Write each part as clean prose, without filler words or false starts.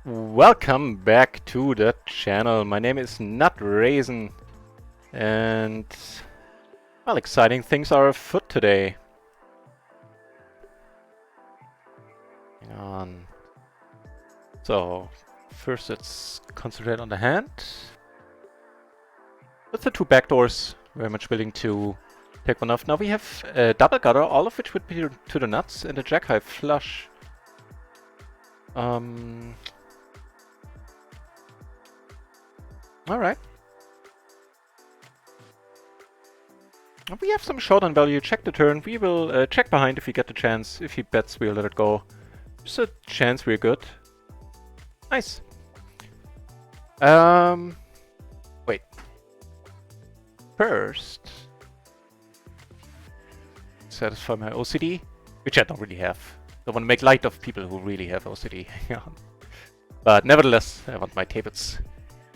Welcome back to the channel. My name is NutRaisin, and well, exciting things are afoot today. Hang on. So, first let's concentrate on the hand. With the two backdoors, very much willing to take one off. Now we have a double gutter, all of which would be to the nuts, and a jack high flush. Alright. We have some showdown value. Check the turn. We will check behind if we get the chance. If he bets, we'll let it go. There's a chance we're good. Nice. Wait. First, satisfy my OCD, which I don't really have. Don't want to make light of people who really have OCD. But nevertheless, I want my tables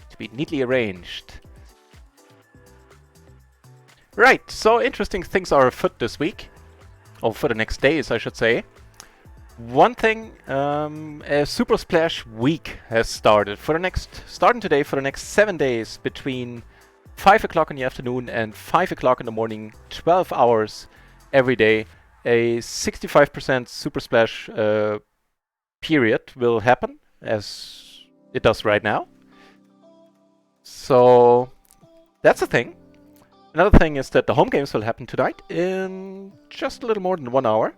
to be neatly arranged. Right, so interesting things are afoot this week. Or for the next days, I should say. One thing, a Super Splash week has started. Starting today for the next 7 days between 5 o'clock in the afternoon and 5 o'clock in the morning, 12 hours every day. A 65% Super Splash period will happen, as it does right now. So that's a thing. Another thing is that the home games will happen tonight in just a little more than 1 hour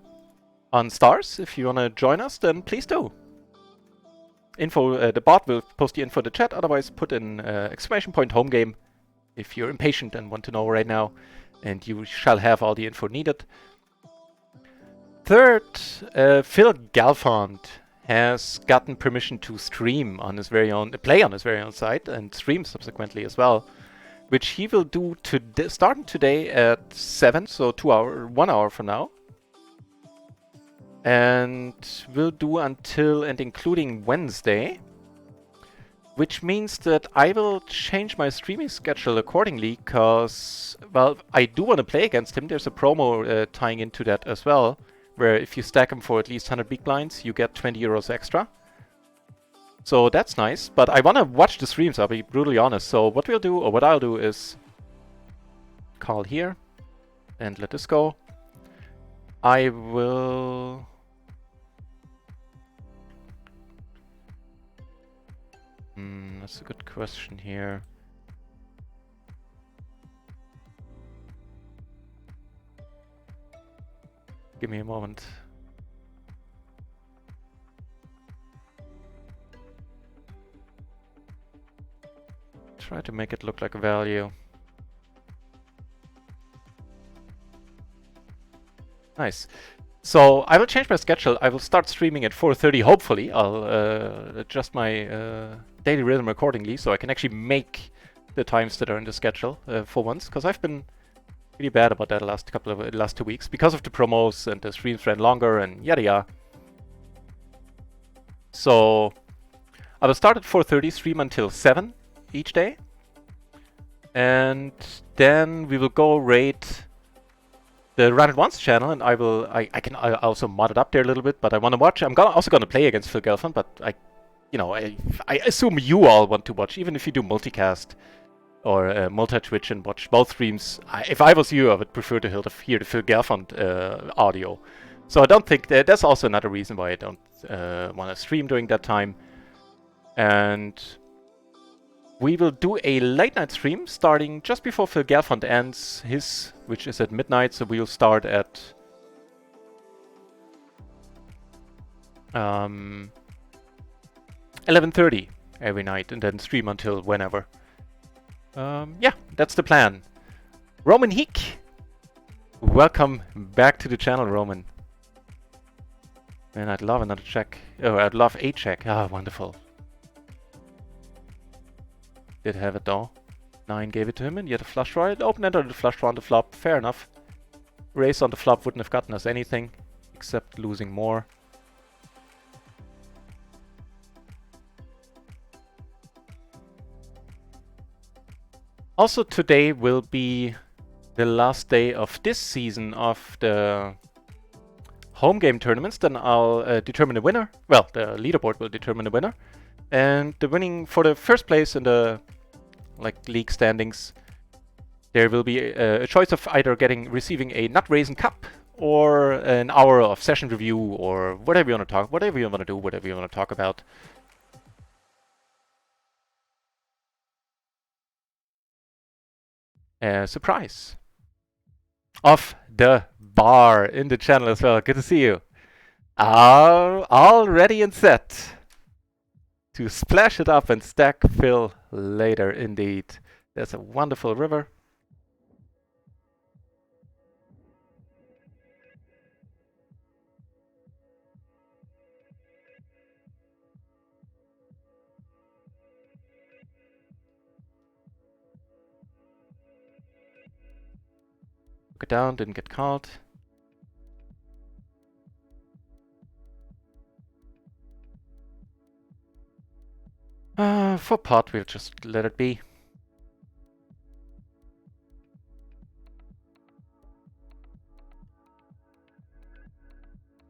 on Stars. If you want to join us, then please do. Info, the bot will post the info in the chat. Otherwise, put in exclamation point home game if you're impatient and want to know right now, and you shall have all the info needed. Third, Phil Galfond has gotten permission to stream on his very own, play on his very own site, and stream subsequently as well, which he will do starting today at 7, so 1 hour from now, and will do until and including Wednesday, which means that I will change my streaming schedule accordingly, because, well, I do want to play against him. There's a promo tying into that as well, where if you stack them for at least 100 big blinds, you get 20 euros extra. So that's nice, but I want to watch the streams, I'll be brutally honest. So what we'll do, or what I'll do, is call here and let this go. I will... that's a good question here. Give me a moment. Try to make it look like a value. Nice. So I will change my schedule. I will start streaming at 4:30. Hopefully, I'll adjust my daily rhythm accordingly, so I can actually make the times that are in the schedule for once. Because I've been really bad about that last 2 weeks because of the promos and the streams ran longer and yada yada. So I will start at 4:30, stream until 7 each day, and then we will go raid the RunItOnce channel, and I can also mod it up there a little bit, but I want to watch. I'm also gonna play against Phil Gelfand, but I assume you all want to watch, even if you do multicast or multi-Twitch and watch both streams. If I was you, I would prefer to hear the Phil Gelfand audio. So I don't think that's also another reason why I don't want to stream during that time. And we will do a late night stream starting just before Phil Gelfand ends his, which is at midnight. So we'll start at 11:30 every night, and then stream until whenever. Yeah, that's the plan. Roman Heek, welcome back to the channel, Roman. And I'd love another check. Oh, I'd love a check. Ah, wonderful. Did have it though. 9 gave it to him, and yet a flush draw. Open ender the flush draw on the flop. Fair enough. Raise on the flop wouldn't have gotten us anything, except losing more. Also, today will be the last day of this season of the home game tournaments. Then I'll determine the winner. Well, the leaderboard will determine the winner. And the winning for the first place in the league standings, there will be a choice of either receiving a NutRaisin cup or an hour of session review or whatever you want to talk, whatever you want to do, whatever you want to talk about. Surprise of the bar in the channel as well. Good to see you. All ready and set to splash it up and stack fill later indeed. There's a wonderful river. Took it down, didn't get caught. For pot, we'll just let it be.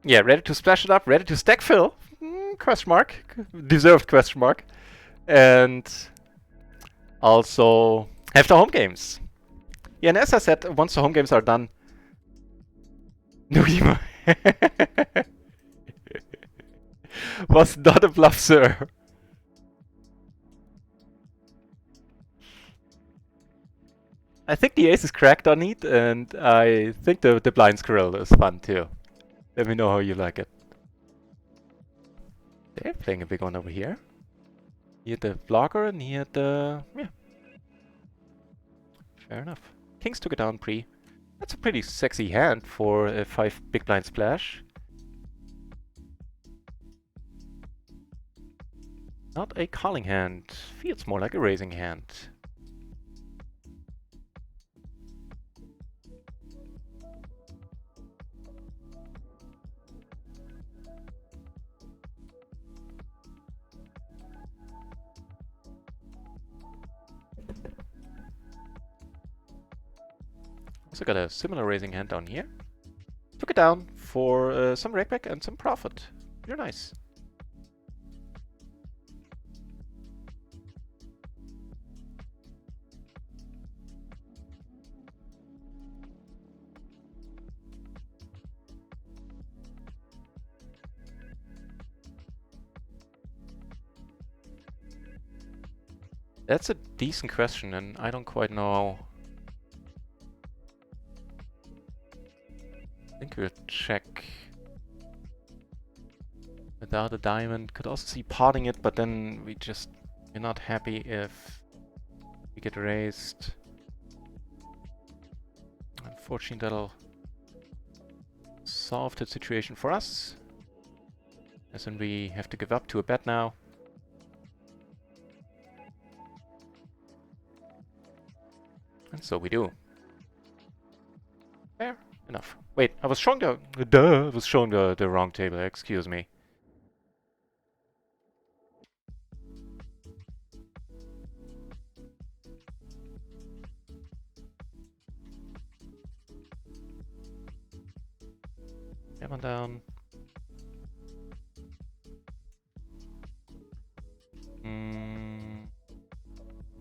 Yeah, ready to splash it up, ready to stack fill? Question mark. Deserved question mark. And also have the home games. Yeah, and as I said, once the home games are done... No, was not a bluff, sir. I think the ace is cracked on it, and I think the blind squirrel is fun too. Let me know how you like it. They're playing a big one over here. Here the blocker and here the... yeah. Fair enough. Kings took it down pre. That's a pretty sexy hand for a 5 big blind splash. Not a calling hand. Feels more like a raising hand. Also got a similar raising hand down here. Took it down for some rakeback and some profit. Very nice. That's a decent question, and I don't quite know. I think we'll check without a diamond. Could also see potting it, but then we're not happy if we get raised. Unfortunately, that'll solve the situation for us. As in we have to give up to a bet now. And so we do. Fair enough. Wait, I was showing the wrong table, excuse me. Come on down.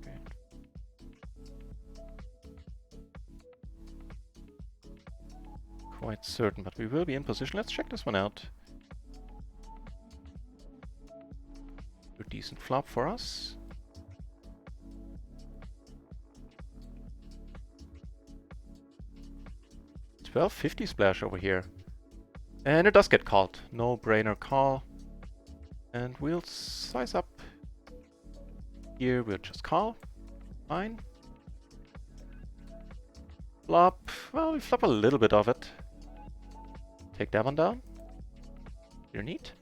Okay. Quite certain, but we will be in position. Let's check this one out. A decent flop for us. $12.50 splash over here. And it does get called. No-brainer call. And we'll size up. Here we'll just call. Fine. Flop. Well, we flop a little bit of it. Take that one down. You're neat.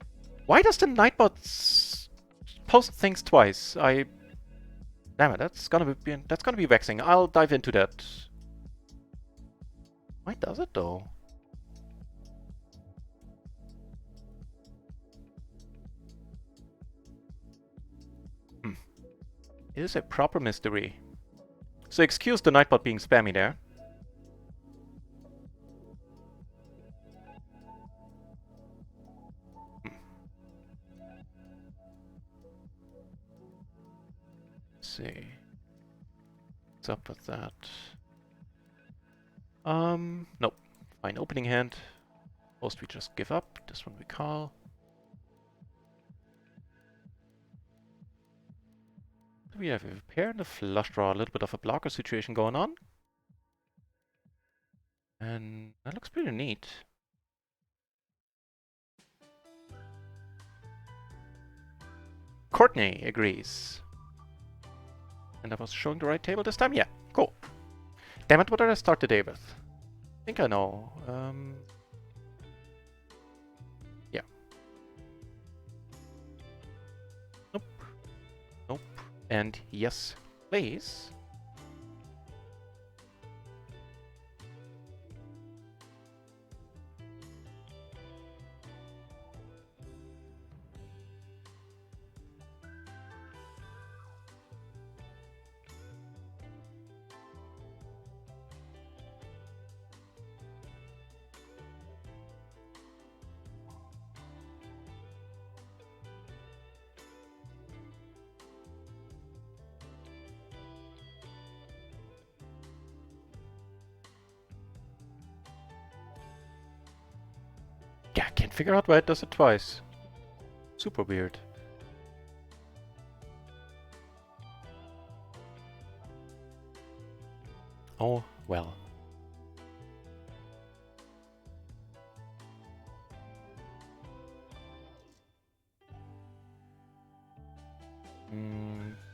Why does the Nightbot post things twice? Damn it, that's gonna be vexing. I'll dive into that. Why does it though? It is a proper mystery. So excuse the Nightbot being spammy there. see. What's up with that? Nope. Fine, opening hand. Most we just give up. This one we call. We have a pair and a flush draw, a little bit of a blocker situation going on. And that looks pretty neat. Courtney agrees. And I was showing the right table this time? Yeah, cool. Damn it, what did I start the day with? I think I know. Yeah. Nope. Nope. And yes, please. Yeah, I can't figure out why it does it twice. Super weird. Oh, well.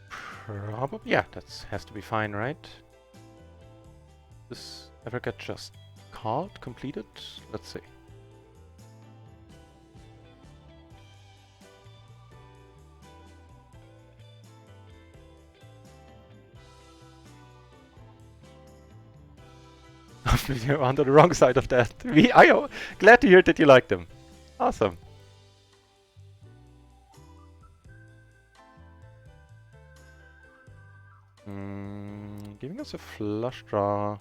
Probably, yeah, that has to be fine, right? This ever get just called, completed? Let's see. You're on the wrong side of that. I'm glad to hear that you like them. Awesome. Giving us a flush draw.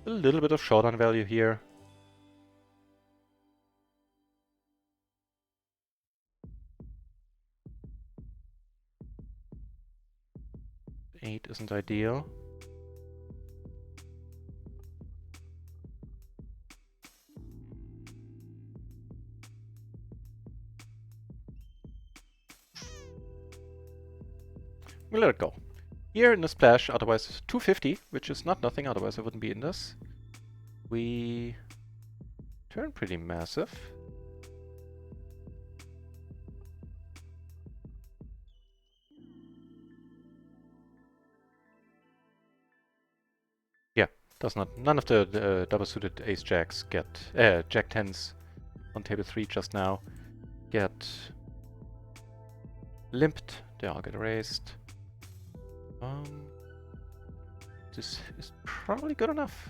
A little bit of showdown value here. Eight isn't ideal. We'll let it go. Here in the splash, otherwise 250, which is not nothing, otherwise I wouldn't be in this. We turn pretty massive. Yeah, does not. None of the double-suited ace-jacks get jack-tens on table 3 just now get limped. They all get erased. This is probably good enough.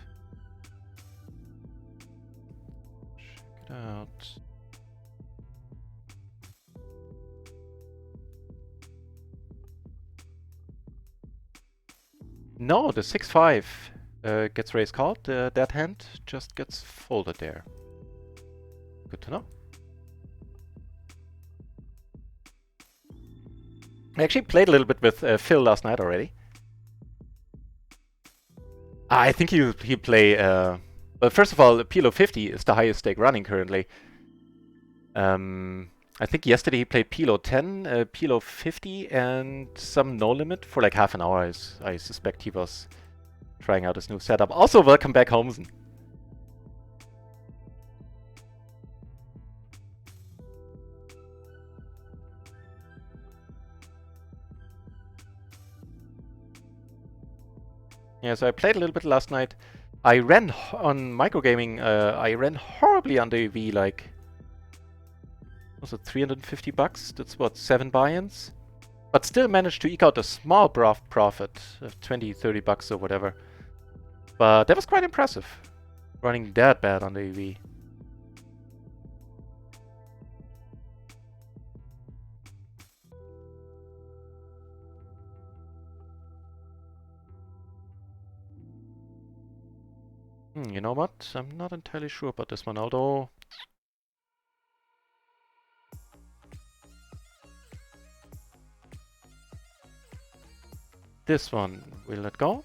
Check it out. No, the 6-5 gets raised called. That hand just gets folded there. Good to know. I actually played a little bit with Phil last night already. I think he'll play. Well, first of all, PLO 50 is the highest stake running currently. I think yesterday he played PLO 10, PLO 50, and some no limit for like half an hour. I suspect he was trying out his new setup. Also, welcome back, Holmesen. Yeah, so I played a little bit last night. I ran on microgaming. I ran horribly on the EV, like, was it 350 bucks? That's what, 7 buy-ins? But still managed to eke out a small profit of 20, 30 bucks or whatever. But that was quite impressive, running that bad on the EV. You know what? I'm not entirely sure about this one, although... This one we'll let go.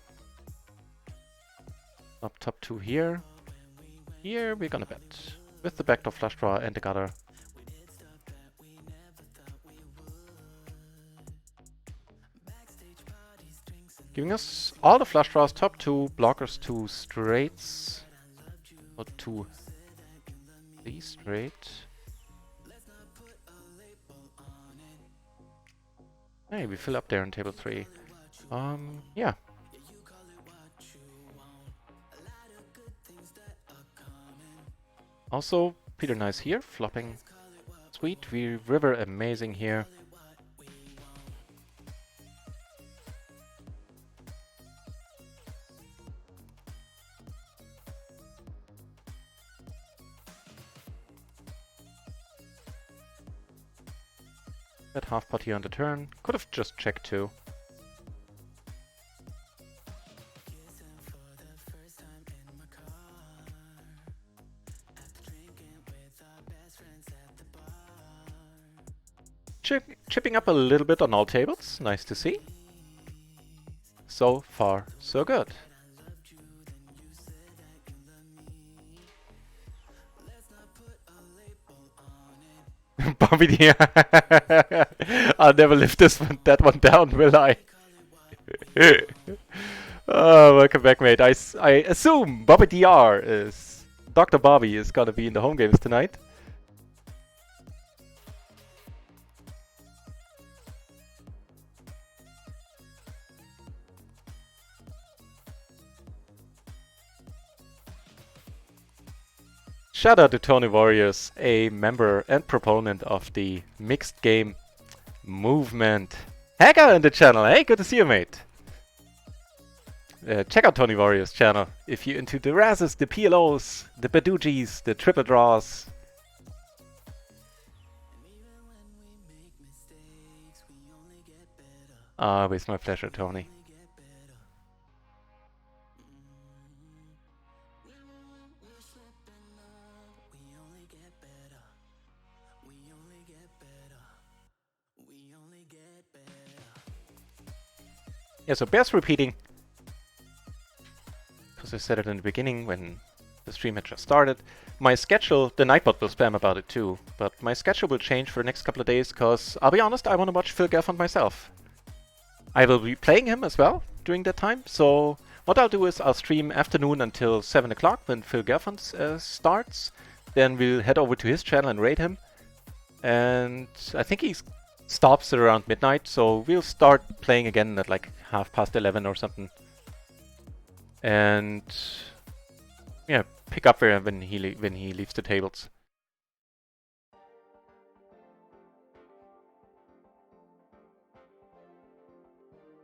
Up top 2 here. Here we're gonna bet. With the backdoor flush draw and the gutter. Giving us all the flush draws, top 2, blockers 2 straights. Or 2 3 straight. Hey, we fill up there on table 3. Yeah. Also, Peter nice here, flopping. Sweet, we river amazing here. At half pot here on the turn. Could have just checked too. Chipping up a little bit on all tables. Nice to see. So far, so good. Bobby D. I'll never live that one down, will I? Oh, welcome back, mate. I assume Bobby DR is... Dr. Bobby is gonna be in the home games tonight. Shout out to Tony Warriors, a member and proponent of the mixed game movement. Hacker in the channel, hey, good to see you, mate. Check out Tony Warriors' channel if you're into the Razes, the PLOs, the Badujis, the triple draws. Always my pleasure, Tony. Yeah, so bears repeating. Because I said it in the beginning when the stream had just started. My schedule, the Nightbot will spam about it too, but my schedule will change for the next couple of days because, I'll be honest, I want to watch Phil Gelfand myself. I will be playing him as well during that time, so what I'll do is I'll stream afternoon until 7 o'clock when Phil Gelfand starts. Then we'll head over to his channel and raid him. And I think he stops at around midnight, so we'll start playing again at like 11:30 or something. And yeah, pick up when he leaves the tables.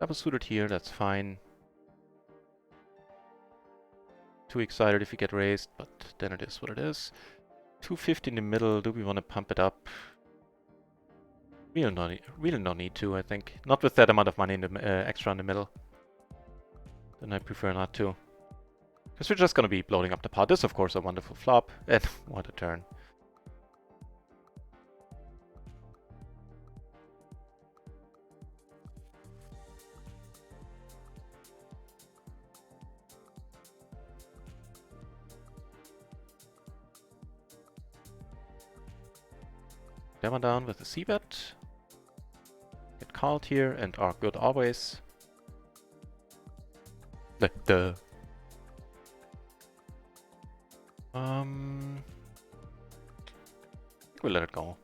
Double suited here, that's fine. Too excited if you get raised, but then it is what it is. 250 in the middle, do we want to pump it up? Really no need to, I think. Not with that amount of money in the extra in the middle. Then I prefer not to. Because we're just going to be bloating up the pot. This is, of course, a wonderful flop. And what a turn. Demo down with the c-bet. Get called here and are good always. Duh. We'll let it go.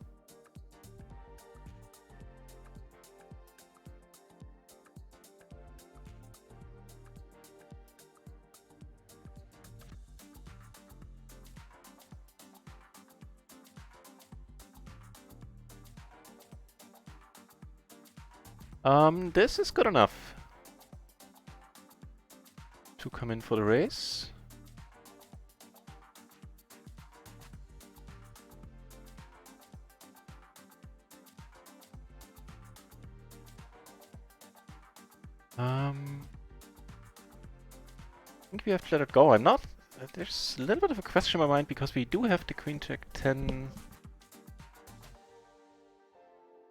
This is good enough to come in for the race. I think we have to let it go. I'm not... There's a little bit of a question in my mind because we do have the Queen Jack 10.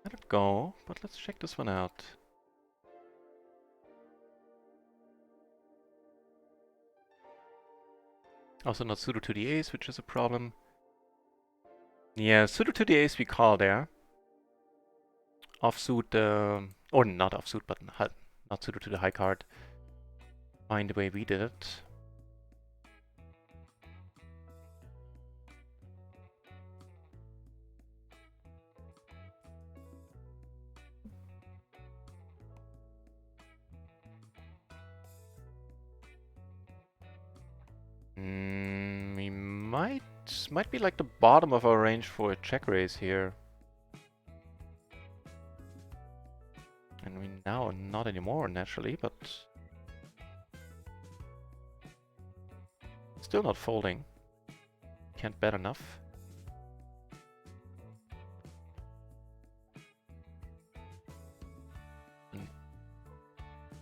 Let it go, but let's check this one out. Also not suitor to the ace, which is a problem. Yeah, suitor to the ace we call there. Offsuit, or not offsuit, but not suitor to the high card. Fine the way we did it. We might be like the bottom of our range for a check raise here. And we now not anymore naturally, but still not folding. Can't bet enough.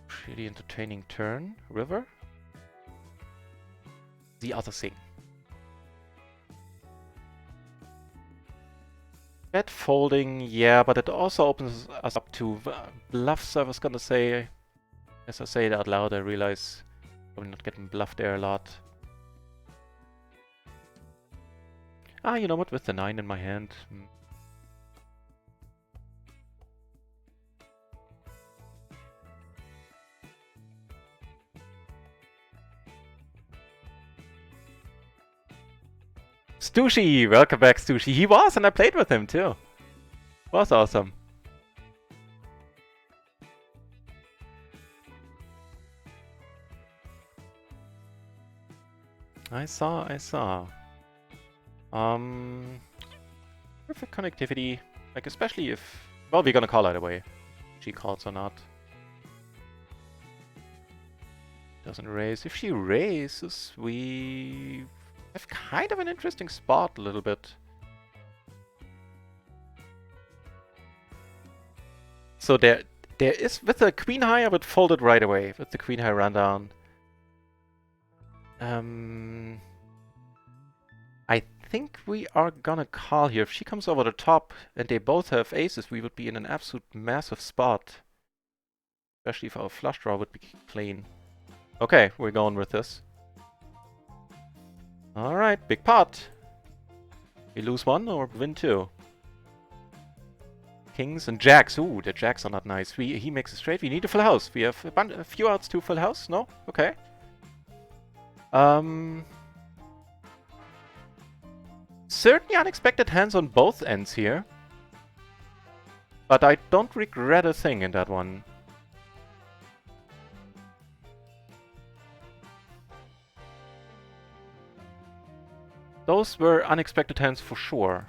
Pretty entertaining turn. River. The other thing. Bet folding, yeah, but it also opens us up to bluffs, I was gonna say. As I say it out loud, I realize I'm not getting bluffed there a lot. Ah, you know what, with the 9 in my hand. Stushi! Welcome back, Stushi. He was, and I played with him too. Was awesome. I saw. Perfect connectivity. Like, especially if... Well, we're gonna call either way. She calls or not. Doesn't raise. If she raises, we have kind of an interesting spot a little bit. So there is, with the queen high, I would fold it right away with the queen high rundown. I think we are gonna call here. If she comes over the top and they both have aces, we would be in an absolute massive spot. Especially if our flush draw would be clean. Okay, we're going with this. Alright, big pot. We lose one or win two. Kings and jacks. Ooh, the jacks are not nice. He makes a straight. We need a full house. We have a few outs to full house. No? Okay. Certainly unexpected hands on both ends here. But I don't regret a thing in that one. Those were unexpected hands for sure.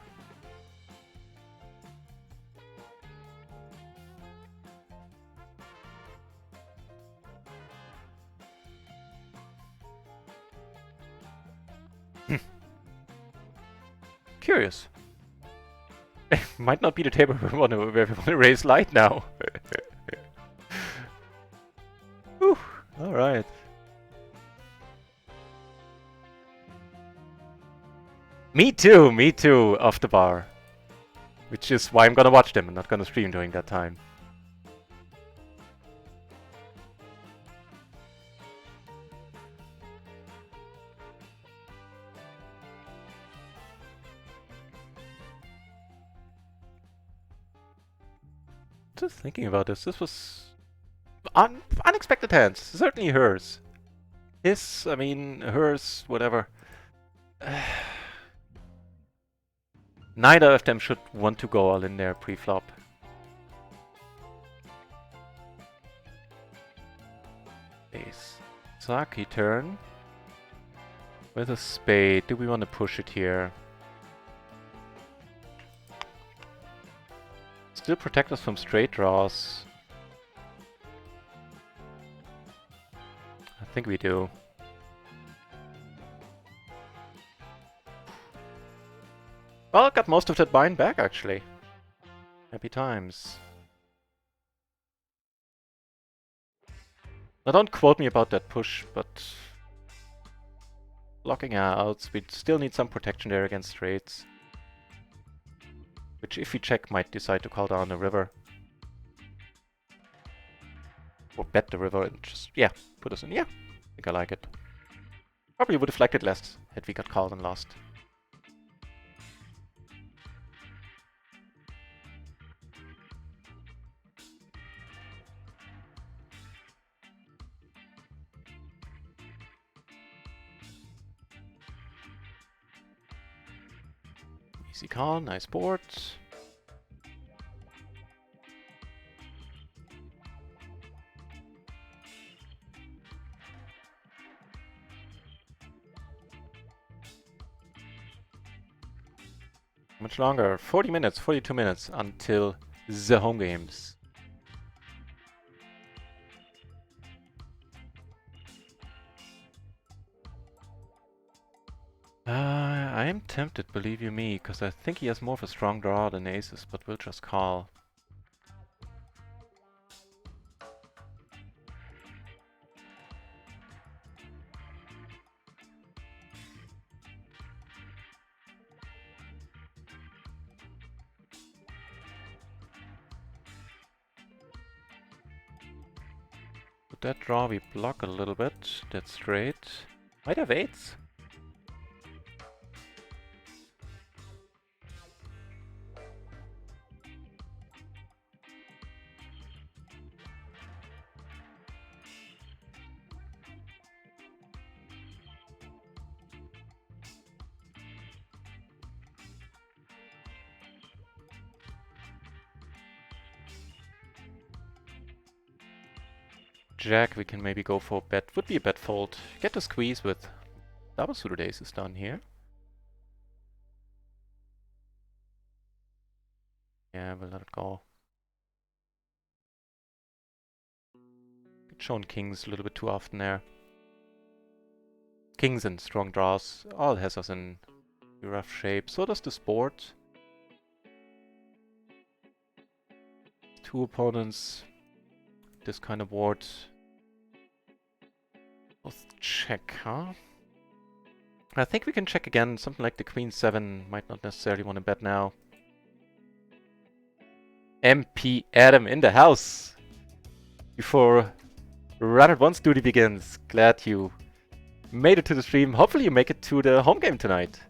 Curious. Might not be the table where we want to raise light now. Whew, alright. Me too, off the bar. Which is why I'm gonna watch them and not gonna stream during that time. Just thinking about this, this was unexpected hands. Certainly hers. His, I mean, hers, whatever. Neither of them should want to go all in there pre-flop. Ace. Saki turn. With a spade. Do we want to push it here? Still protect us from straight draws. I think we do. Well, I got most of that bind back, actually. Happy times. Now don't quote me about that push, but... Blocking outs, we still need some protection there against straights. Which, if we check, might decide to call down the river. Or bet the river and just, yeah, put us in. Yeah, I think I like it. Probably would have liked it less had we got called and lost. Easy call, nice board. Much longer, 40 minutes, 42 minutes until the home games. I am tempted, believe you me, because I think he has more of a strong draw than aces, but we'll just call. With that draw we block a little bit, that's straight. Might have eights. Jack we can maybe go for bet, would be a bet fold. Get the squeeze with double suited aces done here. Yeah, we'll let it go. Shown kings a little bit too often there. Kings and strong draws, all has us in rough shape. So does this board. Two opponents, this kind of board. Let's check, huh? I think we can check again. Something like the queen 7 might not necessarily want to bet now. MP Adam in the house before RunItOnce duty begins. Glad you made it to the stream. Hopefully you make it to the home game tonight.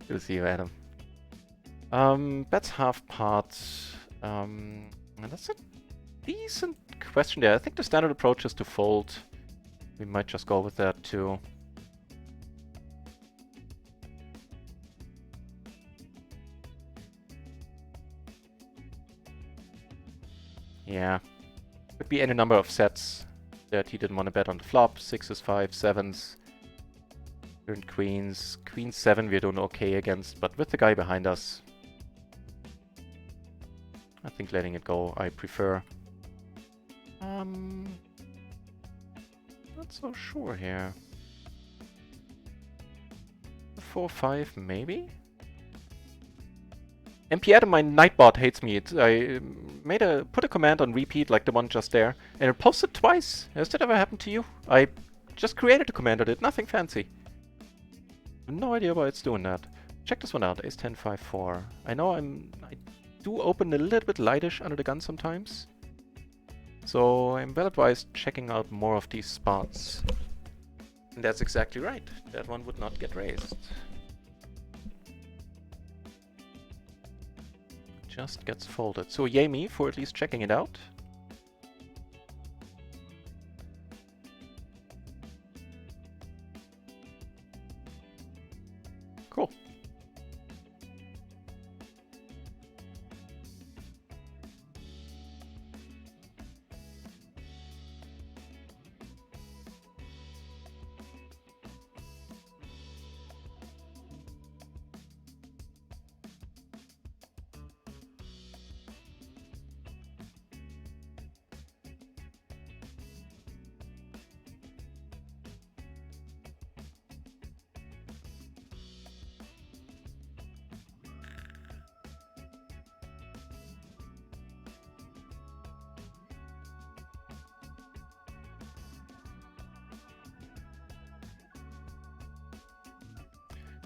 Good to see you, Adam. Bets half pot. That's a decent question there. I think the standard approach is to fold. We might just go with that too. Yeah. Could be any number of sets that he didn't want to bet on the flop. 6s, 5s, 7s. Turned queens. Queen 7 we're doing okay against, but with the guy behind us, I think letting it go I prefer. Not so sure here. 4-5 maybe? MP Adam, my Nightbot hates me. I put a command on repeat like the one just there, and it posted twice. Has that ever happened to you? I just created a command on it, nothing fancy. No idea why it's doing that. Check this one out, ace 10, 5, 4. I know I do open a little bit lightish under the gun sometimes. So I'm well advised checking out more of these spots. And that's exactly right. That one would not get raised. Just gets folded. So yay me for at least checking it out. Cool.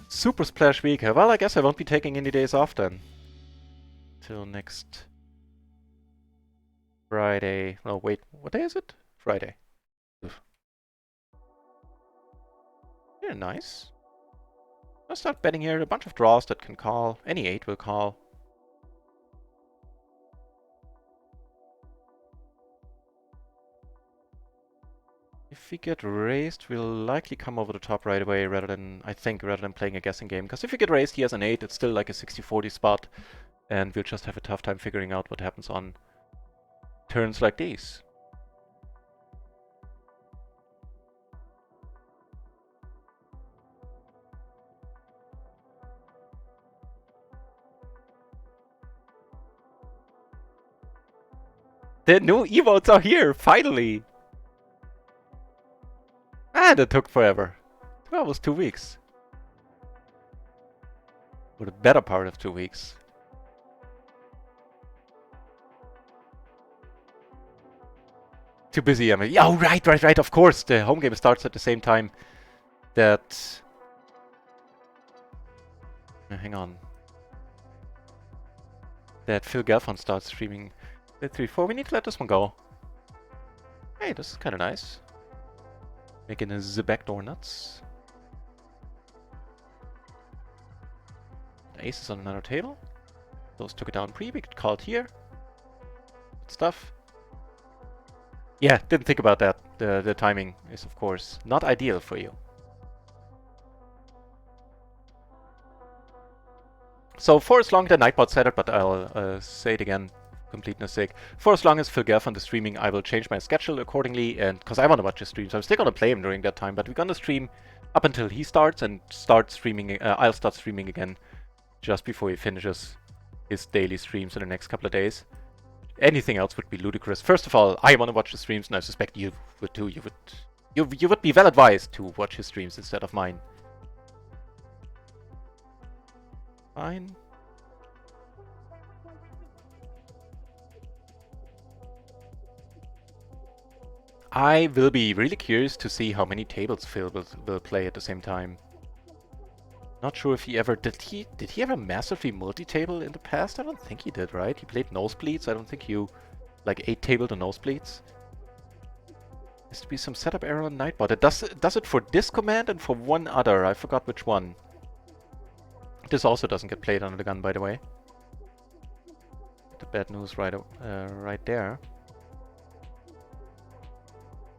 Super Splash Week. Well, I guess I won't be taking any days off then. Till next Friday. Oh, wait. What day is it? Friday. Ugh. Yeah, nice. I'll start betting here. A bunch of draws that can call. Any 8 will call. If we get raised, we'll likely come over the top right away rather than playing a guessing game. Because if we get raised, he has an 8, it's still like a 60-40 spot. And we'll just have a tough time figuring out what happens on turns like these. The new emotes are here, finally! Ah, that took forever. Almost 2 weeks. Or the better part of 2 weeks. Too busy, I mean. Yeah, oh, right, of course. The home game starts at the same time that... hang on. That Phil Gelfond starts streaming at 3-4. We need to let this one go. Hey, this is kind of nice. Making the backdoor nuts. The ace is on another table. Those took it down pre, we could call it here. Good stuff. Yeah, didn't think about that. The timing is, of course, not ideal for you. So for as long as the Nightbot said it, but I'll say it again, completeness sake. For as long as Phil Gelfond is streaming, I will change my schedule accordingly, and because I want to watch his streams, I'm still gonna play him during that time. But we're gonna stream up until he starts, and start streaming. I'll start streaming again just before he finishes his daily streams in the next couple of days. Anything else would be ludicrous. First of all, I want to watch the streams, and I suspect you would too. You would be well advised to watch his streams instead of mine. Fine. I will be really curious to see how many tables Phil will play at the same time. Not sure if he ever... Did he ever massively multi-table in the past? I don't think he did, right? He played nosebleeds. I don't think you... like 8-table to nosebleeds. Has to be some setup error on Nightbot. It does it for this command and for one other. I forgot which one. This also doesn't get played under the gun, by the way. The bad news right there.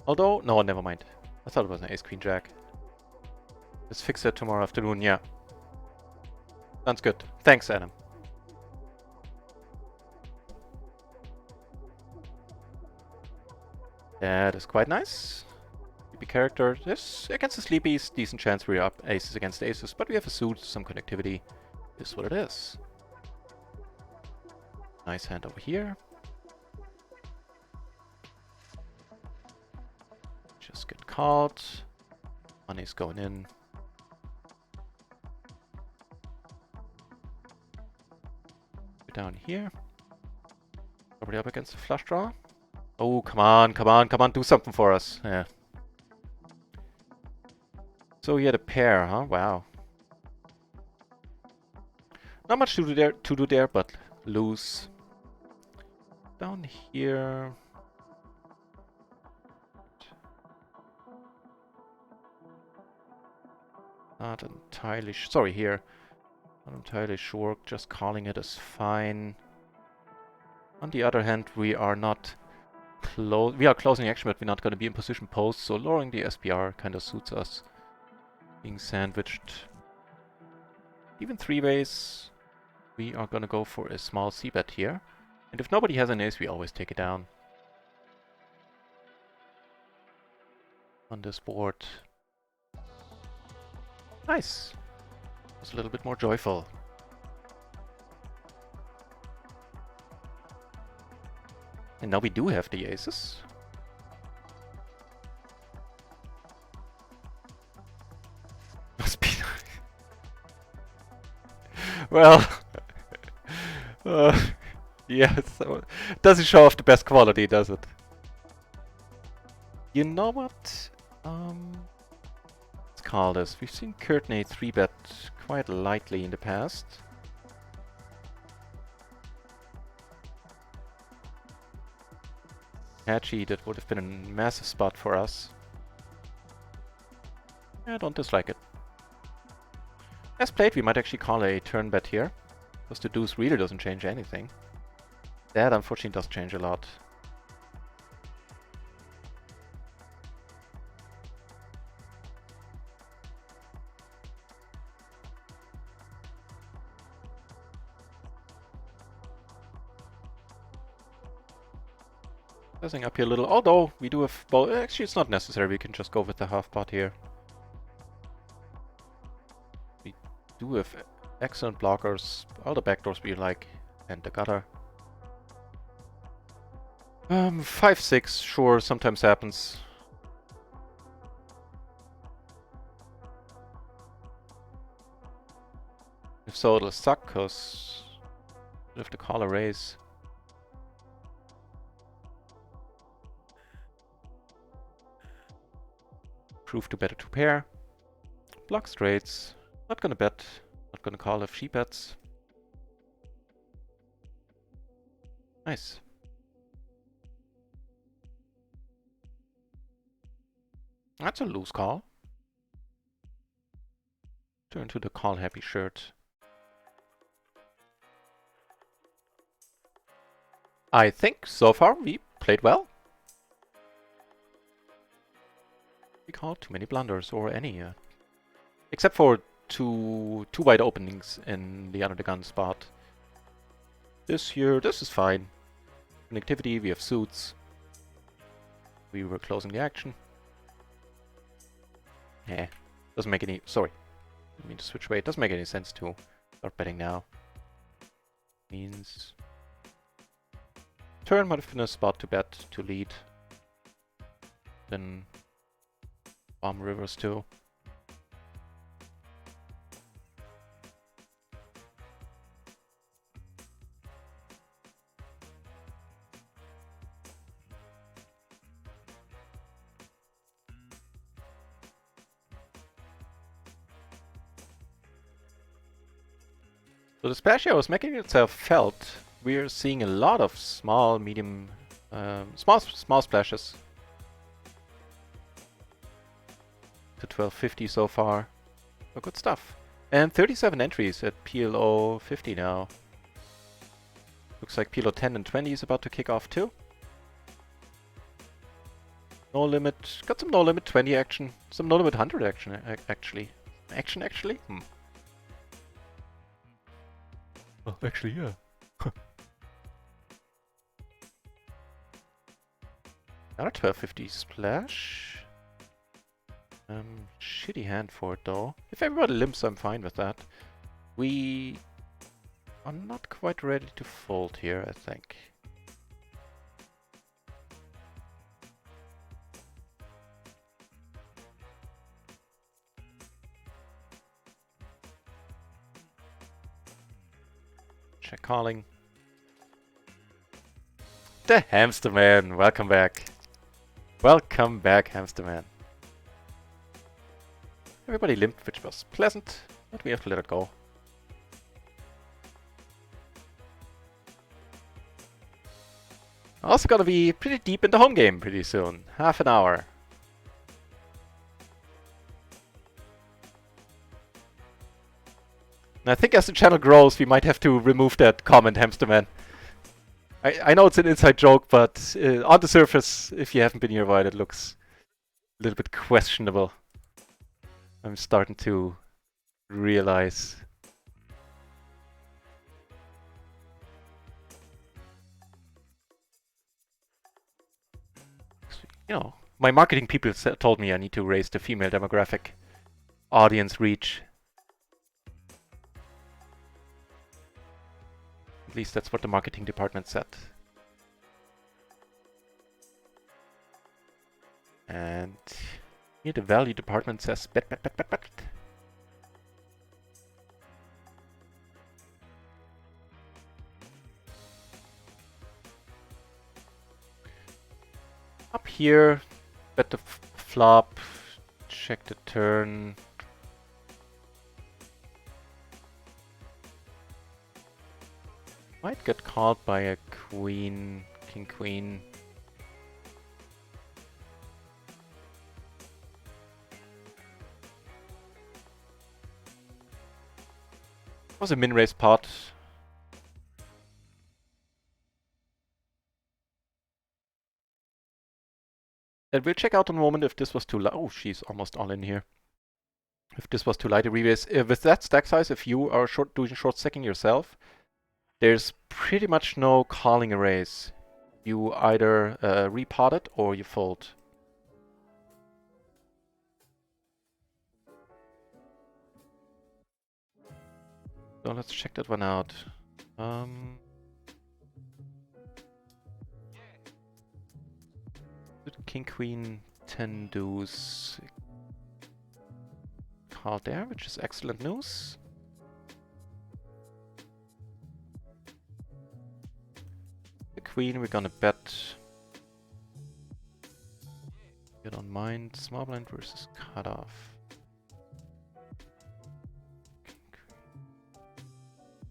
Although, no, never mind. I thought it was an ace-queen jack. Let's fix it tomorrow afternoon, yeah. Sounds good. Thanks, Adam. That is quite nice. Sleepy character. This, against the sleepies, decent chance we're up aces against aces, but we have a suit, some connectivity. Is what it is. Nice hand over here. Just get called. Money's going in. Down here. Probably up against the flush draw. Oh, come on, do something for us. Yeah. So he had a pair, huh? Wow. Not much to do there, but loose. Down here. Not entirely sorry here. Not entirely sure. Just calling it is fine. On the other hand, we are not we are closing action, but we're not going to be in position post, so lowering the SPR kind of suits us. Being sandwiched. Even 3-ways, we are going to go for a small c-bet here. And if nobody has an ace, we always take it down. On this board. Nice. Was a little bit more joyful. And now we do have the aces. Must be well, yeah, so doesn't show off the best quality, does it? You know what? Let's call this. We've seen Courtney 3-bet quite lightly in the past. Catchy, that would have been a massive spot for us. I don't dislike it. As played, we might actually call a turn bet here, because the deuce really doesn't change anything. That unfortunately does change a lot. Sizing up here a little, although we do have both. Actually, it's not necessary, we can just go with the half pot here. We do have excellent blockers, all the backdoors we like, and the gutter. 5-6, sure, sometimes happens. If so, it'll suck, because we'll have to call a raise. Proof to bet a 2 pair. Block straights. Not gonna bet. Not gonna call if she bets. Nice. That's a loose call. Turn to the call happy shirt. I think so far we played well. We called too many blunders, or any. Except for two wide openings in the under the gun spot. This is fine. Connectivity, we have suits. We were closing the action. Doesn't make any... Sorry. I mean to switch away. It doesn't make any sense to start betting now. Means... Turn might have been a spot to bet, to lead. Then... Bomb rivers too. So the splash area was making itself felt. We're seeing a lot of small, medium, small splashes. To 1250 so far. Oh, good stuff. And 37 entries at PLO 50 now. Looks like PLO 10 and 20 is about to kick off too. No limit. Got some no limit 20 action. Some no limit 100 action actually. Actually? Oh, actually, yeah. Another 1250 splash. Shitty hand for it though. If everybody limps, I'm fine with that. We are not quite ready to fold here, I think. Check calling. The Hamster Man, welcome back. Welcome back, Hamster Man. Everybody limped, which was pleasant, but we have to let it go. Also gonna be pretty deep in the home game pretty soon. Half an hour. And I think as the channel grows, we might have to remove that comment, Hamsterman. I know it's an inside joke, but on the surface, if you haven't been here a while, it looks a little bit questionable. I'm starting to realize. You know, my marketing people told me I need to raise the female demographic audience reach. At least that's what the marketing department said. And here the value department says bet. Up here, bet the flop, check the turn. Might get called by a queen, king, queen. Was a min-raise pot. And we'll check out in a moment if this was too light. Oh, she's almost all in here. If this was too light a re-raise. With that stack size, if you are doing short stacking yourself, there's pretty much no calling a raise. You either repot it or you fold. So let's check that one out. King, queen, 10 deuce. Call there, which is excellent news. The queen, we're gonna bet. You don't mind. Small blind versus cutoff.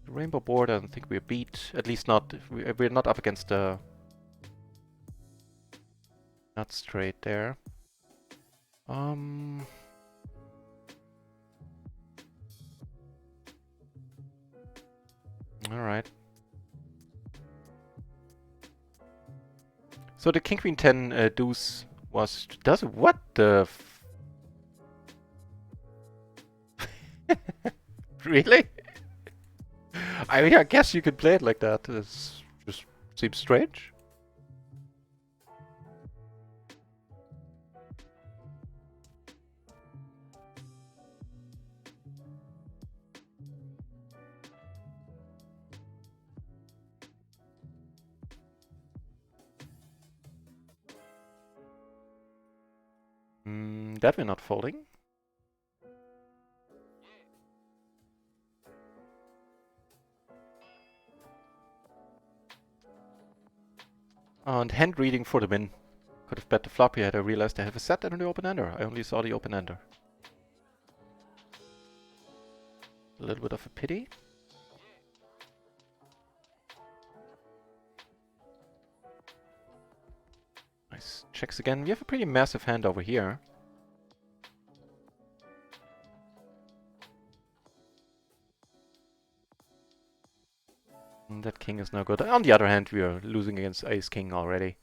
The rainbow board, I don't think we're beat. At least not. We're not up against the nut straight there. Alright. So the king queen 10 deuce was what the really? I mean, I guess you could play it like that. It just seems strange. That we're not folding. And hand reading for the win. Could have bet the flop here. I realized I have a set and an open-ender. I only saw the open-ender. A little bit of a pity. Nice. Checks again. We have a pretty massive hand over here. And that king is no good. On the other hand, we are losing against ace-king already.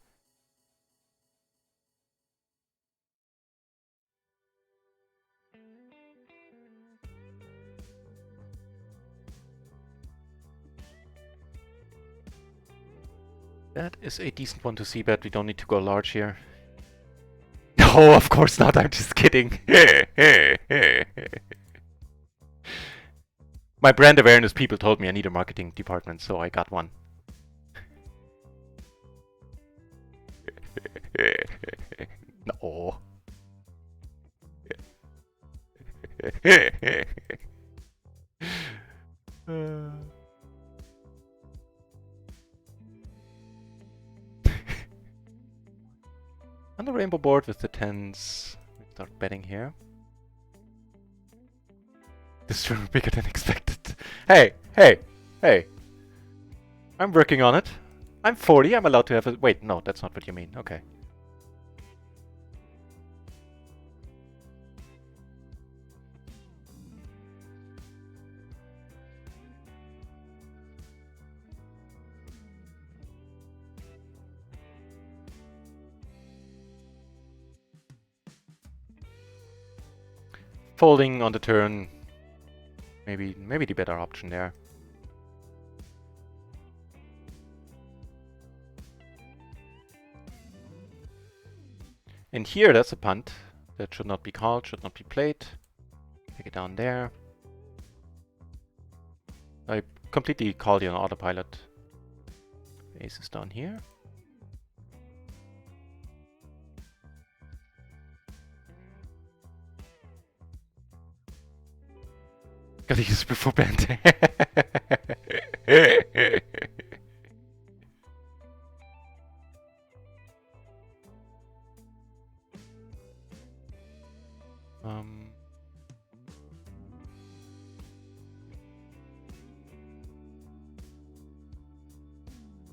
That is a decent one to see bet. We don't need to go large here. No, of course not. I'm just kidding. My brand awareness people told me I need a marketing department, so I got one. No. On the rainbow board with the 10s, we start betting here. This is bigger than expected. Hey, hey, hey. I'm working on it. I'm 40, I'm allowed to have a... Wait, no, that's not what you mean. Okay. Folding on the turn. Maybe the better option there. And here, that's a punt. That should not be called, should not be played. Take it down there. I completely called you on autopilot. Ace is down here. Gotta use it before bend.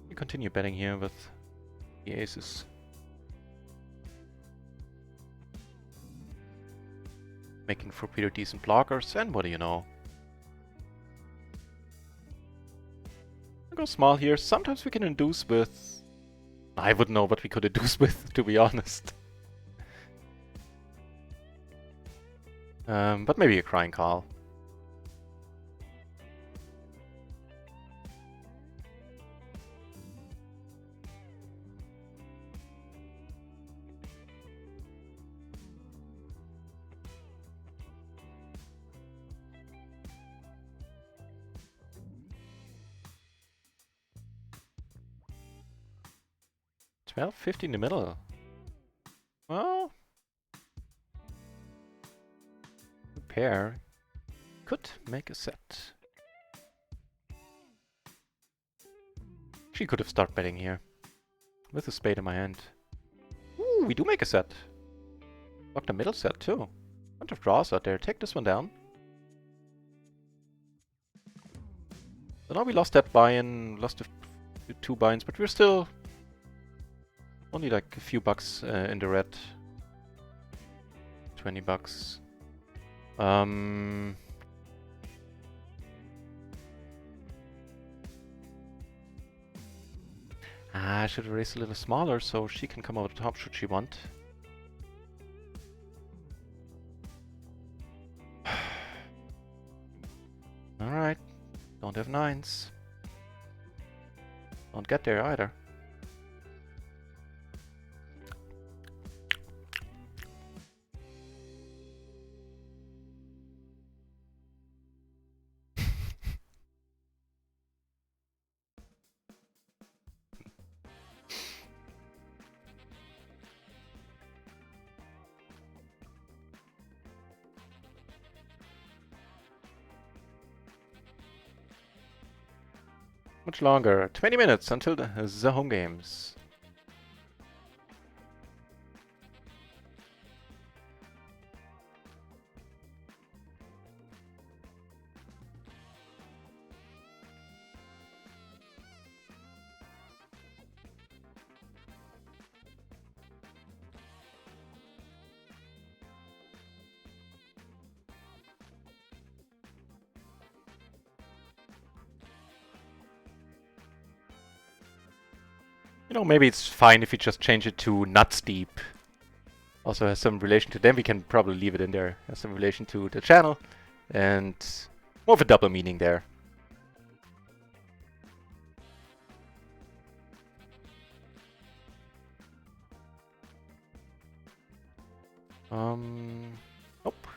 We continue betting here with the aces. Making for pretty decent blockers, and what do you know? go small here. Sometimes we can induce with... I wouldn't know what we could induce with, to be honest. But maybe a crying call. $12.50 in the middle. Well, pair could make a set. She could have started betting here with a spade in my hand. Ooh, we do make a set. Block the middle set too. Bunch of draws out there. Take this one down. So now we lost that buy-in, lost the 2 buy-ins, but we're still only like a few bucks in the red. 20 bucks. I should have raised a little smaller so she can come over the top should she want. Alright. Don't have 9s. Don't get there either. Much longer. 20 minutes until the home games. You know, maybe it's fine if we just change it to Nuts Deep. Also has some relation to them. We can probably leave it in there. Has some relation to the channel. And more of a double meaning there. Nope.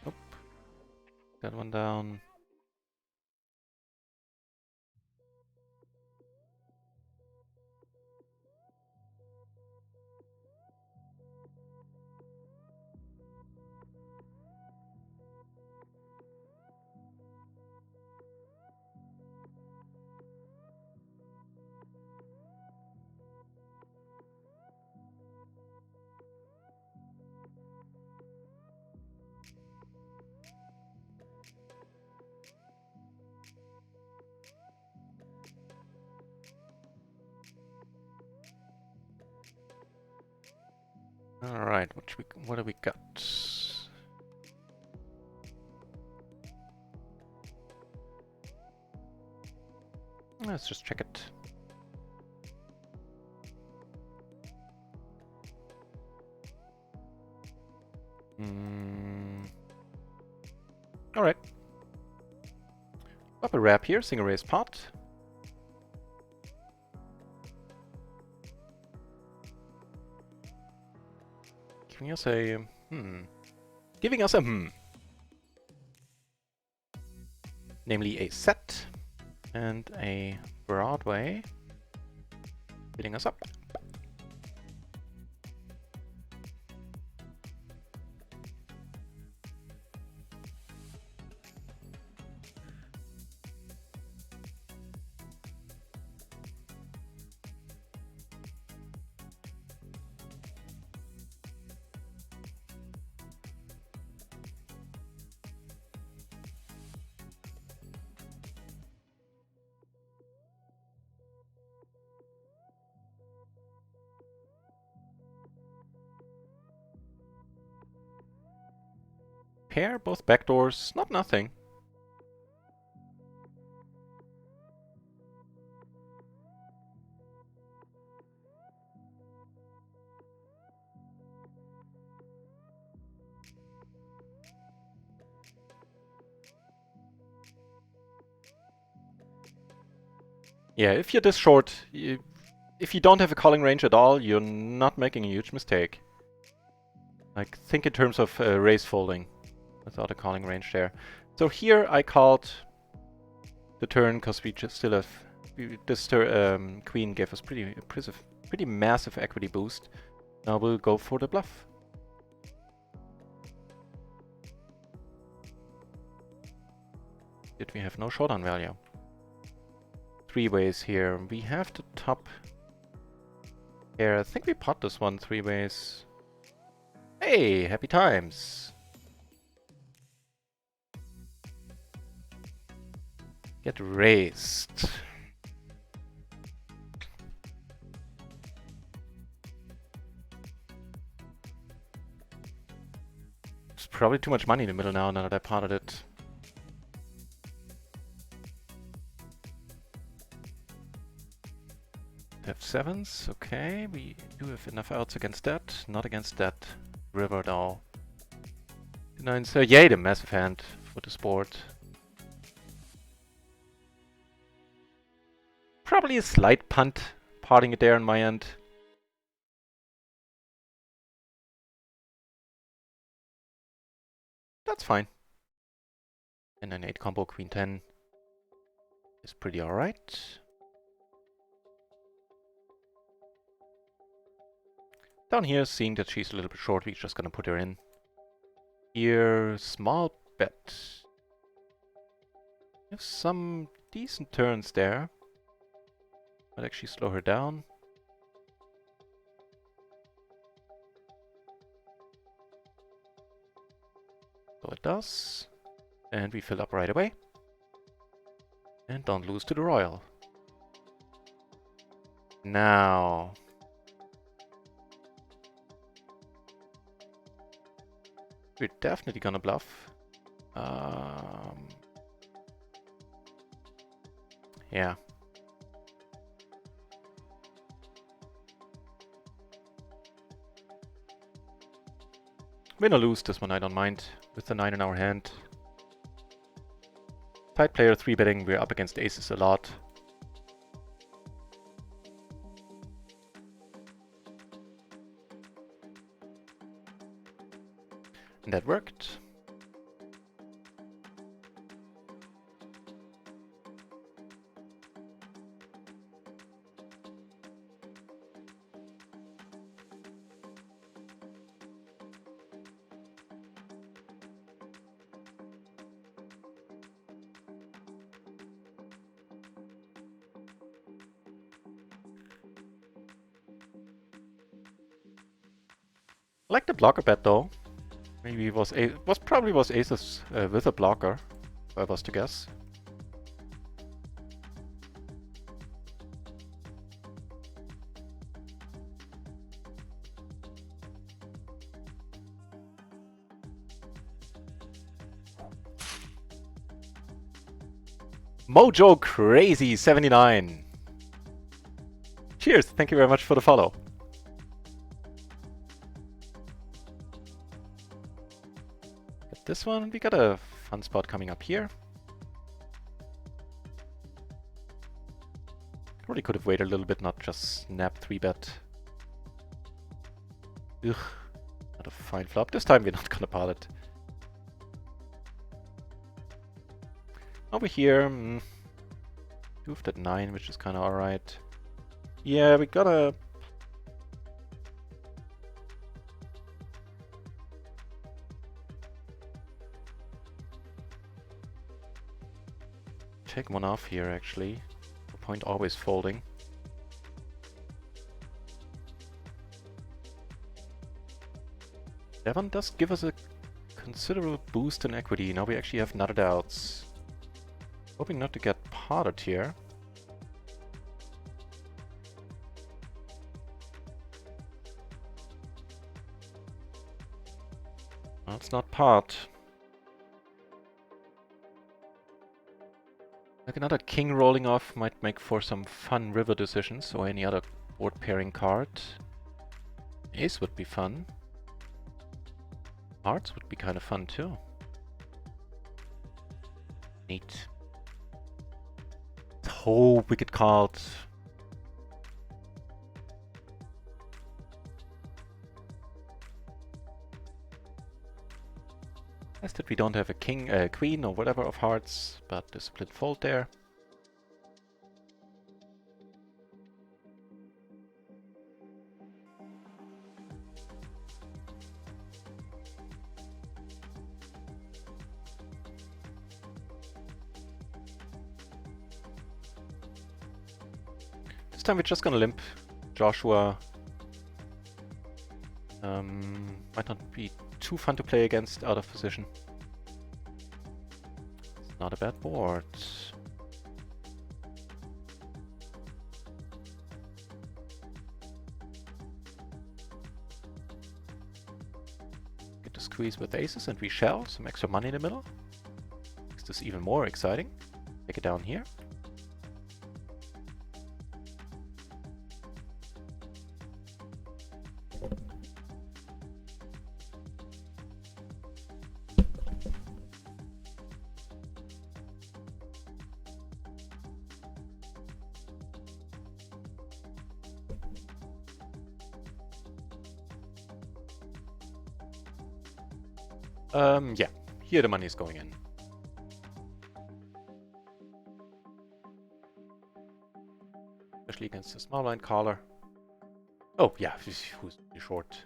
Nope. That one down. Alright, what do we got? Let's just check it. Alright. Up a wrap here, single raise pot. Giving us a Giving us a namely a set and a Broadway. Filling us up. Pair, both backdoors, not nothing. Yeah, if you're this short, if you don't have a calling range at all, you're not making a huge mistake. Like, think in terms of raise folding without a calling range there. So here I called the turn because we just still have... this queen gave us pretty massive equity boost. Now we'll go for the bluff. Did we have no showdown value? 3 ways here. We have the top here. I think we pot this one 3 ways. Hey, happy times. Get raised. It's probably too much money in the middle now that I potted it. Have 7s, okay, we do have enough outs against that, not against that river though. 9s, yay, the massive hand for the sport. Probably a slight punt, parting it there on my end. That's fine. And an 8 combo, queen 10 is pretty alright. Down here, seeing that she's a little bit short, we're just gonna put her in. Here, small bet. We have some decent turns there. Might actually slow her down. So it does. And we fill up right away. And don't lose to the royal. Now... we're definitely gonna bluff. Yeah. Win or lose this one, I don't mind. With the 9 in our hand. Tight player 3-betting, we're up against aces a lot. And that worked. I like the blocker bet though. Maybe it was probably aces with a blocker, if I was to guess. Mojo Crazy 79. Cheers, thank you very much for the follow. This one, we got a fun spot coming up here. Probably could have waited a little bit, not just snap 3-bet. Ugh, not a fine flop. This time we're not gonna pot it. Over here, moved at 9, which is kind of alright. Yeah, we gotta... take one off here, actually. The point always folding. Devon does give us a considerable boost in equity. Now we actually have nutted outs. Hoping not to get potted here. Well, it's not part. Like another king rolling off might make for some fun river decisions, or any other board pairing card. Ace would be fun. Hearts would be kind of fun too. Neat. Oh, wicked card. Nice that we don't have a king, queen or whatever of hearts, but the split fold there. This time we're just gonna limp Joshua. Might not be too fun to play against out of position. It's not a bad board. Get to squeeze with aces, and we shall. Some extra money in the middle. Makes this even more exciting. Take it down here. Yeah, here the money is going in. Especially against the small line caller. Oh, yeah, who's short.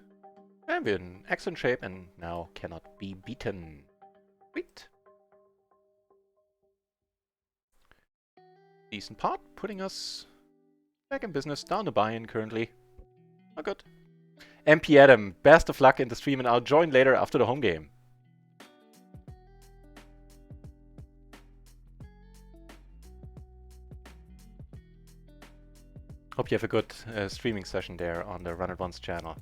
And we're in excellent shape and now cannot be beaten. Sweet. Decent pot, putting us back in business, down the buy-in currently. Oh, good. MP Adam, best of luck in the stream, and I'll join later after the home game. Hope you have a good streaming session there on the RunItOnce channel.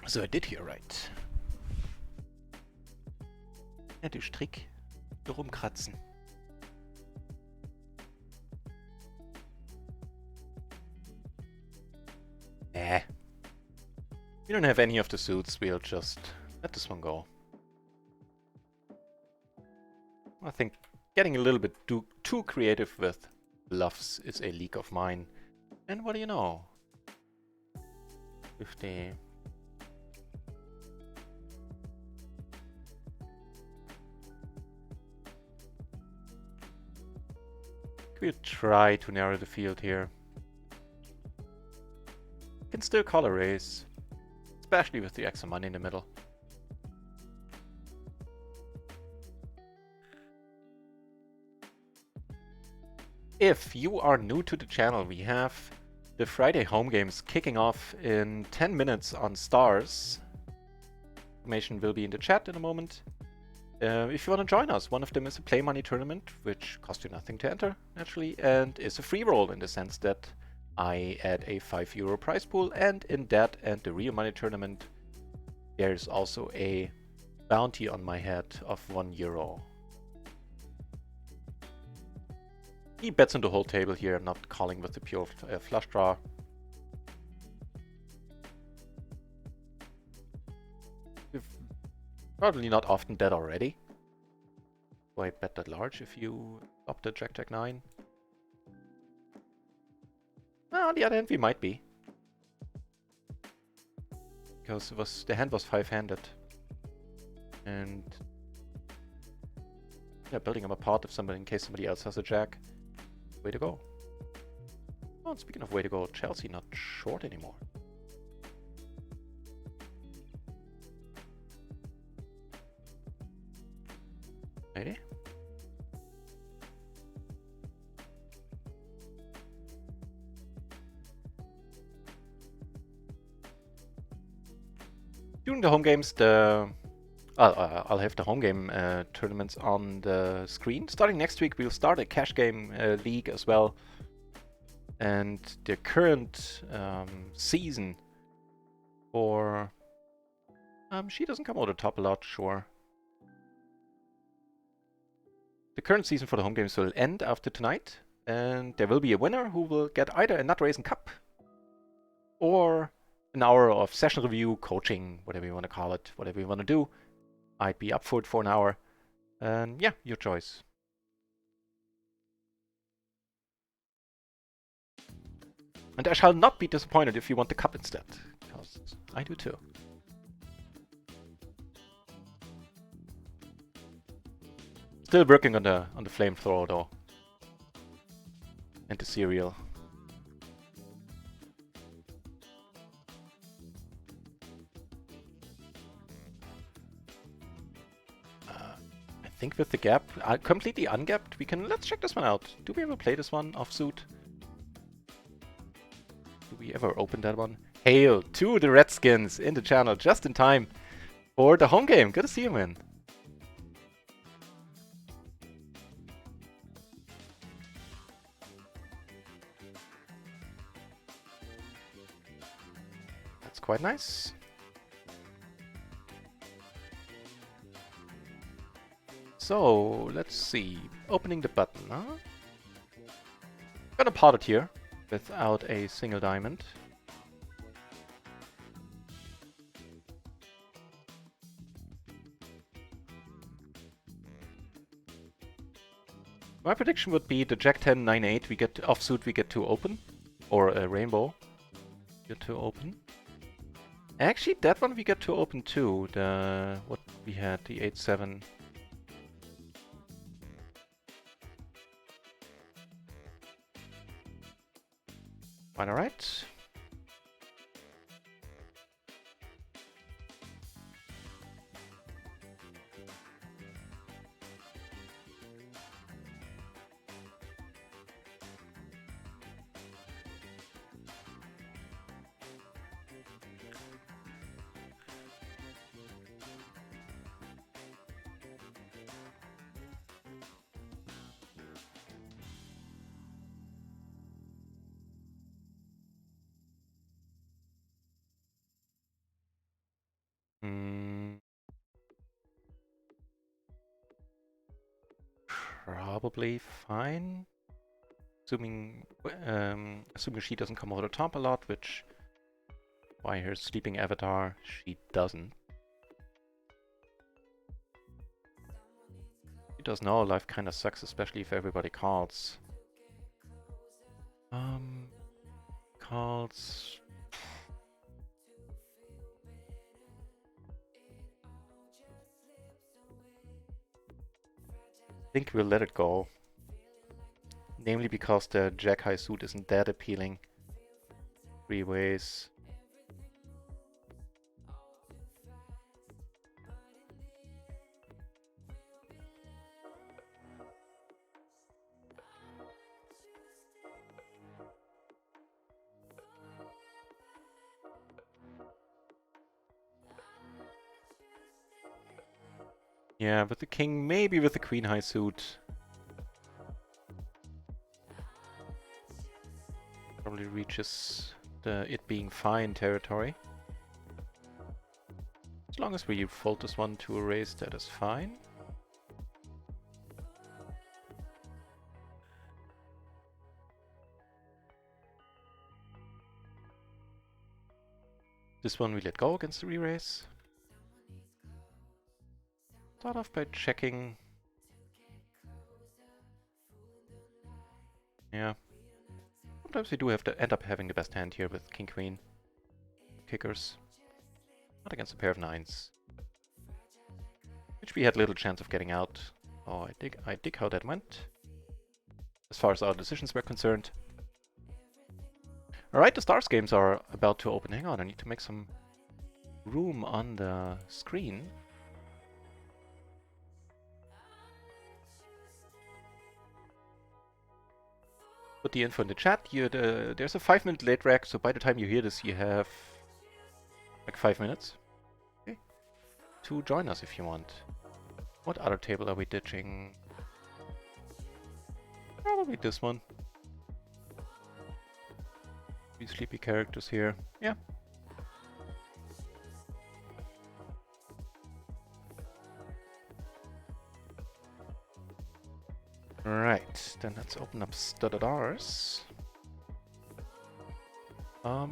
So I did hear right. Ja, du Strick. Rumkratzen. Nah. We don't have any of the suits, we'll just let this one go. I think getting a little bit too creative with bluffs is a leak of mine. And what do you know? 50. We'll try to narrow the field here. Can still call a raise, especially with the extra money in the middle. If you are new to the channel, we have the Friday home games kicking off in 10 minutes on Stars. Information will be in the chat in a moment. If you want to join us, one of them is a play money tournament, which costs you nothing to enter, naturally, and is a free roll in the sense that I add a €5 prize pool, and in that and the real money tournament, there's also a bounty on my head of €1. He bets on the whole table here, not calling with the pure flush draw. We've probably not often dead already. So I bet that large if you opt the Jack-Jack-9. Well, on the other hand, we might be. Because the hand was 5-handed. And yeah, building up a pot if somebody, in case somebody else has a jack. Way to go. Oh, and speaking of way to go, Chelsea not short anymore. Ready? During the home games, I'll have the home game tournaments on the screen. Starting next week, we'll start a cash game league as well. And the current season for... she doesn't come out the top a lot, sure. The current season for the home games will end after tonight. And there will be a winner who will get either a NutRaisin Cup or an hour of session review, coaching, whatever you want to call it, whatever you want to do. I'd be up for it for an hour. And yeah, your choice. And I shall not be disappointed if you want the cup instead, because I do too. Still working on the flamethrower though. And the cereal. I think with the gap, completely ungapped, we can... Let's check this one out. Do we ever play this one offsuit? Do we ever open that one? Hail to the Redskins in the channel just in time for the home game. Good to see you, man. That's quite nice. So, let's see. Opening the button, huh? Gonna pot it here without a single diamond. My prediction would be the Jack 10, 9, 8, we get offsuit, we get to open. Or a rainbow. Get to open. Actually, that one we get to open too. The... what we had, the 8, 7. Quite alright. Probably fine. Assuming she doesn't come over the top a lot, which by her sleeping avatar she doesn't. She does know life kinda sucks, especially if everybody calls. Calls. I think we'll let it go. Namely because the Jack High suit isn't that appealing. 3 ways. Yeah, with the king, maybe with the queen high suit. Probably reaches the it being fine territory. As long as we fold this one to a raise, that is fine. This one we let go against the re-raise. Start off by checking. Yeah. Sometimes we do have to end up having the best hand here with king queen kickers. Not against a pair of 9s. Which we had little chance of getting out. Oh, I dig how that went. As far as our decisions were concerned. Alright, the Stars games are about to open. Hang on, I need to make some room on the screen. Put the info in the chat. There's a 5-minute late rec, so by the time you hear this, you have like 5 minutes. to join us if you want. What other table are we ditching? Probably this one. 3 sleepy characters here. Yeah. Right, then let's open up studded R's. I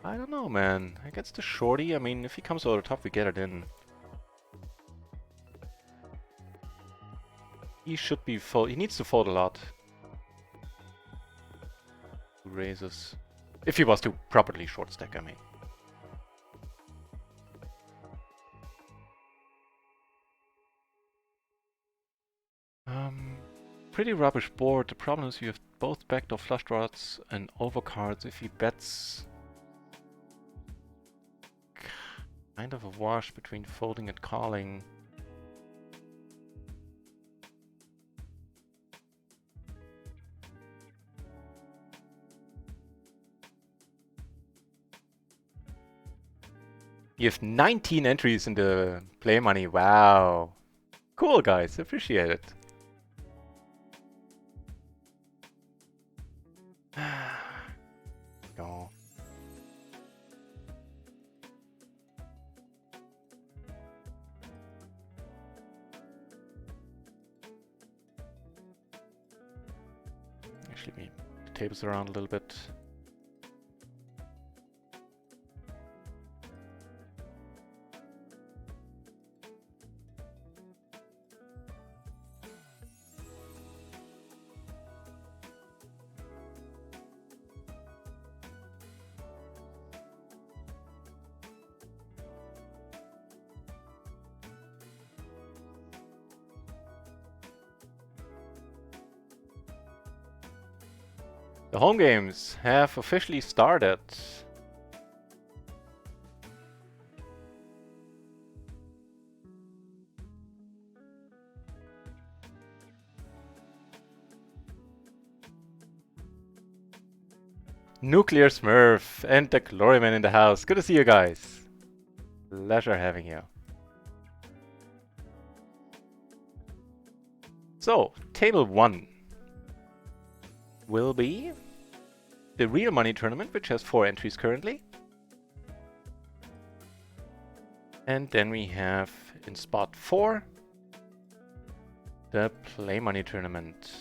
don't know, man. Against the shorty, I mean, if he comes over the top, we get it in. He should be fold. He needs to fold a lot. Raises. If he was to properly short stack, I mean. Pretty rubbish board. The problem is you have both backdoor flush draws and overcards. If he bets, kind of a wash between folding and calling. You have 19 entries in the play money. Wow. Cool, guys. Appreciate it. Go. Actually, we the tables around a little bit. The home games have officially started. Nuclear Smurf and the Gloryman in the house. Good to see you guys. Pleasure having you. So, table 1 will be the real money tournament, which has 4 entries currently. And then we have in spot 4 the play money tournament.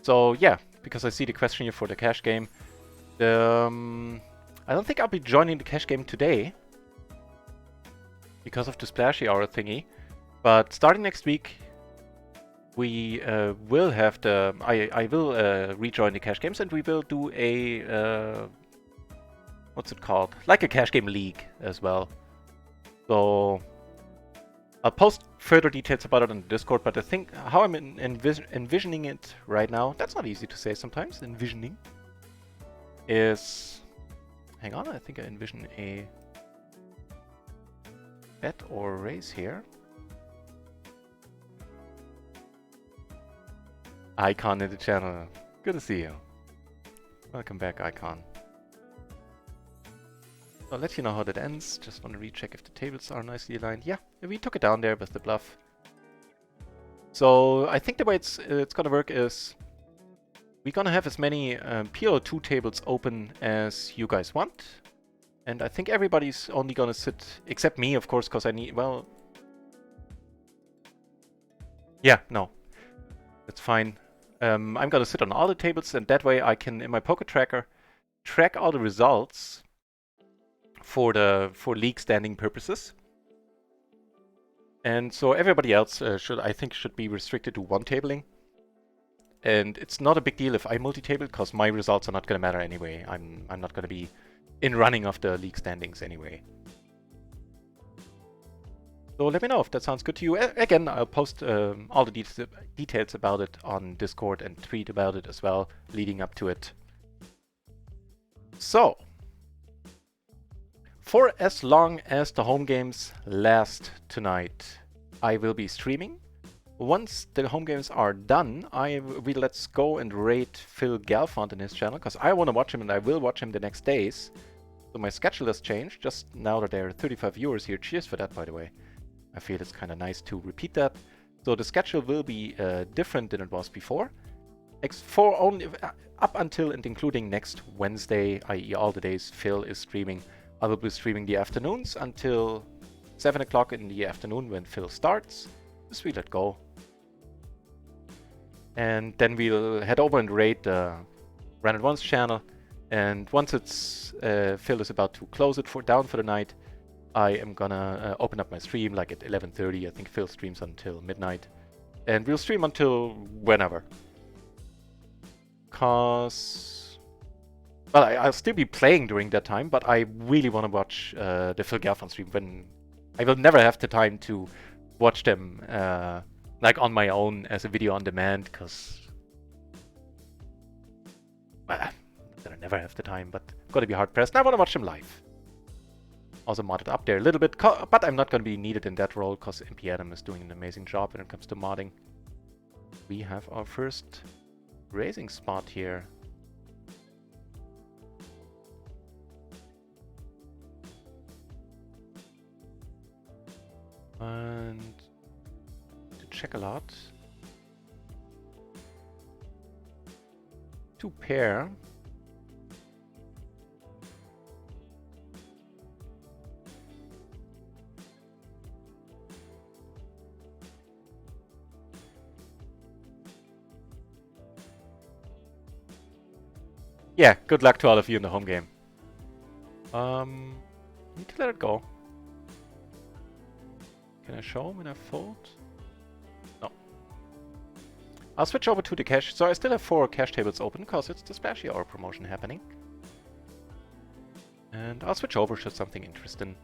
So yeah, because I see the question here for the cash game. I don't think I'll be joining the cash game today because of the splashy hour thingy. But starting next week, we will have the... I will rejoin the cash games and we will do a... what's it called? Like a cash game league as well. So I'll post further details about it on the Discord, but I think how I'm envisioning it right now, that's not easy to say sometimes, envisioning, is... Hang on, I think I envision a bet or raise here. Icon in the channel. Good to see you. Welcome back, Icon. I'll let you know how that ends. Just want to recheck if the tables are nicely aligned. Yeah, we took it down there with the bluff. So I think the way it's gonna work is we're gonna have as many PLO 2 tables open as you guys want. And I think everybody's only gonna sit, except me, of course, because I need, well... Yeah, no. That's fine. I'm gonna sit on all the tables, and that way I can, in my poker tracker, track all the results for league standing purposes. And so everybody else I think should be restricted to 1 tabling. And it's not a big deal if I multi-table, because my results are not gonna matter anyway. I'm not gonna be in running of the league standings anyway. So let me know if that sounds good to you. Again, I'll post all the details about it on Discord and tweet about it as well, leading up to it. So, for as long as the home games last tonight, I will be streaming Once the home games are done, let's go and rate Phil Galfond in his channel, because I want to watch him and I will watch him the next days. So my schedule has changed, just now that there are 35 viewers here. Cheers for that, by the way. I feel it's kind of nice to repeat that. So the schedule will be different than it was before. For only up until and including next Wednesday, i.e. all the days Phil is streaming. I will be streaming the afternoons until 7 o'clock in the afternoon when Phil starts. Just we let go. And then we'll head over and raid the RunItOnce channel. And once it's Phil is about to close it down for the night, I am gonna open up my stream like at 11:30. I think Phil streams until midnight. And we'll stream until whenever. Cause, well, I'll still be playing during that time, but I really want to watch the Phil Galfond stream when I will never have the time to watch them like on my own as a video on demand, because well, I never have the time, but I'm gonna be hard pressed. And I want to watch them live. Also modded up there a little bit, but I'm not gonna be needed in that role because MP Adam is doing an amazing job when it comes to modding. We have our first grazing spot here. And to check a lot. 2 pair. Yeah, good luck to all of you in the home game. Need to let it go. Can I show when I fold? No. I'll switch over to the cash. So I still have 4 cash tables open because it's the Splashy Hour promotion happening. And I'll switch over should something interesting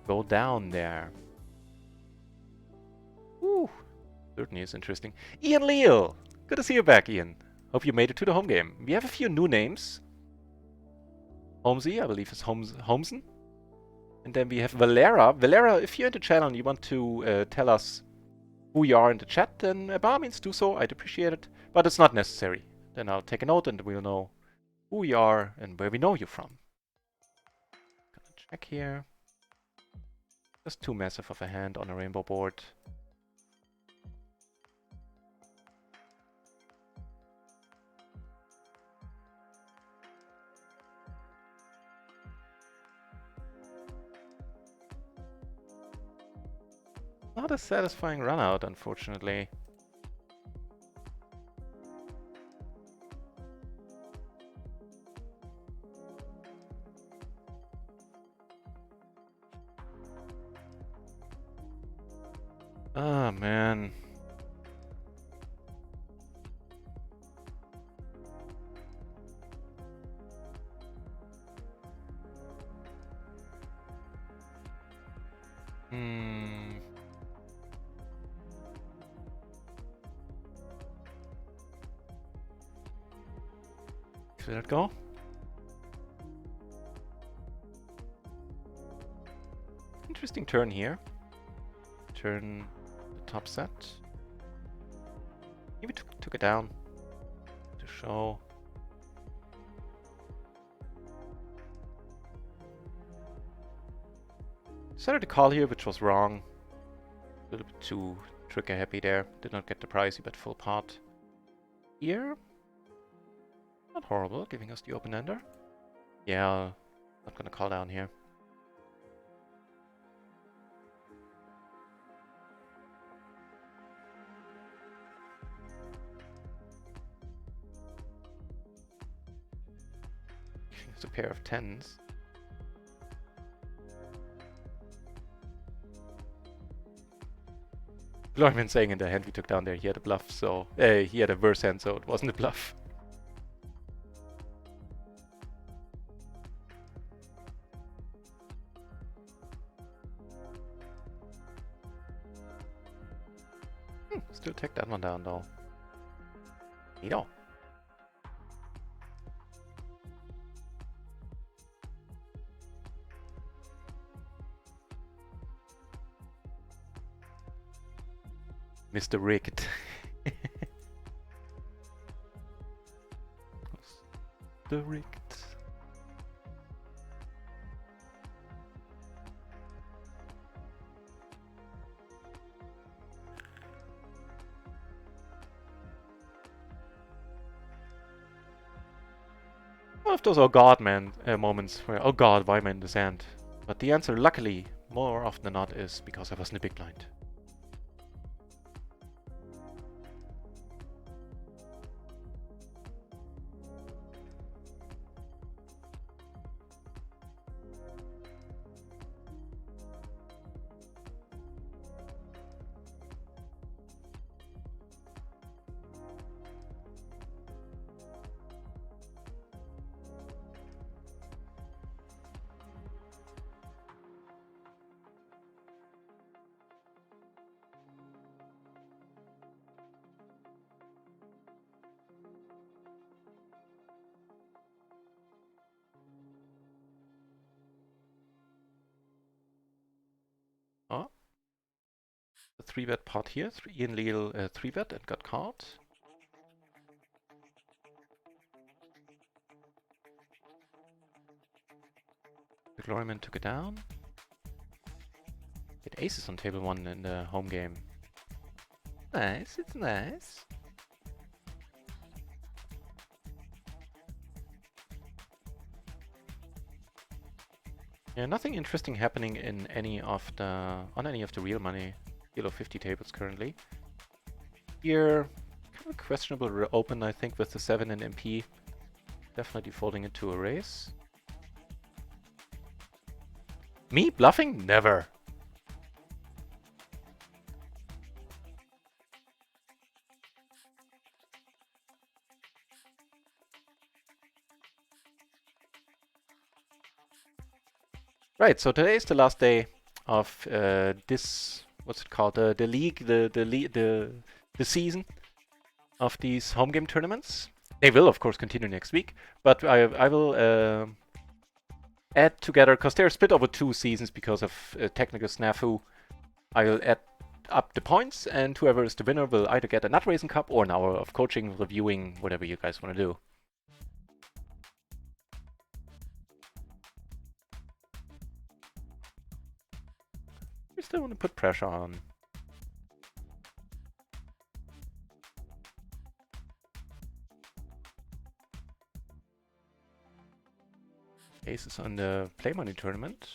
go down there. Ooh, certainly is interesting. Ian Leal! Good to see you back, Ian. Hope you made it to the home game. We have a few new names. Holmesy, I believe is Holmesen. And then we have Valera. Valera, if you're in the channel and you want to tell us who you are in the chat, then by all means do so. I'd appreciate it. But it's not necessary. Then I'll take a note and we'll know who you are and where we know you from. Gonna check here. Just too massive of a hand on a rainbow board. Not a satisfying run out, unfortunately. Ah, man. Let it go. Interesting turn here. Turn the top set. Maybe took it down to show. Decided to call here, which was wrong. A little bit too trigger happy there. Did not get the prize, you bet full pot. Here. Not horrible, giving us the open ender. Yeah, not gonna call down here. It's a pair of 10s. Lorman saying in the hand we took down there he had a bluff, so he had a verse hand, so it wasn't a bluff. Still take that one down though. Neato. Mr. Rigged. Mr. Rigged. One of those oh god man moments where oh god why am I in the sand? But the answer luckily more often than not is because I was in a big blind. Oh, the 3-bet pot here. Ian Leal 3-bet and got caught. The Gloryman took it down. Get aces on table 1 in the home game. Nice, it's nice. Yeah, nothing interesting happening in any of the on any of the real money PLO 50 tables currently. Here, kind of questionable open, I think, with the 7 and MP. Definitely folding into a raise. Me bluffing? Never. Right, so today is the last day of this, what's it called, the league, the season of these home game tournaments. They will, of course, continue next week, but I will add together, because they're split over 2 seasons because of technical snafu. I will add up the points, and whoever is the winner will either get a NutRaisin cup or an hour of coaching, reviewing, whatever you guys want to do. We still want to put pressure on. Aces on the play money tournament.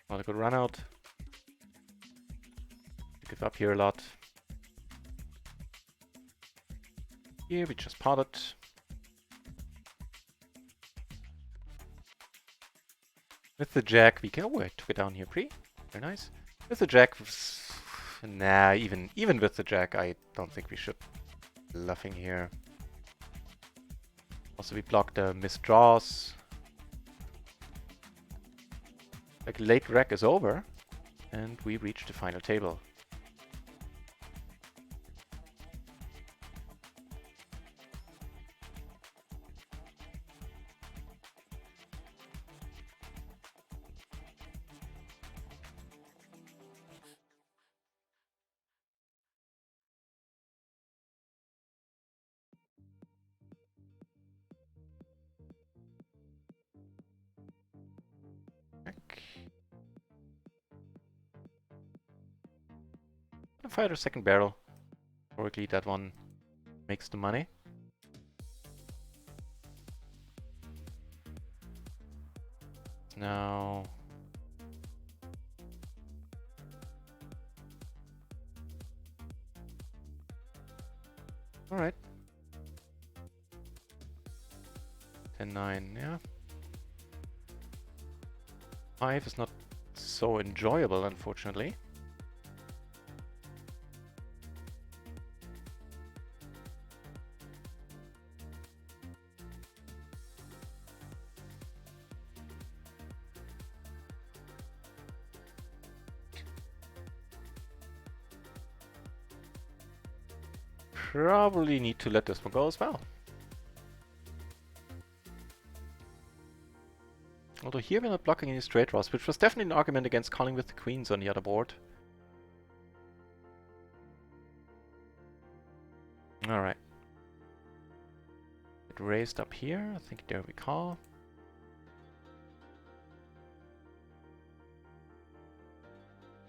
Not a good run out. Give up here a lot. Here we just potted. With the jack, we can. Oh, I took it down here pre. Very nice. With the jack, nah. Even with the jack, I don't think we should be bluffing here. Also, we blocked the missed draws. Like late rec is over, and we reach the final table. Fire a second barrel. Historically, that one makes the money. Now, all right. 10-9, yeah. 5 is not so enjoyable, unfortunately. Probably need to let this one go as well. Although here we're not blocking any straight draws, which was definitely an argument against calling with the queens on the other board. Alright. It raised up here. I think there we call.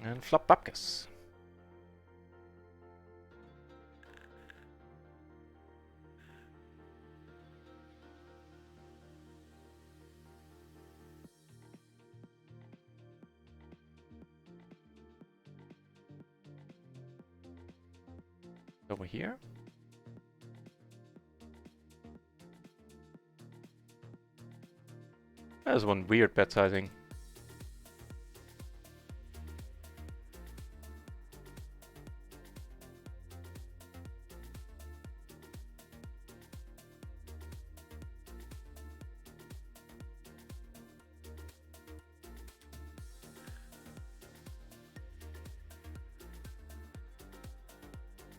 And flop Bupkis. Over here. There's one weird bet sizing.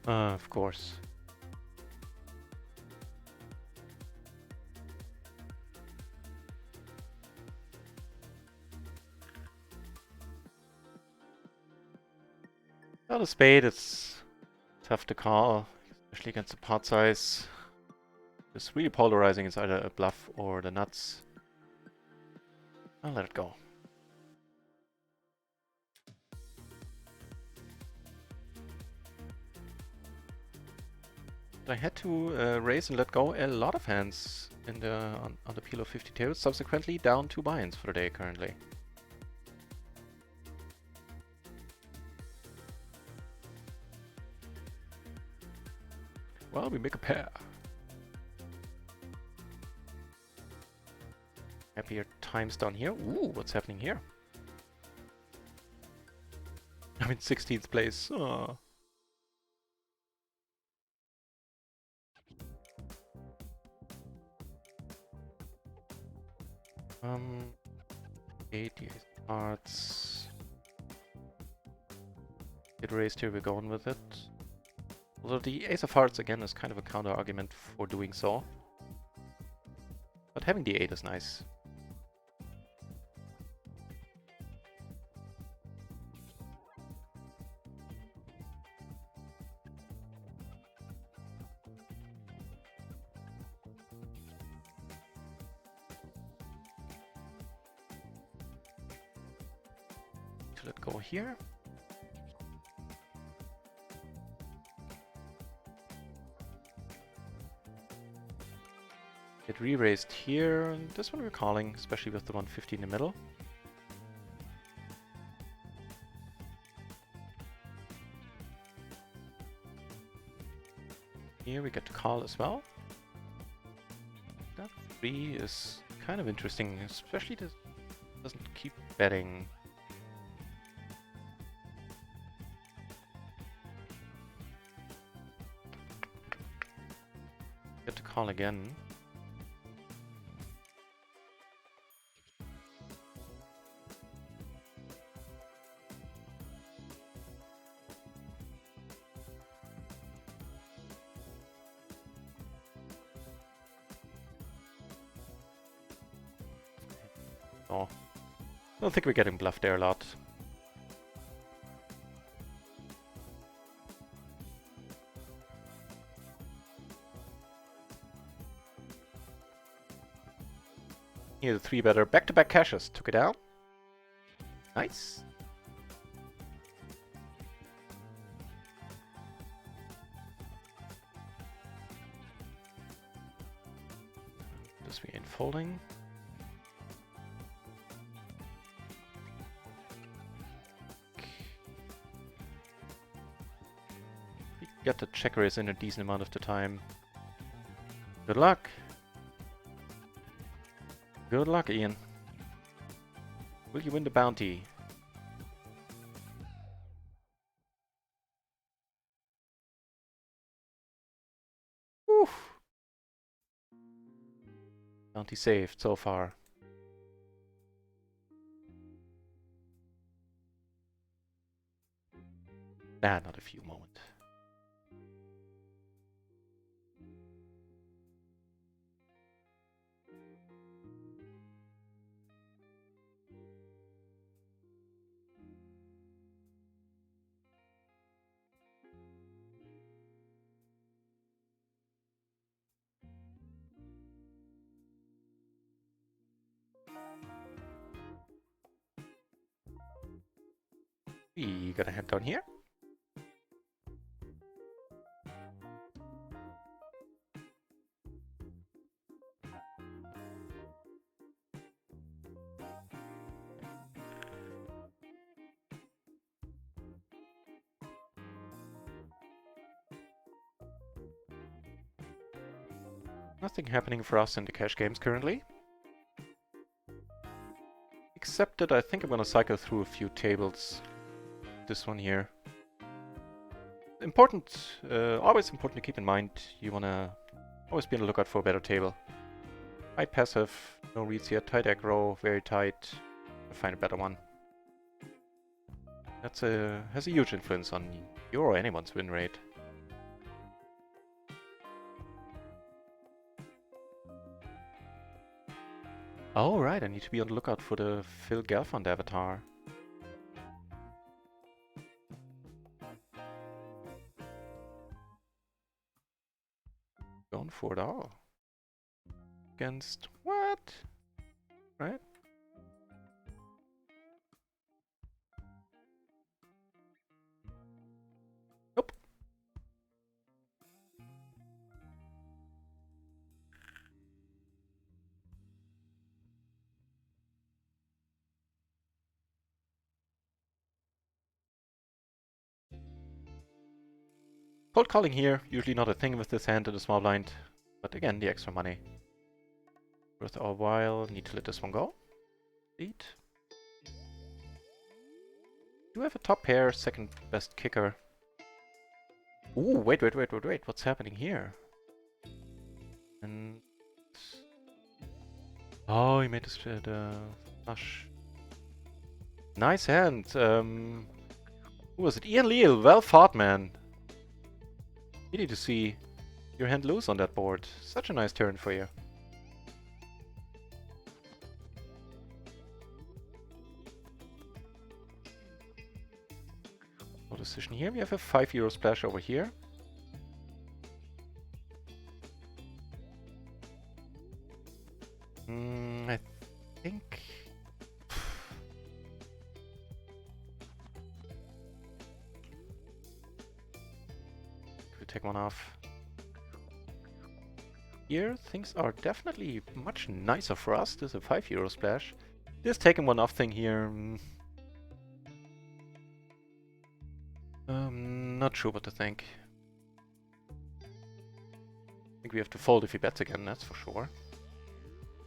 Of course. Well, the spade, it's tough to call, especially against the pot size. It's really polarizing. It's either a bluff or the nuts. I'll let it go. I had to raise and let go a lot of hands in the on the PLO 50 tables, subsequently down 2 buy-ins for the day currently. Well, we make a pair. Happier times down here. Ooh, what's happening here? I'm in 16th place. Oh. 80 hearts. Get raised here, we're going with it. Although the ace of hearts again is kind of a counter argument for doing so. But having the 8 is nice. Let go here. Get re-raised here. This one we're calling, especially with the 150 in the middle. Here we get to call as well. That 3 is kind of interesting, especially this doesn't keep betting. Get to call again. Oh, I don't think we're getting bluffed there a lot. Here, the 3-better back-to-back cashes. Took it out. Nice. This we ain't folding. We get the check raise in a decent amount of the time. Good luck. Good luck, Ian. Will you win the bounty? Woo. Bounty saved so far. Nah, not a few moment. We gonna head down here. Nothing happening for us in the cash games currently. Except that I think I'm gonna cycle through a few tables. This one here. Important, always important to keep in mind, you wanna always be on the lookout for a better table. High passive, no reads here, tight aggro, very tight. I'll find a better one. That's has a huge influence on your or anyone's win rate. Oh right, I need to be on the lookout for the Phil Gelfand avatar. Going for it all. Against what? Right? Nope. Cold calling here, usually not a thing with this hand in the small blind. But again, the extra money. Worth our while, need to let this one go. Lead. Do have a top pair, second best kicker. Ooh, wait, what's happening here? And... oh, he made this flush. Nice hand. Who was it? Ian Leal, well fought, man. You need to see your hand loose on that board. Such a nice turn for you. No decision here. We have a €5 splash over here. I think... we'll take one off. Here, things are definitely much nicer for us. There's a €5 splash. This taking one off thing here... not sure what to think. I think we have to fold if he bets again, that's for sure.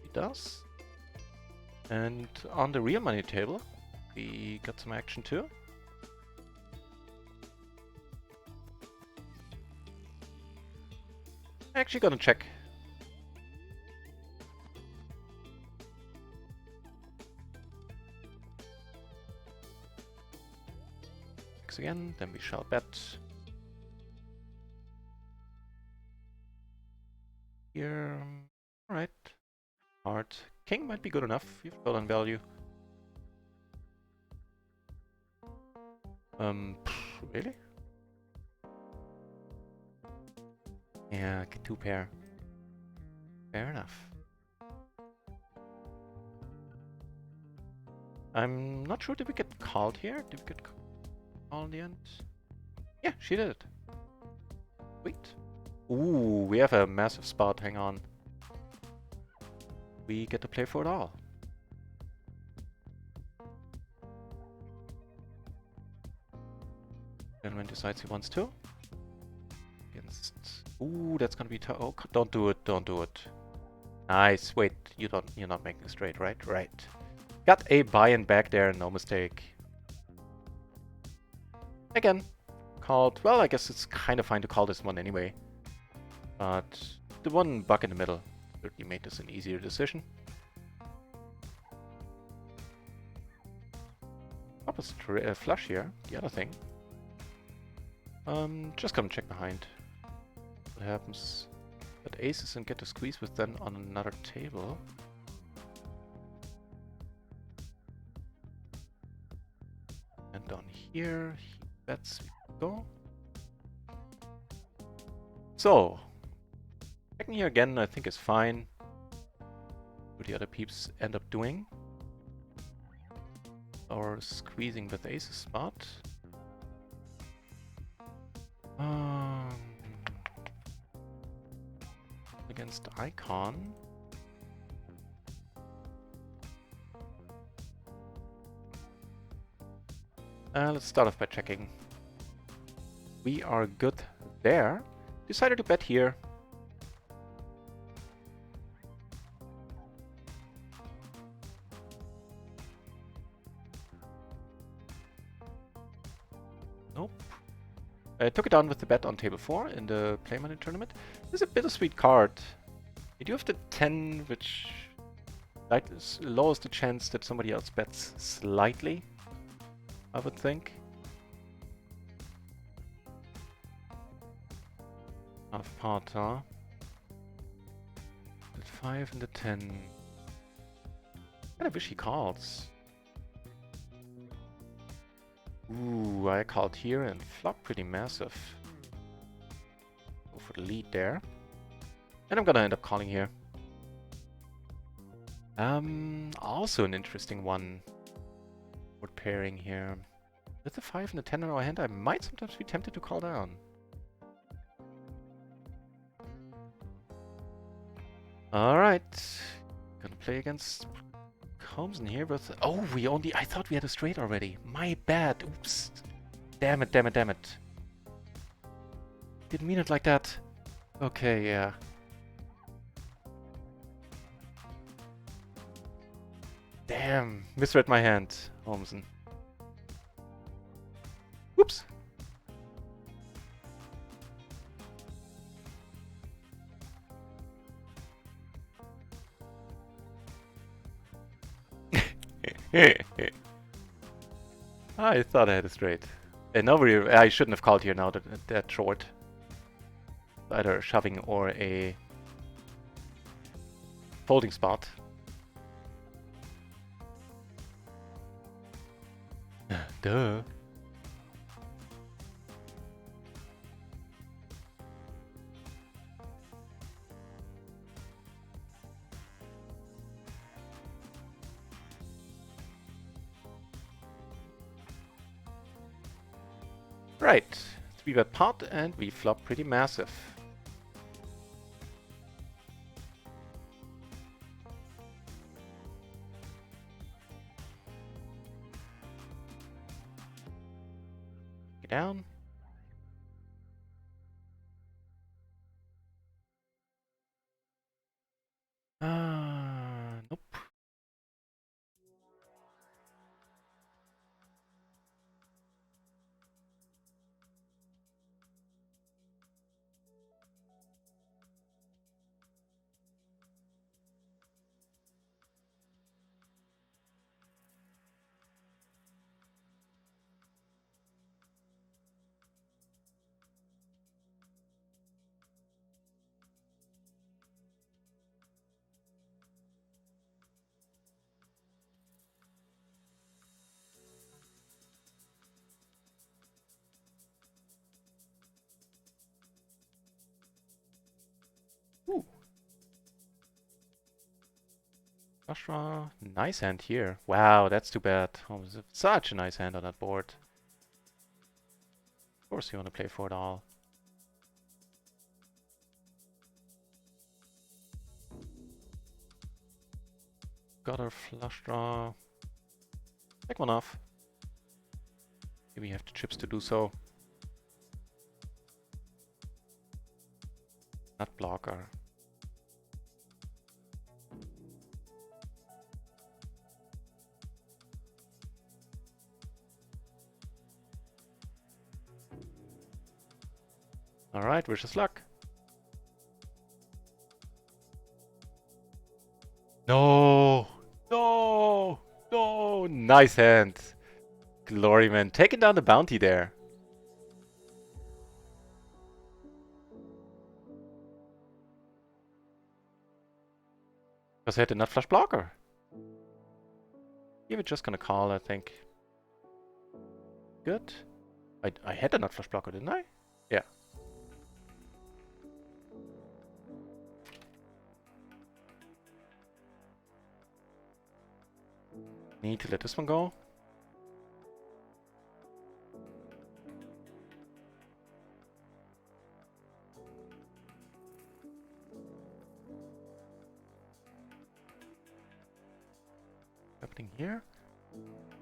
He does. And on the real money table, we got some action too. Actually gonna check. Again, then we shall bet. Here, alright. Heart. King might be good enough. You've stolen value. Really? Yeah, two pair. Fair enough. I'm not sure, did we get called here? Did we get called in the end? Yeah, she did it. Sweet. Ooh, we have a massive spot, hang on. We get to play for it all. Gentleman decides he wants to. Against... ooh, that's gonna be tough. Oh, don't do it, don't do it. Nice, wait, you're not making it straight, right? Right. Got a buy-in back there, no mistake. Again, called. Well, I guess it's kind of fine to call this one anyway. But the one buck in the middle certainly made this an easier decision. Up a flush here, the other thing. Just gonna check behind. What happens? But aces and get to squeeze with then on another table. And down here, let's go. So, checking here again, I think is fine. What the other peeps end up doing. or squeezing with aces spot. Against icon. Let's start off by checking. We are good there. Decided to bet here. Nope. I took it down with the bet on table 4 in the Play Money tournament. This is a bittersweet card. You do have the 10, which lowers the chance that somebody else bets slightly, I would think. Half pot, huh? The 5 and the 10. Kinda wish he calls. Ooh, I called here and flop pretty massive. Go for the lead there. And I'm gonna end up calling here. Also an interesting one. Board pairing here. With the 5 and the 10 in our hand, I might sometimes be tempted to call down. Alright. Gonna play against Holmesen here with... Oh, I thought we had a straight already. My bad. Oops. Damn it, damn it, damn it. Didn't mean it like that. Okay, yeah. Damn. Misread my hand, Holmesen. Whoops. I thought I had a straight. And I shouldn't have called here now that short. Either a shoving or a folding spot. Duh. Right, 3-bet pot and we flop pretty massive. Get down. Nope. Ooh. Flush draw. Nice hand here. Wow, that's too bad. Oh, it was such a nice hand on that board. Of course you want to play for it all. Got our flush draw. Take one off. Maybe you have the chips to do so. Nut blocker. Alright, wish us luck. No! No! No! Nice hand. Glory, man. Taking down the bounty there. Because I had the nut flush blocker. You were just gonna call, I think. Good. I had a nut flush blocker, didn't I? Yeah. Need to let this one go. happening here?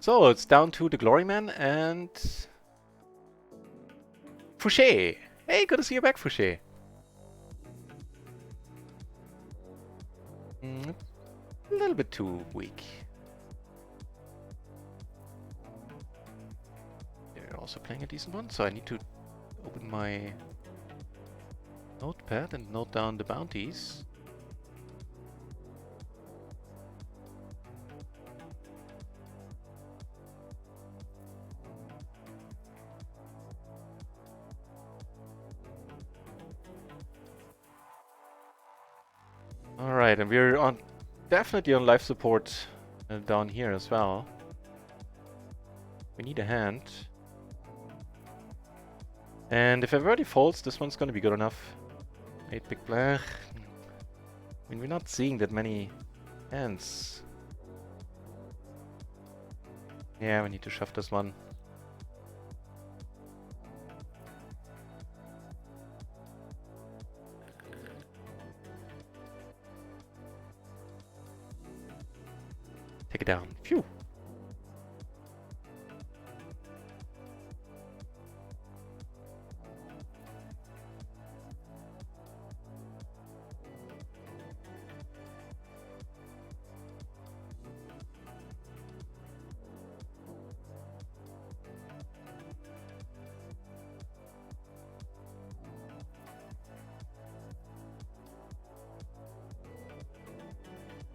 So it's down to the Glory Man and Fouché. Hey, good to see you back, Fouché. A little bit too weak. They're also playing a decent one, so I need to open my notepad and note down the bounties. Alright, and we're on definitely on life support down here as well. We need a hand. And if everybody folds, this one's gonna be good enough. 8 big blech. I mean, we're not seeing that many hands. Yeah, we need to shove this one. Take it down. Phew.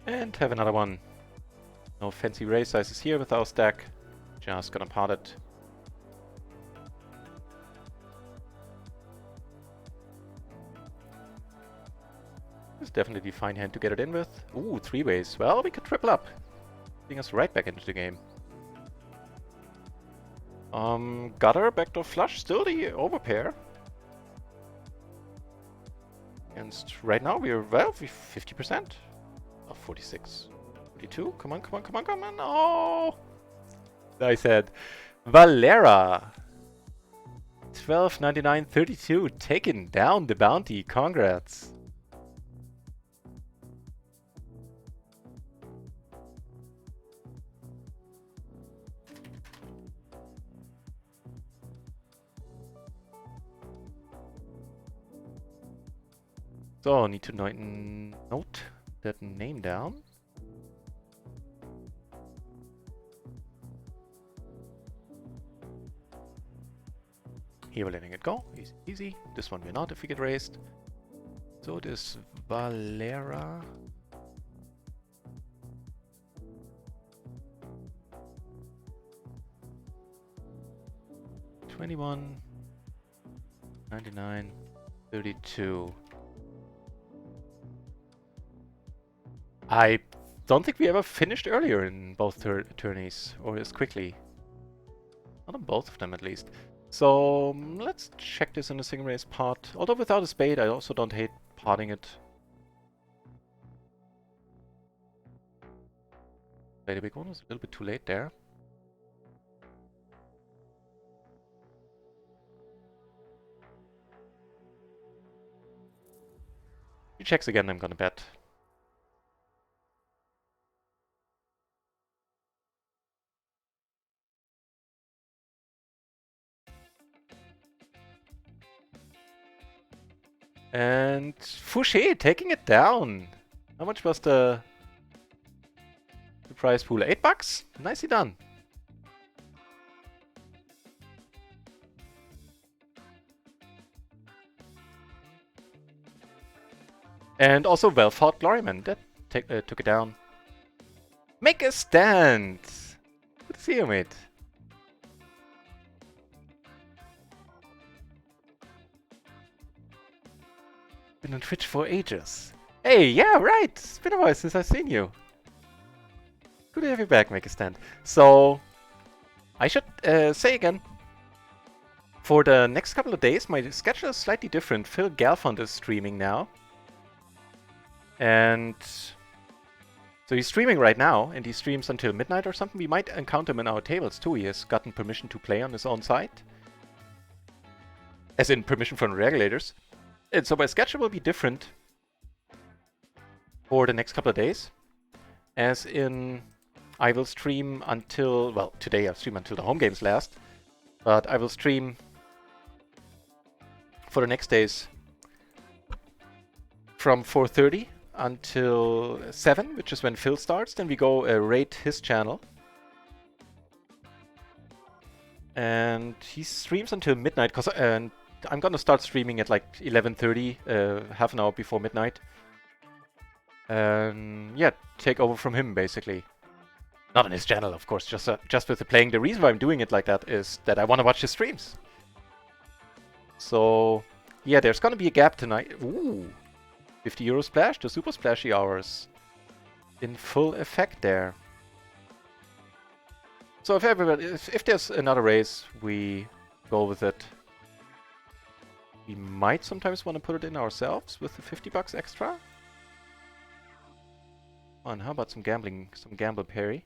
And have another one. No fancy raise sizes here with our stack. Just gonna pot it. It's definitely a fine hand to get it in with. Ooh, 3 ways. Well, we could triple up. Bring us right back into the game. Gutter, backdoor flush, still the overpair. And right now we're, well, 50%. Oh, 46. 42, come on, come on, come on, come on, oh! Nice head. Valera! 12.99.32, taking down the bounty, congrats! So, need to note that name down. Here we're letting it go, easy, easy. This one we're not if we get raised. So this Valera. $21.99.32. I don't think we ever finished earlier in both tourneys, or as quickly. Not on both of them at least. So let's check this in the single race pot. Although without a spade, I also don't hate potting it. Play the big one, was a little bit too late there. If he checks again, I'm gonna bet. And Fouché taking it down. How much was the prize pool? $8? Nicely done. And also well fought Gloryman. That took it down. Make a stand. Good to see you, mate. Been on Twitch for ages. Hey, yeah, right. It's been a while since I've seen you. Good to have you back, Make a Stand. So, I should say again, for the next couple of days, my schedule is slightly different. Phil Galfond is streaming now. And so he's streaming right now, and he streams until midnight or something. We might encounter him in our tables too. He has gotten permission to play on his own site. As in permission from regulators. And so my schedule will be different for the next couple of days. As in, I will stream until, well, today I'll stream until the home games last, but I will stream for the next days from 4:30 until 7, which is when Phil starts. Then we go raid his channel. And he streams until midnight, and I'm gonna start streaming at like 11:30, half an hour before midnight. And yeah, take over from him basically. Not on his channel, of course, just with the playing. The reason why I'm doing it like that is that I want to watch his streams. So yeah, there's gonna be a gap tonight. Ooh, 50 euro splash, the super splashy hours in full effect there. So if there's another race, we go with it. We might sometimes want to put it in ourselves with the 50 bucks extra. And how about some gambling, some gamble parry?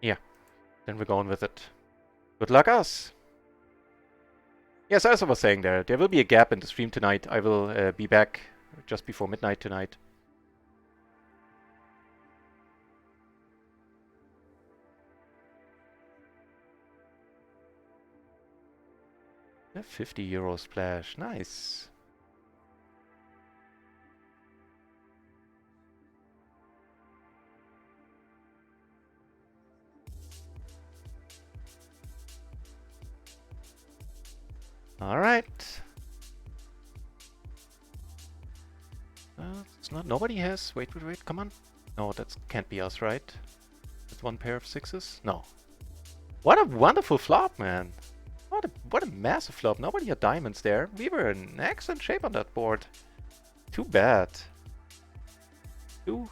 Yeah, then we're going with it. Good luck us! Yes, as I was saying there will be a gap in the stream tonight. I will be back just before midnight tonight. A 50 euro splash, nice. Alright. It's not, nobody has, wait, come on. No, that can't be us, right? With one pair of sixes? No. What a wonderful flop, man. What a massive flop. Nobody had diamonds there. We were in excellent shape on that board. Too bad. Too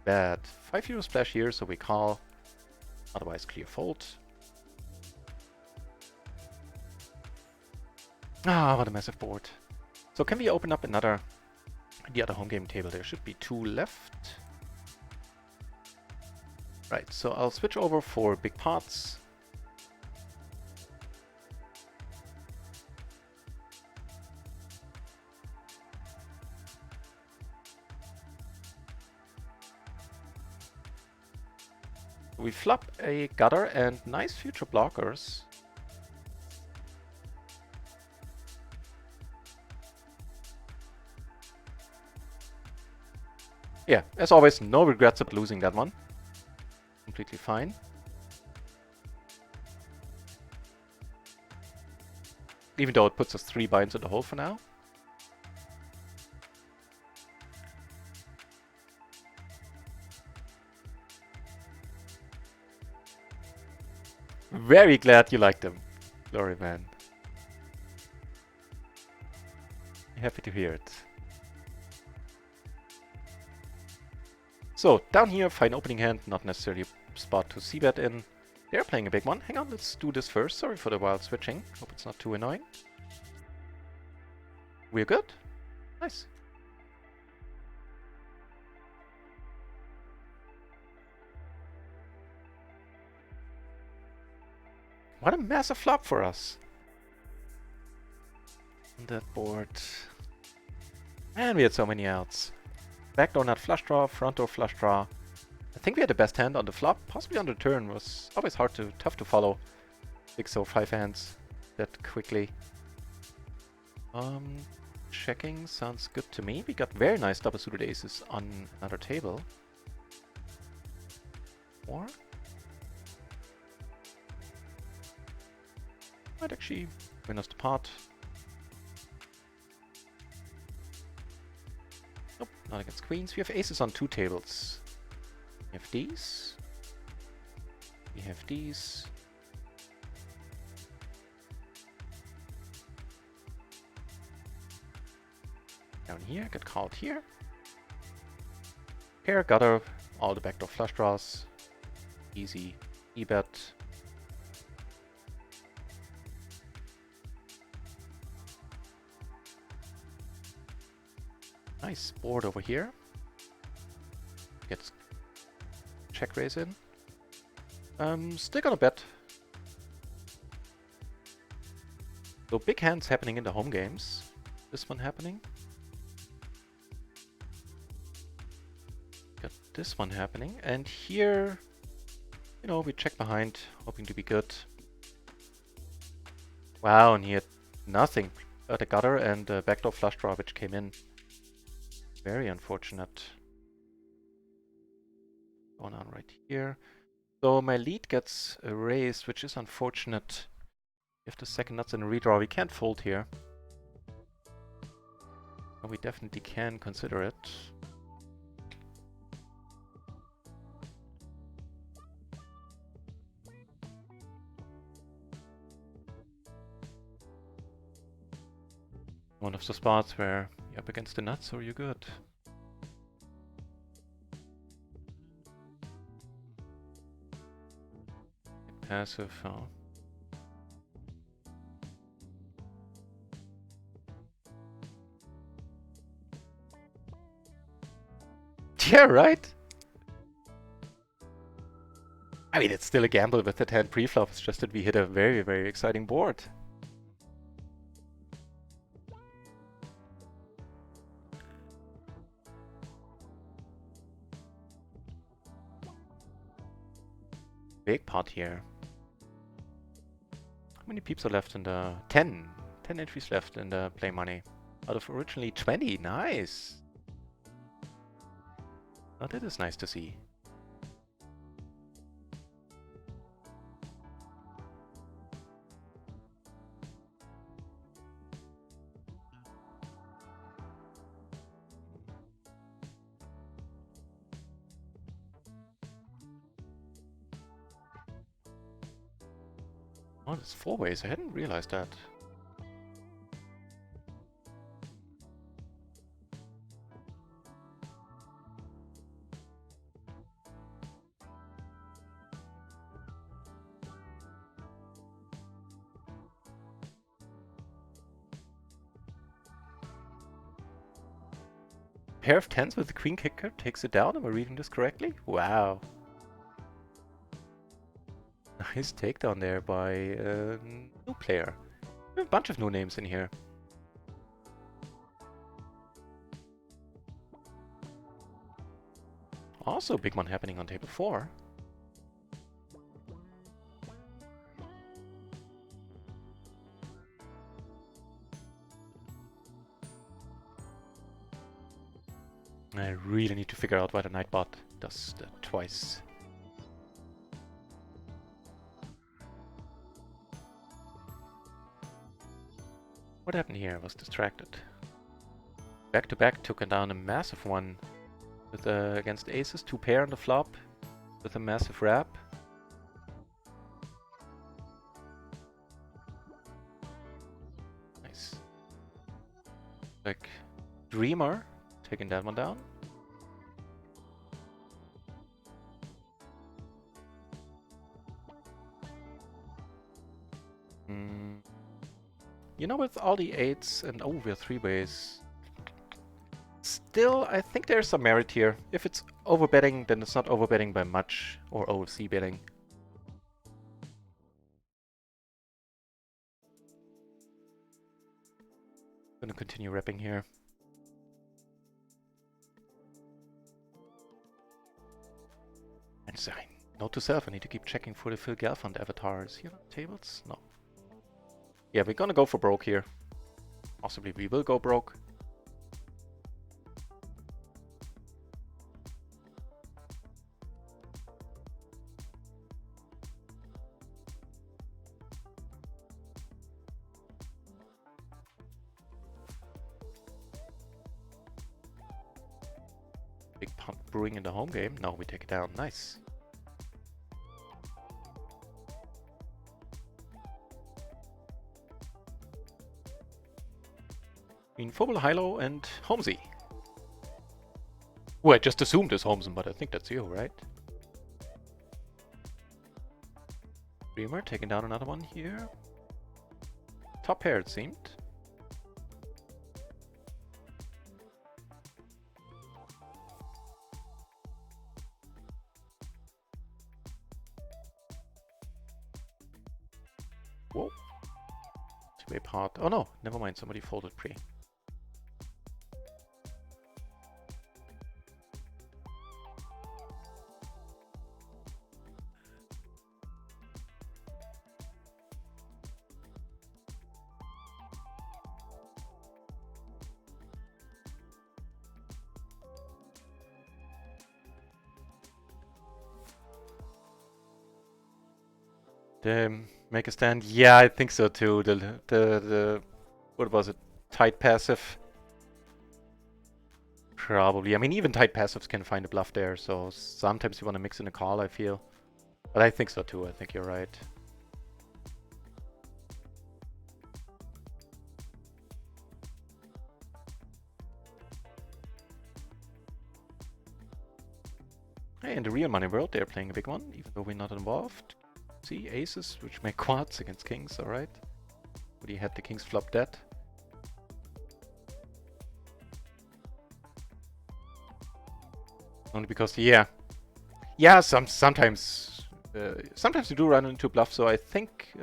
bad. 5 euro splash here, so we call. Otherwise, clear fold. Ah, what a massive board. So can we open up the other home game table? There should be 2 left. Right, so I'll switch over for big pots. We flop a gutter and nice future blockers. Yeah, as always, no regrets about losing that one. Completely fine. Even though it puts us 3 binds in the hole for now. Very glad you liked them, Glory Man. Happy to hear it. So, down here, fine opening hand, not necessarily a spot to c-bet in. They're playing a big one. Hang on, let's do this first. Sorry for the wild switching. Hope it's not too annoying. We're good. Nice. What a massive flop for us. On that board. Man, we had so many outs. Backdoor nut flush draw, front door flush draw. I think we had the best hand on the flop. Possibly on the turn was always tough to follow 6 or 5 hands that quickly. Checking sounds good to me. We got very nice double suited aces on another table. Or might actually win us the pot. Nope, not against queens. We have aces on 2 tables. We have these. We have these. Down here, get called here. Pair, gutter, all the backdoor flush draws. Easy e-bet. Nice board over here. Gets check raise in. Still gonna bet. So big hands happening in the home games. This one happening. this one happening. And here, you know, we check behind, hoping to be good. Wow, and he had nothing at the gutter and a backdoor flush draw, which came in. Very unfortunate. Going on right here. So my lead gets erased, which is unfortunate. If the second nuts in a redraw, we can't fold here. But we definitely can consider it. One of the spots where you're up against the nuts, so you're good. Passive, oh. Yeah, right? I mean, it's still a gamble with that hand pre-flop. It's just that we hit a very, very exciting board. Big pot here. How many peeps are left in the... 10. 10 entries left in the play money. Out of originally 20. Nice. Oh, that is nice to see. Oh, there's 4 ways. I hadn't realized that. Pair of 10s with the queen kicker takes it down. Am I reading this correctly? Wow. Nice takedown there by a new player. We have a bunch of new names in here. Also, big one happening on table 4. I really need to figure out why the Nightbot does that twice. What happened here? I was distracted. Back to back took down a massive one with against aces, 2 pair on the flop with a massive wrap. Nice. Like Dreamer taking that one down. You know, with all the 8s and oh, we're 3 ways. Still, I think there's some merit here. If it's overbetting, then it's not overbetting by much, or OFC betting. Gonna continue repping here. And so, note to self, I need to keep checking for the Phil Gelfand avatar. Is he on the tables? No. Yeah, we're gonna go for broke here. Possibly we will go broke. Big punt brewing in the home game. No, we take it down. Nice. In Fobel, Hilo, and Holmesy. Well, I just assumed it's Holmesen, but I think that's you, right? Dreamer taking down another one here. Top pair, it seemed. Whoa. Two-way part. Oh no, never mind, somebody folded pre. Make a stand. Yeah, I think so too. The what was it? Tight passive. Probably. I mean, even tight passives can find a bluff there. So sometimes you want to mix in a call, I feel. But I think so too. I think you're right. Hey, in the real money world, they're playing a big one, even though we're not involved. See, aces, which make quads against kings, alright. But he had the kings flop dead. Only because, yeah. Yeah, sometimes you do run into bluff, so I think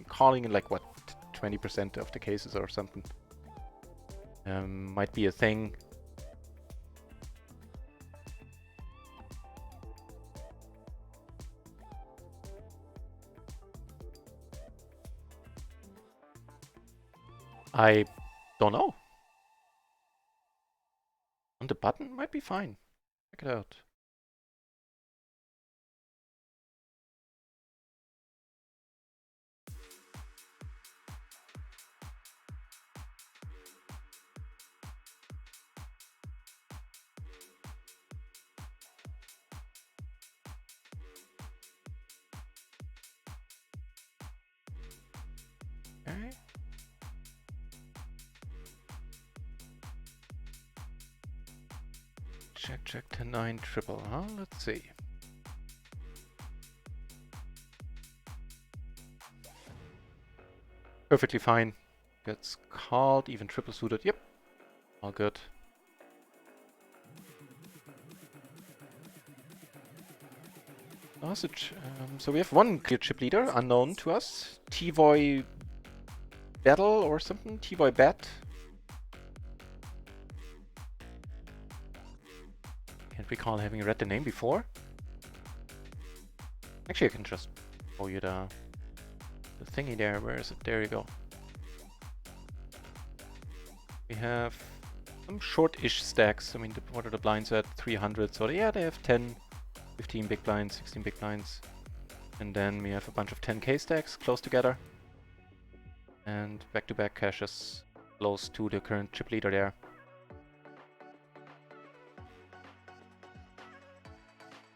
calling in like, what, 20% of the cases or something might be a thing. I don't know. On the button might be fine. Check it out. Okay. Check, check, 10-9 triple, huh? Let's see. Perfectly fine. Gets called, even triple suited. Yep. All good. Sausage. So we have one clear chip leader, unknown to us. T-Voy Battle or something? T-Voy Bat. Can't recall having read the name before. Actually, I can just show you the thingy there. Where is it? There you go. We have some short-ish stacks. I mean, what are the blinds at? 300. So yeah, they have 10, 15 big blinds, 16 big blinds. And then we have a bunch of 10k stacks close together. And back-to-back caches close to the current chip leader there.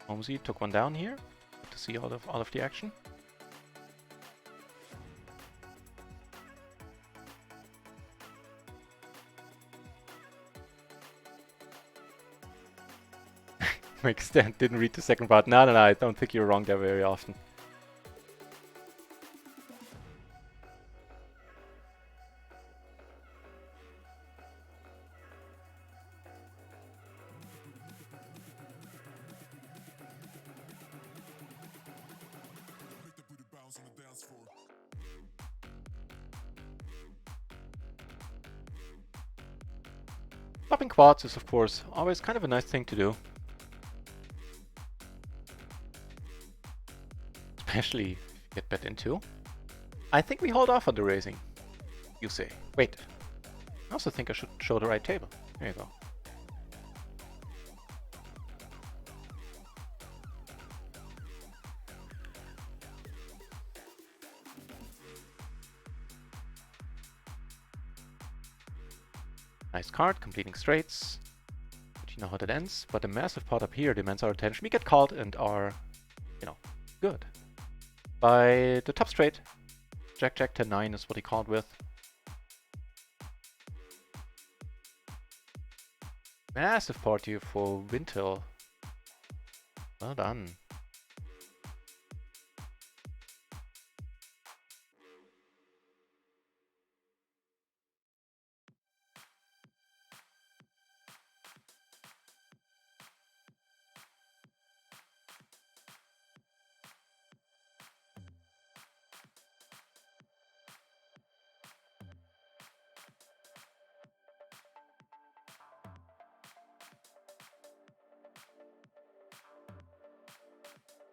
Holmesy took one down here. Good to see all of the action. Make stand, didn't read the second part. No, I don't think you're wrong there very often. Flopping quads is, of course, always kind of a nice thing to do. Especially if you get bet into. I think we hold off on the raising, you say. Wait, I also think I should show the right table. There you go. Nice card, completing straights. But you know how that ends. But the massive pot up here demands our attention. We get called and are, you know, good. By the top straight. Jack, Jack, 10-9 is what he called with. Massive pot here for Wintel. Well done.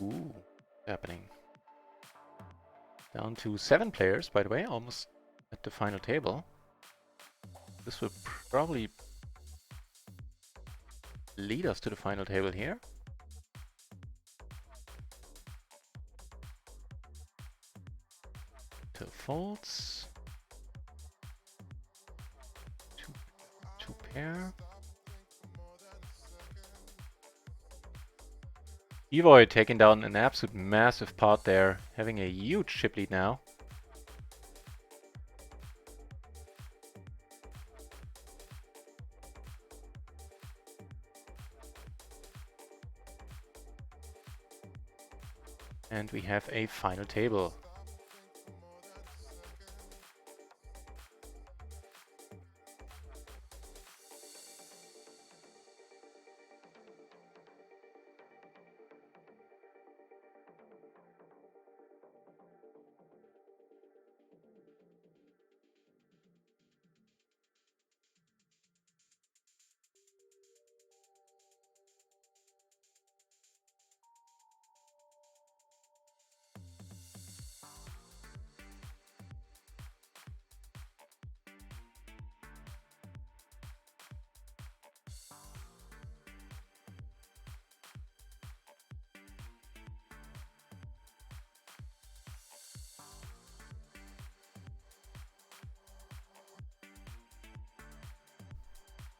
Ooh, happening. Down to 7 players, by the way, almost at the final table. This will probably lead us to the final table here. folds. Two pair. Evoy taking down an absolute massive part there, having a huge chip lead now. And we have a final table.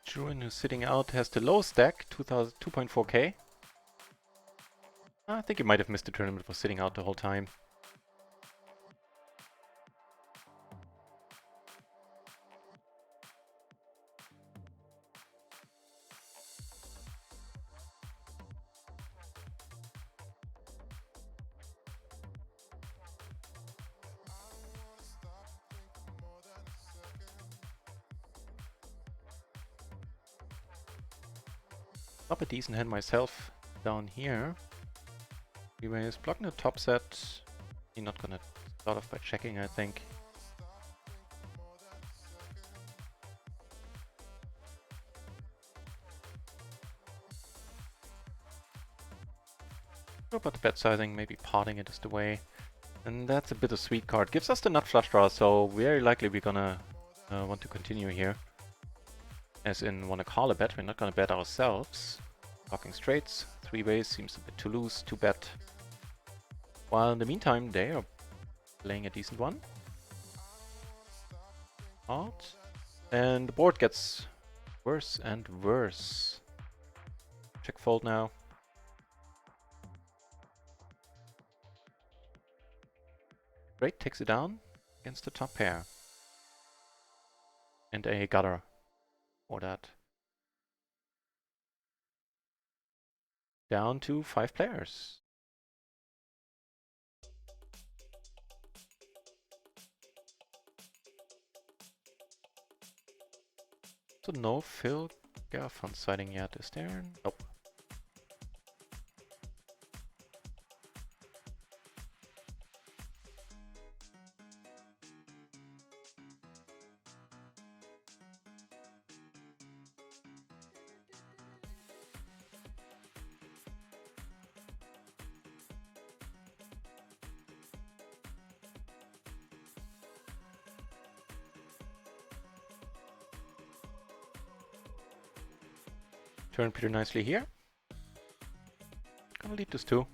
Druin, who's sitting out, has the low stack, 2.4k. I think he might have missed the tournament for sitting out the whole time. Up a decent hand myself down here. Anyway, is blocking the top set. He's not gonna start off by checking, I think. Oh, but the bet sizing, maybe parting it is the way. And that's a bittersweet card. Gives us the nut flush draw, so very likely we're gonna want to continue here. As in, want to call a bet. We're not gonna bet ourselves. Blocking straights, 3 ways seems a bit too loose to bet. While in the meantime, they are playing a decent one. Out. And the board gets worse and worse. Check fold now. Great, takes it down against the top pair. And a gutter for that. Down to 5 players. So no Phil Garfon sighting yet, is there? Nope. Turn pretty nicely here. Gonna lead this too.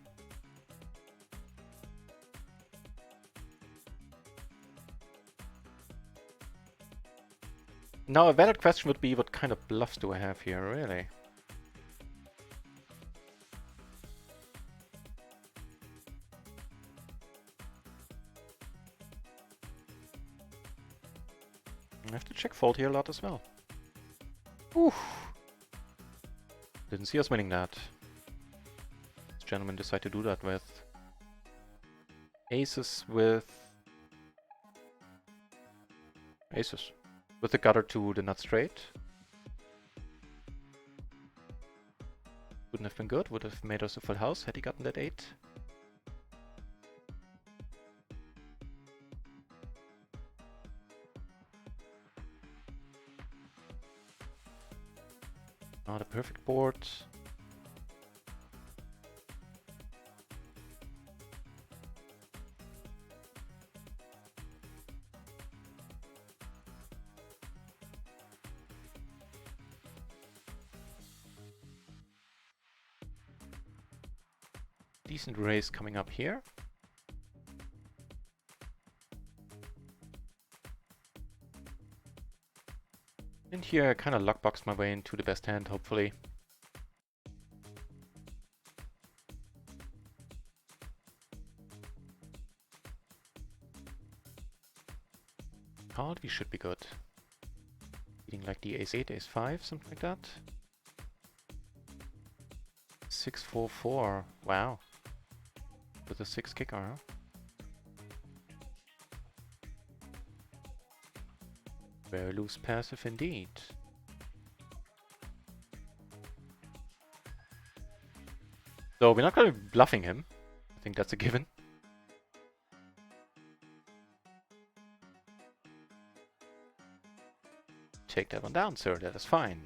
Now a valid question would be, what kind of bluffs do I have here, really? I have to check fold here a lot as well. Oof. Didn't see us winning that. This gentleman decided to do that with aces with aces. With the gutter to the nut straight. Wouldn't have been good, would have made us a full house had he gotten that 8. Not a perfect board. Decent raise coming up here. blind here. I kind of lockboxed my way into the best hand, hopefully. Called, we should be good. Beating like the ace 8, ace 5, something like that. 6-4-4. Wow. With a 6 kicker, huh? Very loose passive indeed. So we're not going to be bluffing him. I think that's a given. Take that one down, sir. That is fine.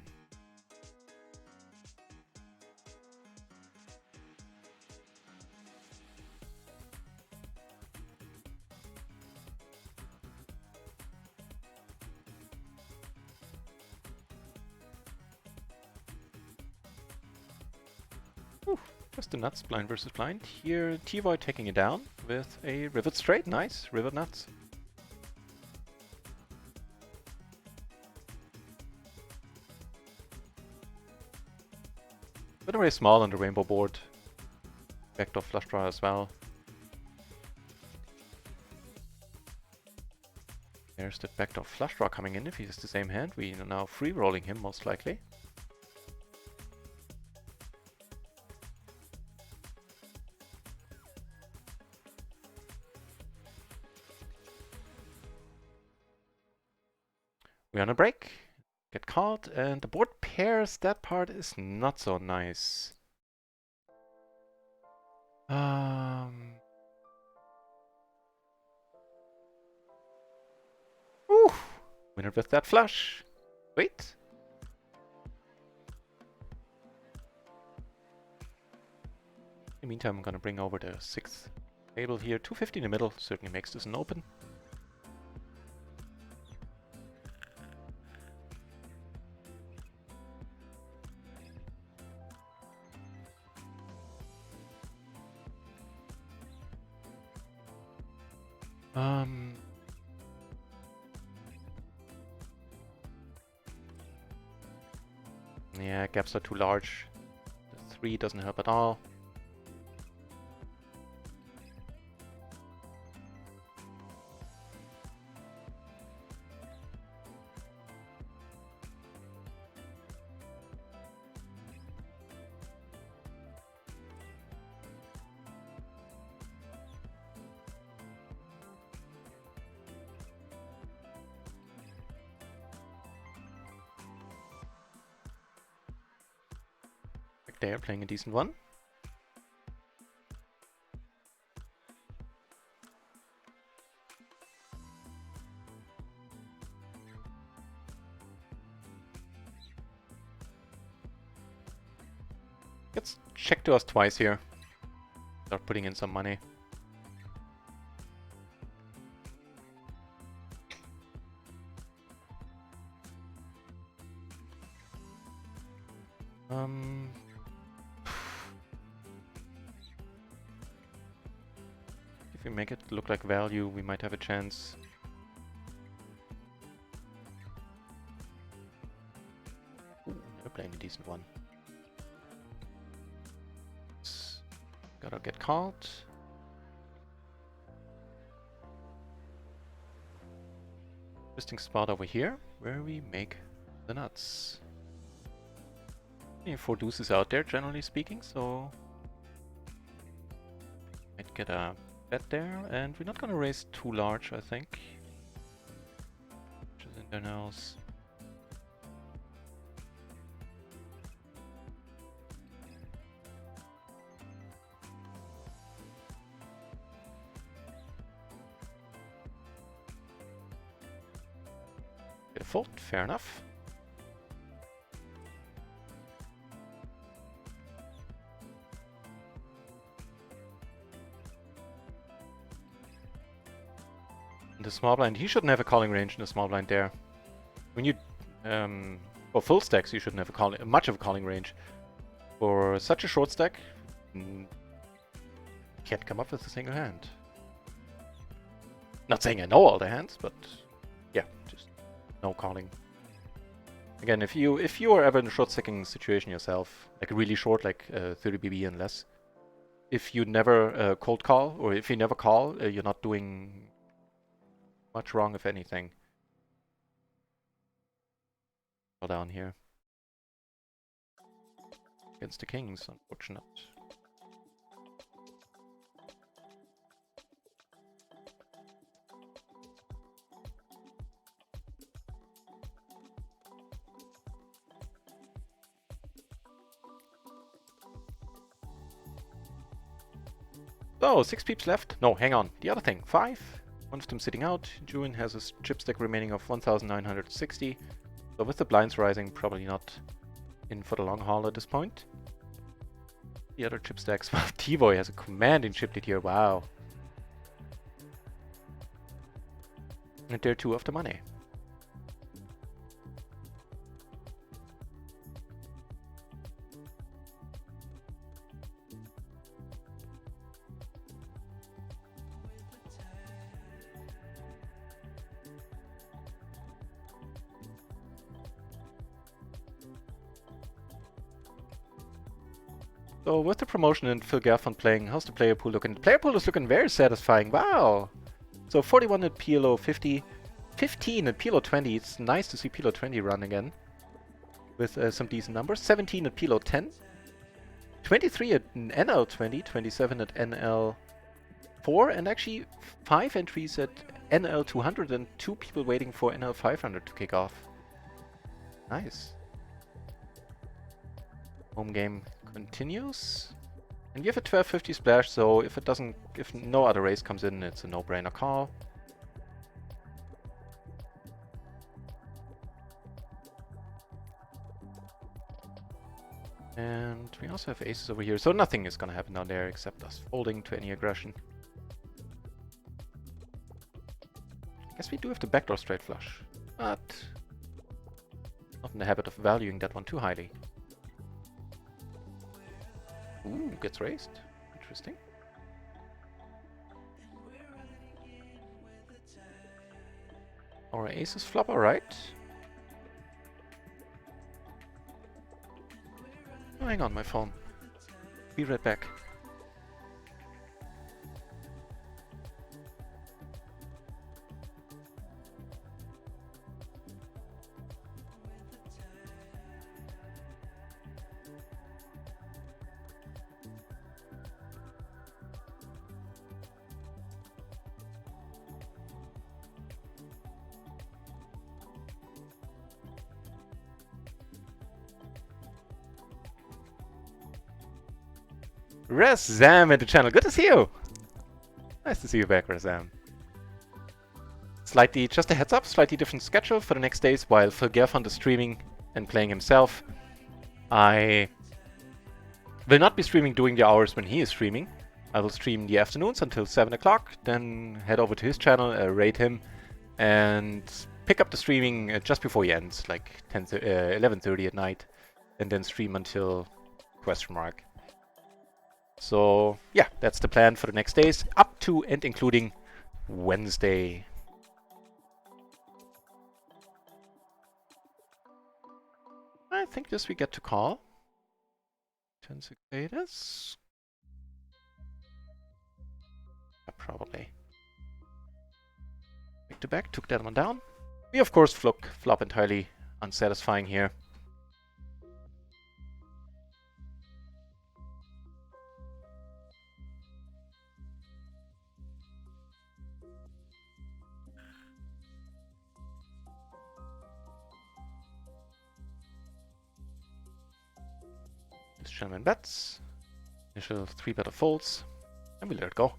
Whew, just the nuts, blind versus blind. Here, T-Void taking it down with a rivet straight. Nice, rivet nuts. But very small on the rainbow board. Backdoor flush draw as well. There's the backdoor flush draw coming in. If he has the same hand, we are now free rolling him most likely. We're on a break. Get called, and the board pairs. That part is not so nice. Ooh, winner with that flush. Wait. In the meantime, I'm gonna bring over the 6th table here. 250 in the middle certainly makes this an open. Yeah, gaps are too large. The 3 doesn't help at all. There, playing a decent one. Let's check to us twice here. Start putting in some money. If we make it look like value, we might have a chance. Ooh, they're playing a decent one. Gotta get called. Interesting spot over here, where we make the nuts. 4 deuces out there, generally speaking, so might get a bet there, and we're not gonna raise too large, I think. Which is in there now. Get a fold, fair enough. The small blind, he shouldn't have a calling range in the small blind there. When you, for full stacks, you shouldn't have much of a calling range. For such a short stack, can't come up with a single hand. Not saying I know all the hands, but yeah, just no calling. Again, if you are ever in a short-stacking situation yourself, like really short, like 30 BB and less, if you never cold call, or if you never call, you're not doing much wrong, if anything. Go down here. Against the kings, unfortunate. Oh, 6 peeps left. No, hang on. The other thing, 5. One of them sitting out. Juin has a chip stack remaining of 1,960. So with the blinds rising, probably not in for the long haul at this point. The other chip stacks. Wow, T-Boy has a commanding chip lead here. Wow. And they're 2 of the money. So with the promotion and Phil Gaffon playing, how's the player pool looking? The player pool is looking very satisfying. Wow! So 41 at PLO 50, 15 at PLO 20. It's nice to see PLO 20 run again with some decent numbers. 17 at PLO 10, 23 at NL 20, 27 at NL 4, and actually 5 entries at NL 200 and 2 people waiting for NL 500 to kick off. Nice. Home game continues. And you have a 1250 splash, so if no other race comes in, it's a no-brainer call. And we also have aces over here, so nothing is gonna happen down there except us folding to any aggression. I guess we do have the backdoor straight flush, but not in the habit of valuing that one too highly. Ooh, gets raised. Interesting. Our aces flop, alright. Oh, hang on, my phone. Be right back. Razam at the channel. Good to see you. Nice to see you back, Razam. Slightly, just a heads up, slightly different schedule for the next days while Phil Gerfond is streaming and playing himself. I will not be streaming during the hours when he is streaming. I will stream the afternoons until 7 o'clock, then head over to his channel, raid him, and pick up the streaming just before he ends, like 11:30 at night, and then stream until question mark. So yeah, that's the plan for the next days, up to and including Wednesday. I think this we get to call. 10-6 betas. Yeah, probably. Back to back, took that one down. We of course flop entirely unsatisfying here. This gentleman bets. Initial 3-bet of folds. And we let it go.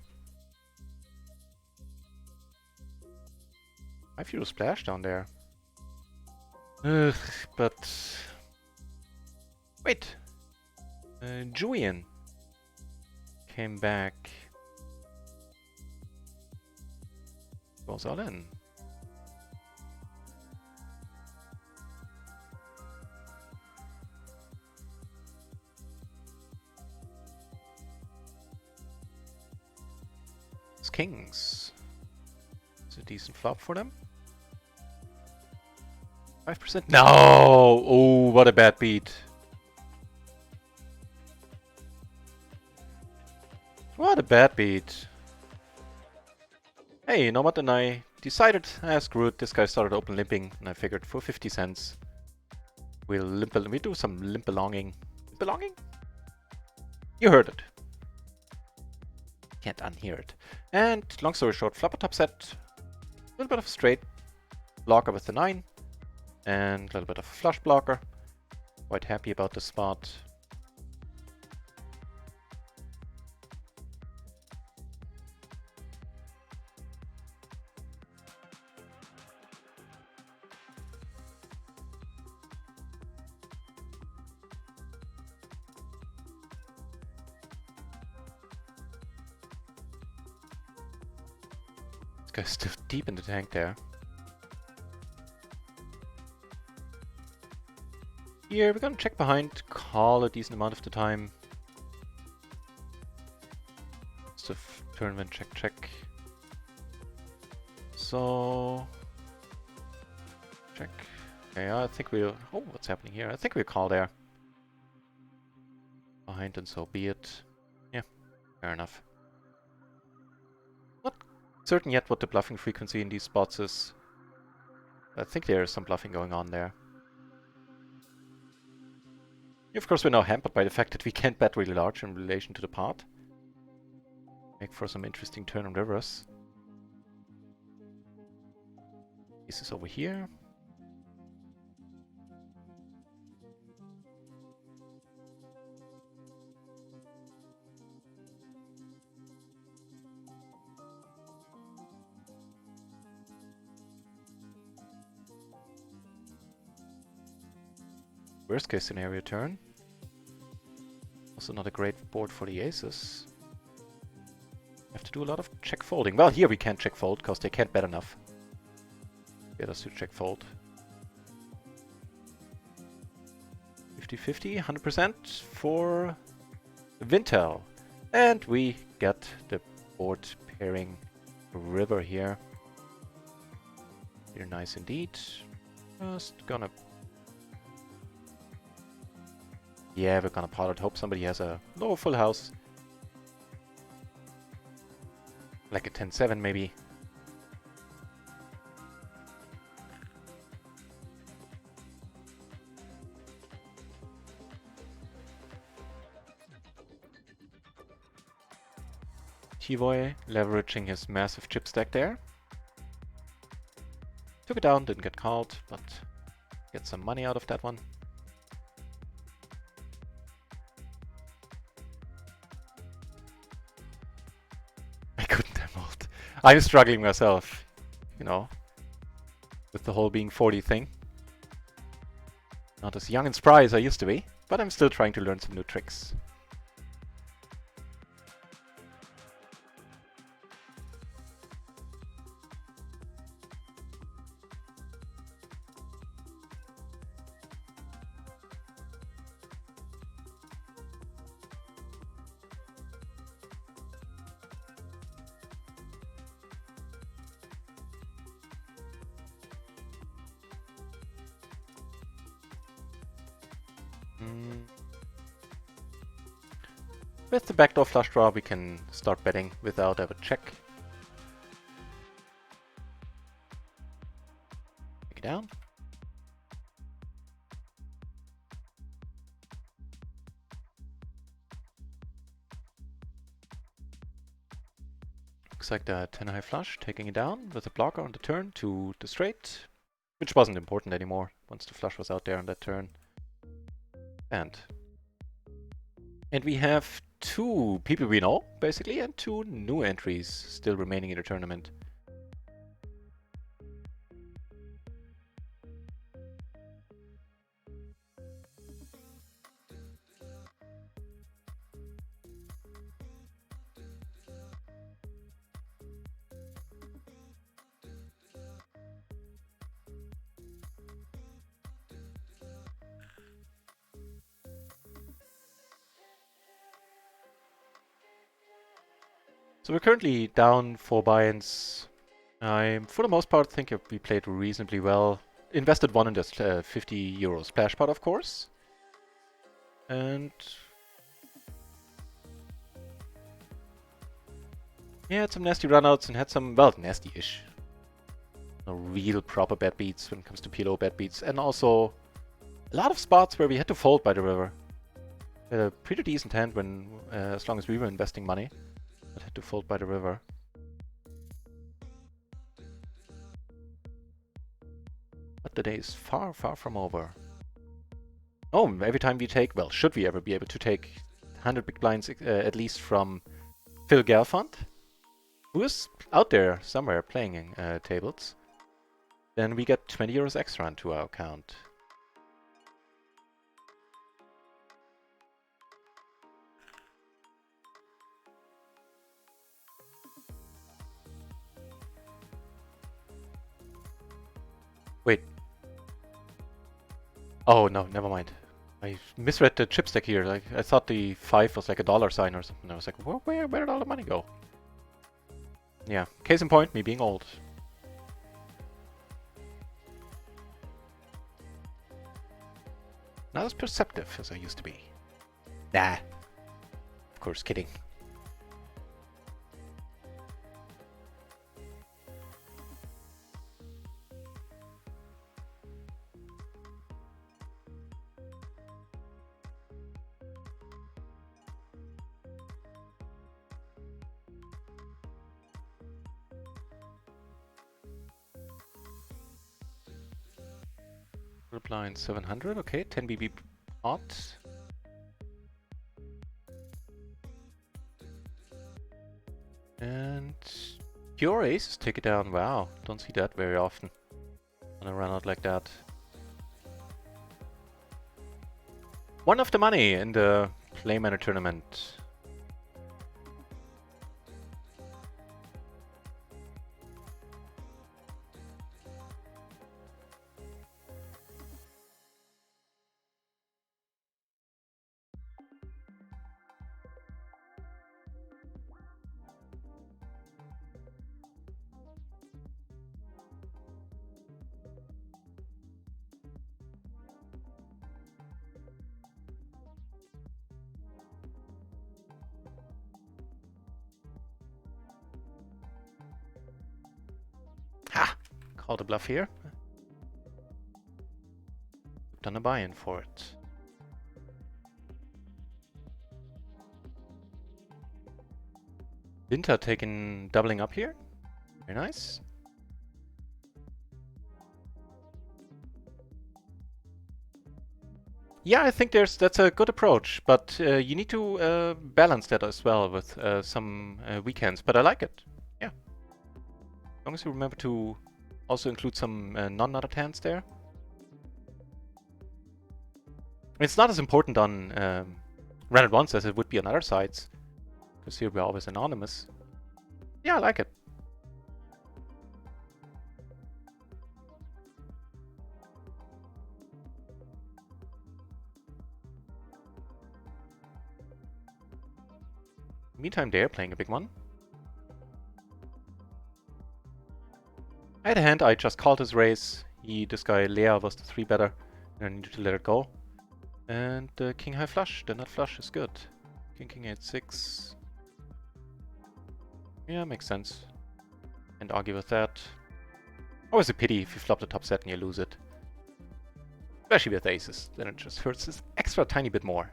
5 euro splash down there. Ugh, but... Wait! Julian came back. Goes all in. It's kings. It's a decent flop for them. 5%? No! Oh, what a bad beat. What a bad beat. Hey, you know what? And I decided, screw it, this guy started open limping, and I figured for 50 cents, we do some limp belonging. Belonging? You heard it. Can't unhear it. And long story short, flopper top set, a little bit of a straight blocker with the 9, and a little bit of a flush blocker. Quite happy about the spot. This guy's still deep in the tank there. Here, we're gonna check behind, call a decent amount of the time. So tournament check. So check. Okay, I think we'll. Oh, what's happening here? I think we'll call there. Behind, and so be it. Yeah, fair enough. Not certain yet what the bluffing frequency in these spots is. I think there's some bluffing going on there. Of course, we're now hampered by the fact that we can't bet really large in relation to the pot. Make for some interesting turn and rivers. This is over here. Worst case scenario turn. Also not a great board for the aces. Have to do a lot of check folding. Well, here we can't check fold because they can't bet enough. Get us to check fold. 50-50, 100% for Vintel. And we get the board pairing river here. Here, nice indeed. Just gonna... Yeah, we're gonna pot it. Hope somebody has a low full house. Like a 10-7 maybe. T-Voy leveraging his massive chip stack there. Took it down, didn't get called, but get some money out of that one. I'm struggling myself, you know, with the whole being 40 thing. Not as young and spry as I used to be, but I'm still trying to learn some new tricks. With the backdoor flush draw, we can start betting without ever check. Take it down. Looks like the 10 high flush, taking it down with a blocker on the turn to the straight, which wasn't important anymore once the flush was out there on that turn. And we have 2 people we know, basically, and 2 new entries still remaining in the tournament. So we're currently down 4 buy-ins. I, for the most part, think we played reasonably well. invested one in this 50 euro splash pot, of course. And yeah, had some nasty runouts and had some, well, nasty-ish. No real proper bad beats when it comes to PLO bad beats. And also a lot of spots where we had to fold by the river. Had a pretty decent hand when, as long as we were investing money, but had to fold by the river. But the day is far, far from over. Oh, every time we take, well, should we ever be able to take 100 big blinds at least from Phil Galfond, who is out there somewhere playing tables, then we get 20 euros extra into our account. Wait. Oh, no, never mind. I misread the chip stack here. Like, I thought the 5 was like a dollar sign or something. I was like, where did all the money go? Yeah, case in point, me being old. Not as perceptive as I used to be. Nah. Of course, kidding. Blind 700, okay, 10 BB pot. And pure aces take it down. Wow, don't see that very often on a run out like that. One of the money in the Play Manor tournament. Call the bluff here. Done a buy-in for it. Vinta taking doubling up here. Very nice. Yeah, I think that's a good approach, but you need to balance that as well with some weekends. But I like it. Yeah. As long as you remember to also include some non-nutted hands there. It's not as important on RunItOnce as it would be on other sites, because here we're always anonymous. Yeah, I like it. Meantime, they're playing a big one. I had a hand, I just called his raise. This guy Lea was the 3-better, and I needed to let it go. And King High Flush, the nut flush is good. King 8-6. Yeah, makes sense. Can't argue with that. Always a pity if you flop the top set and you lose it. Especially with aces, then it just hurts this extra tiny bit more.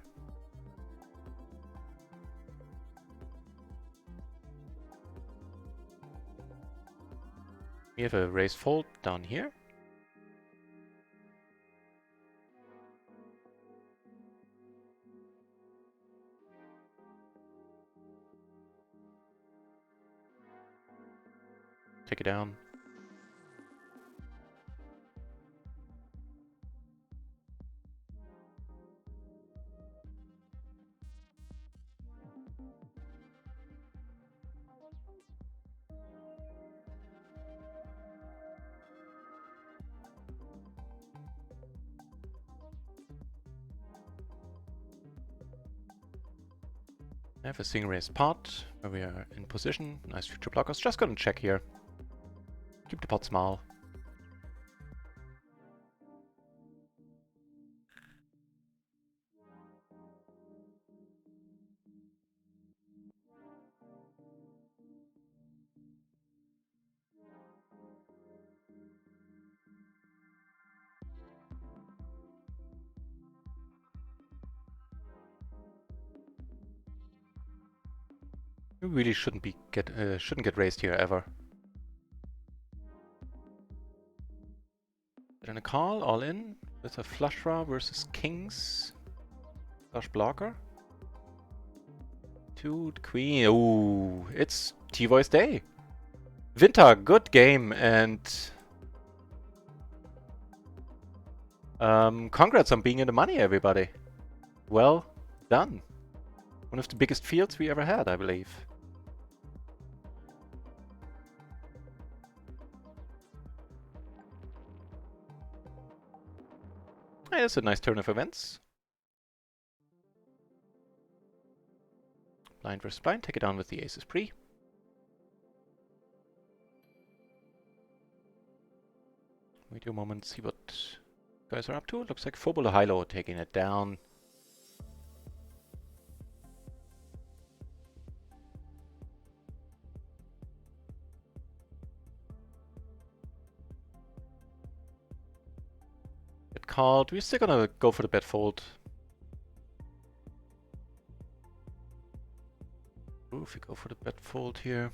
We have a raise fold down here. Take it down. I have a single raise pot where we are in position. Nice future blockers. Just gonna check here. Keep the pot small. We really shouldn't get raised here ever. Then a call, all in, with a flush draw versus kings. Flush blocker. Two queen. Ooh, it's T-Voice Day. Winter, good game, and congrats on being in the money, everybody. Well done. One of the biggest fields we ever had, I believe. Hey, that's a nice turn of events. Blind versus blind, take it down with the aces pre. Wait a moment, see what guys are up to. Looks like Phobolo Hilo taking it down. Get called. We're still gonna go for the bet fold. Ooh, if we go for the bet fold here.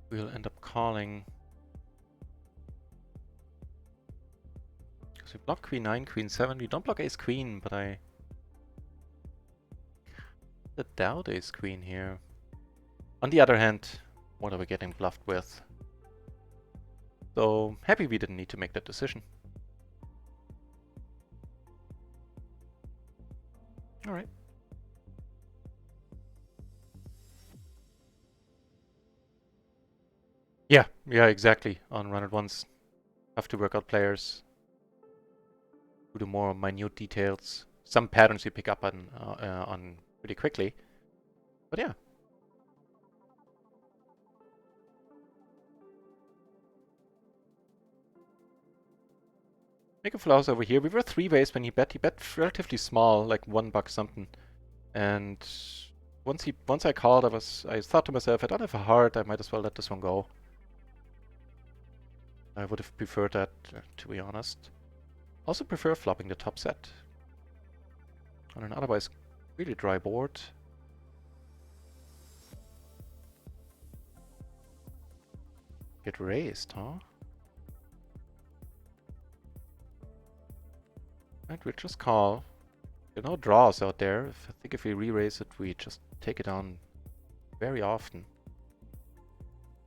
We'll end up calling. Because we block queen 9, queen 7. We don't block ace queen, but I doubt ace queen here. On the other hand, what are we getting bluffed with? So happy we didn't need to make that decision. Alright. Yeah, exactly. On RunItOnce, have to work out players. Do the more minute details. Some patterns you pick up on pretty quickly. But yeah. Make a flaws over here. We were 3-ways when he bet. He bet relatively small, like $1 something. And once I called, I thought to myself, I don't have a heart. I might as well let this one go. I would have preferred that, to be honest. Also prefer flopping the top set on an otherwise really dry board. Get raised, huh? Right, we'll just call. There are no draws out there. I think if we re-raise it, we just take it down very often.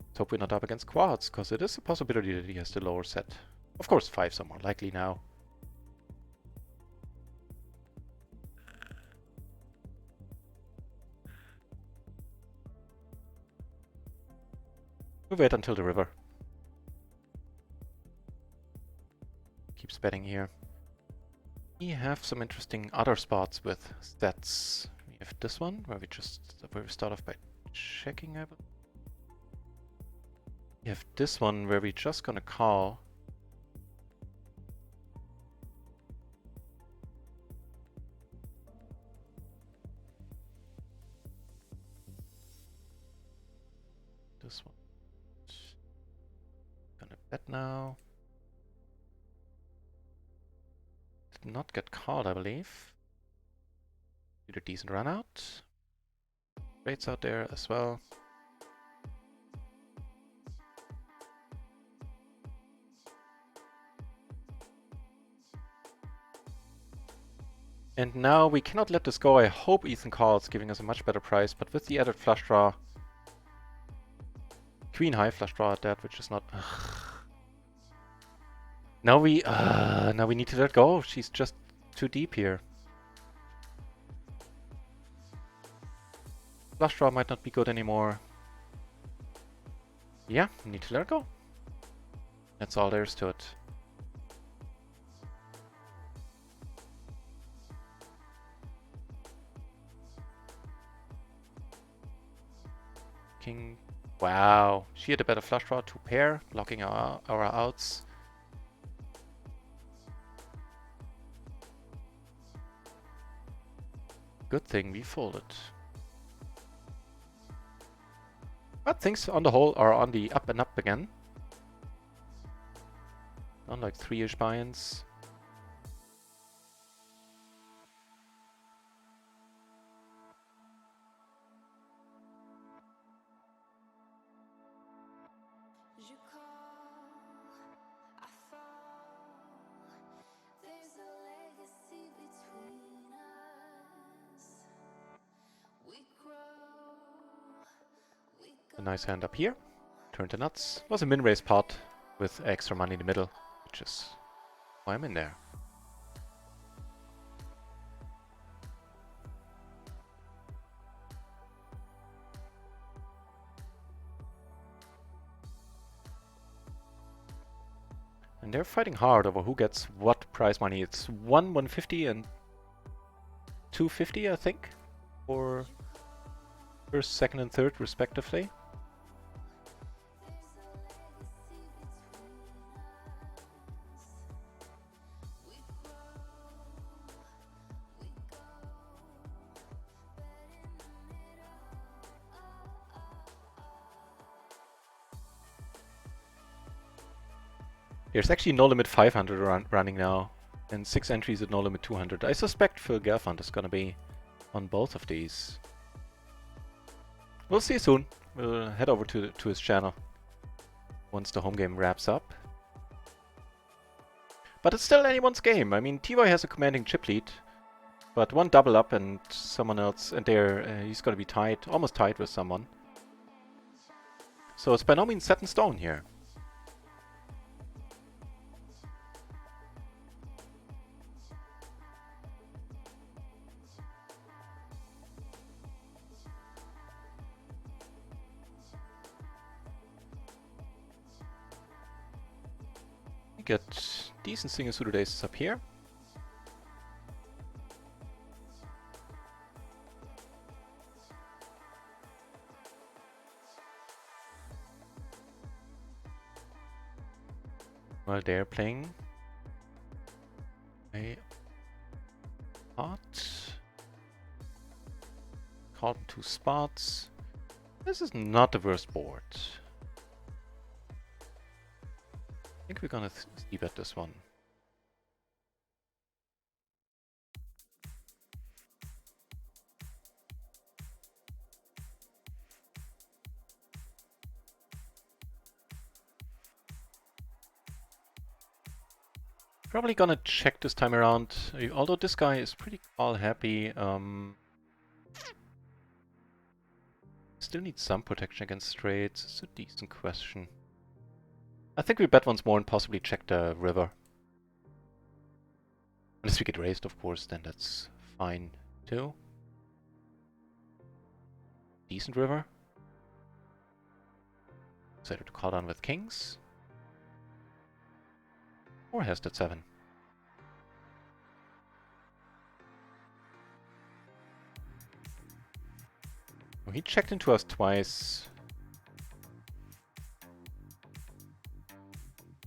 Let's hope we're not up against quads, because it is a possibility that he has the lower set. Of course, 5s are more likely now. We'll wait until the river. Keeps betting here. We have some interesting other spots with stats. We have this one, where we start off by checking. We have this one, where we're just gonna call. This one. Gonna bet now. Did not get called, I believe. Did a decent run out. Rates out there as well. And now we cannot let this go. I hope Ethan calls, giving us a much better price, but with the added flush draw. Queen high flush draw at that, which is not... Now we need to let go. She's just too deep here. Flush draw might not be good anymore. Yeah, we need to let her go. That's all there is to it. King. Wow. She had a better flush draw, 2 pair, blocking our outs. Good thing we folded. But things on the whole are on the up and up again. On like 3-ish buy-ins. A nice hand up here. Turn to nuts. Was a min-raise pot with extra money in the middle, which is why I'm in there. And they're fighting hard over who gets what prize money. It's 150 and 250, I think, for first, second, and third, respectively. There's actually No Limit 500 running now, and 6 entries at No Limit 200. I suspect Phil Gelfand is gonna be on both of these. We'll see soon. We'll head over to his channel once the home game wraps up. But it's still anyone's game. I mean, T-Boy has a commanding chip lead, but one double up and someone else, and he's gonna be tied, almost tied with someone. So it's by no means set in stone here. Get decent single suited aces up here. While they're playing a pot. Called in 2 spots. This is not the worst board. I think we're gonna c-bet this one. Probably gonna check this time around, although this guy is pretty call happy. Still needs some protection against straights. It's a decent question. I think we bet once more and possibly check the river. Unless we get raised, of course, then that's fine too. Decent river. Decided to call down with kings. Or has that 7. Well, he checked into us twice.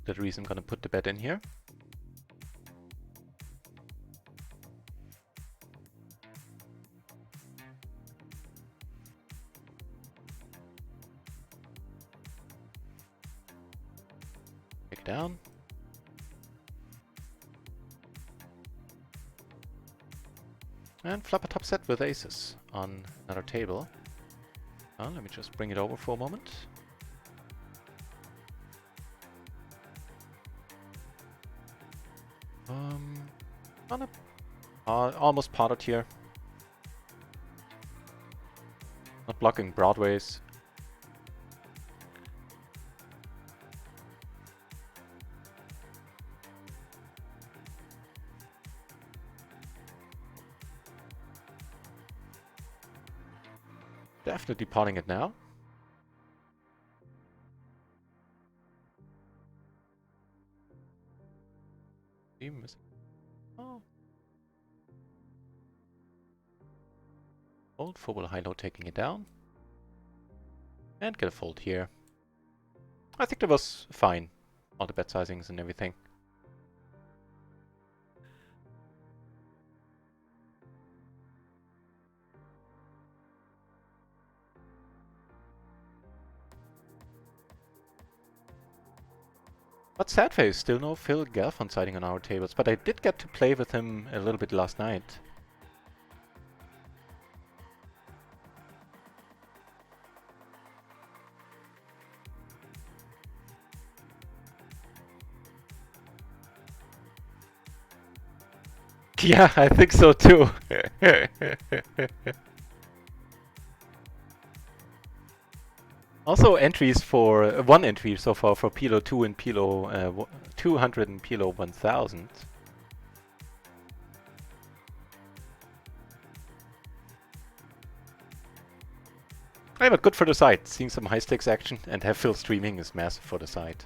That's the reason I'm gonna put the bet in here. Pick down. And flop a top set with aces on another table. Let me just bring it over for a moment. Almost potted here. Not blocking broadways. Definitely potting it now. Oh. Fold, four high-low taking it down. And get a fold here. I think that was fine. All the bet sizings and everything. But sad face, still no Phil Gelfond sighting on our tables, but I did get to play with him a little bit last night. Yeah, I think so too. Also entries for, one entry so far for PLO 2 and PLO 200 and PLO 1000. Hey, but good for the site. Seeing some high stakes action and have Phil streaming is massive for the site.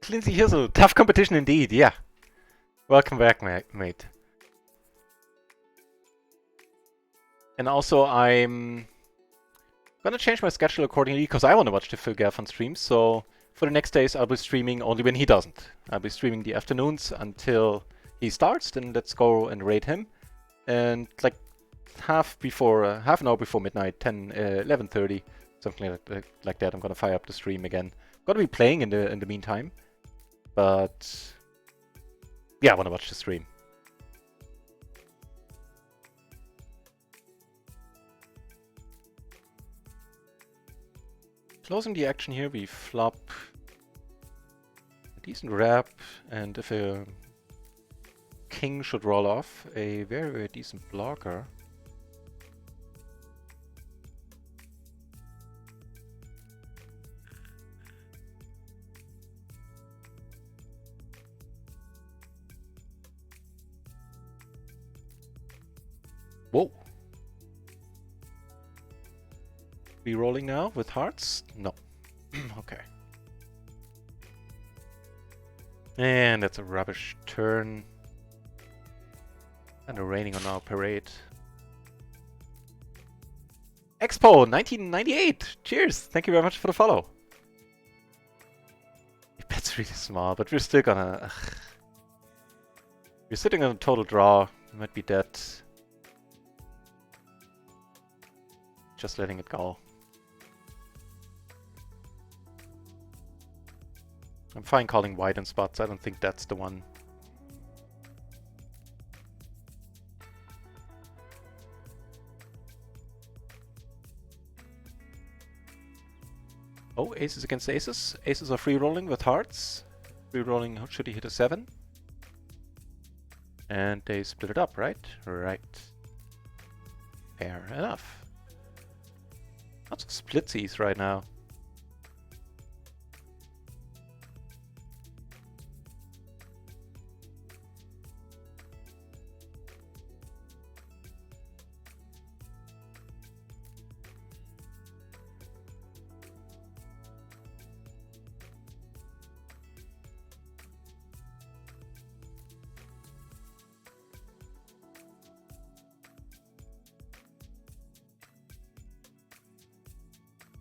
Lindsay Hizzle, tough competition indeed, yeah. Welcome back, mate. And also, I'm gonna change my schedule accordingly because I want to watch the Phil Gelfond streams. So for the next days, I'll be streaming only when he doesn't. I'll be streaming the afternoons until he starts. Then let's go and raid him. And like half an hour before midnight, 10, 11:30, something like that. I'm gonna fire up the stream again. Gonna be playing in the meantime, but yeah, I want to watch the stream. Closing the action here, we flop a decent wrap, and if a king should roll off, a very, very decent blocker. Whoa! Re-rolling now with hearts? No. Okay. And that's a rubbish turn. And a raining on our parade. Expo 1998! Cheers! Thank you very much for the follow. Your bet's really small, but we're still gonna... Ugh. We're sitting on a total draw. We might be dead. Just letting it go. I'm fine calling wide in spots. I don't think that's the one. Oh, aces against aces. Aces are free rolling with hearts. Free rolling, should he hit a 7? And they split it up, right? Right. Fair enough. Lots of splitsies right now.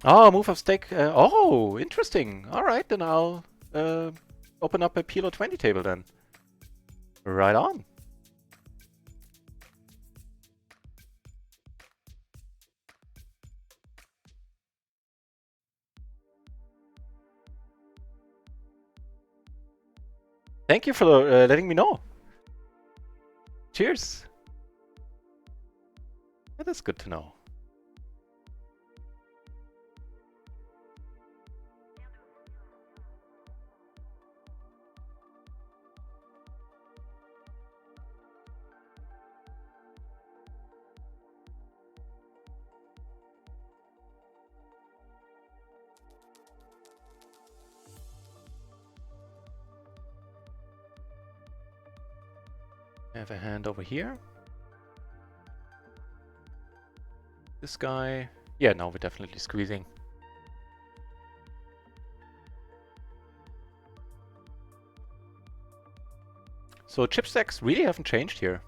Oh, move of stake. Oh, interesting. All right, then I'll open up a PLO 20 table then. Right on. Thank you for letting me know. Cheers. That is good to know. I have a hand over here. This guy. Yeah, now we're definitely squeezing. So chip stacks really haven't changed here.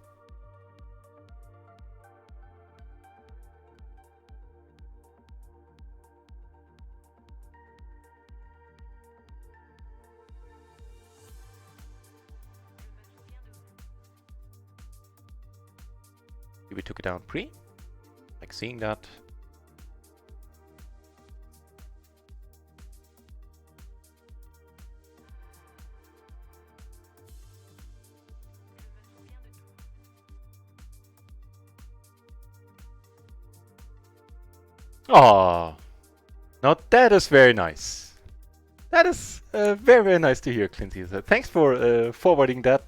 We took it down pre. Like seeing that. Oh, now that is very nice. That is very, very nice to hear, Clinty. So thanks for forwarding that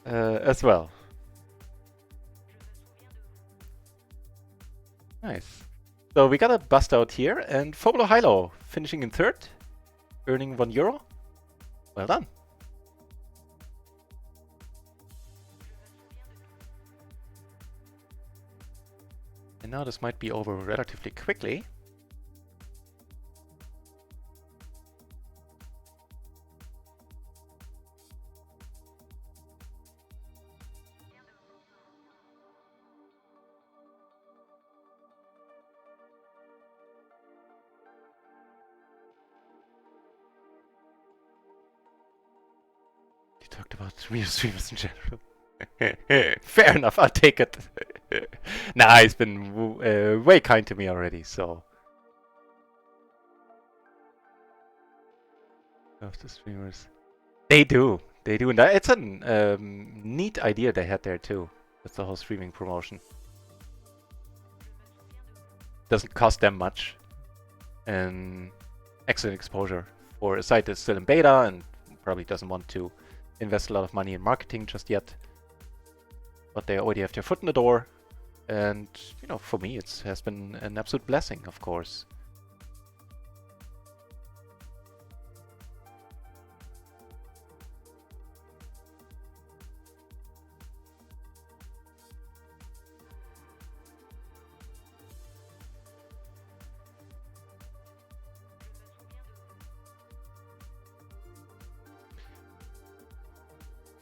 as well. Nice. So we got a bust out here, and Phoblo Hilo finishing in third, earning €1. Well done. And now this might be over relatively quickly. You talked about real streamers in general. Fair enough, I'll take it. Nah, he's been way kind to me already, so. Of the streamers. They do, and it's a neat idea they had there too, with the whole streaming promotion. Doesn't cost them much, and excellent exposure for a site that's still in beta and probably doesn't want to invest a lot of money in marketing just yet. But they already have their foot in the door, and you know, for me, it has been an absolute blessing, of course.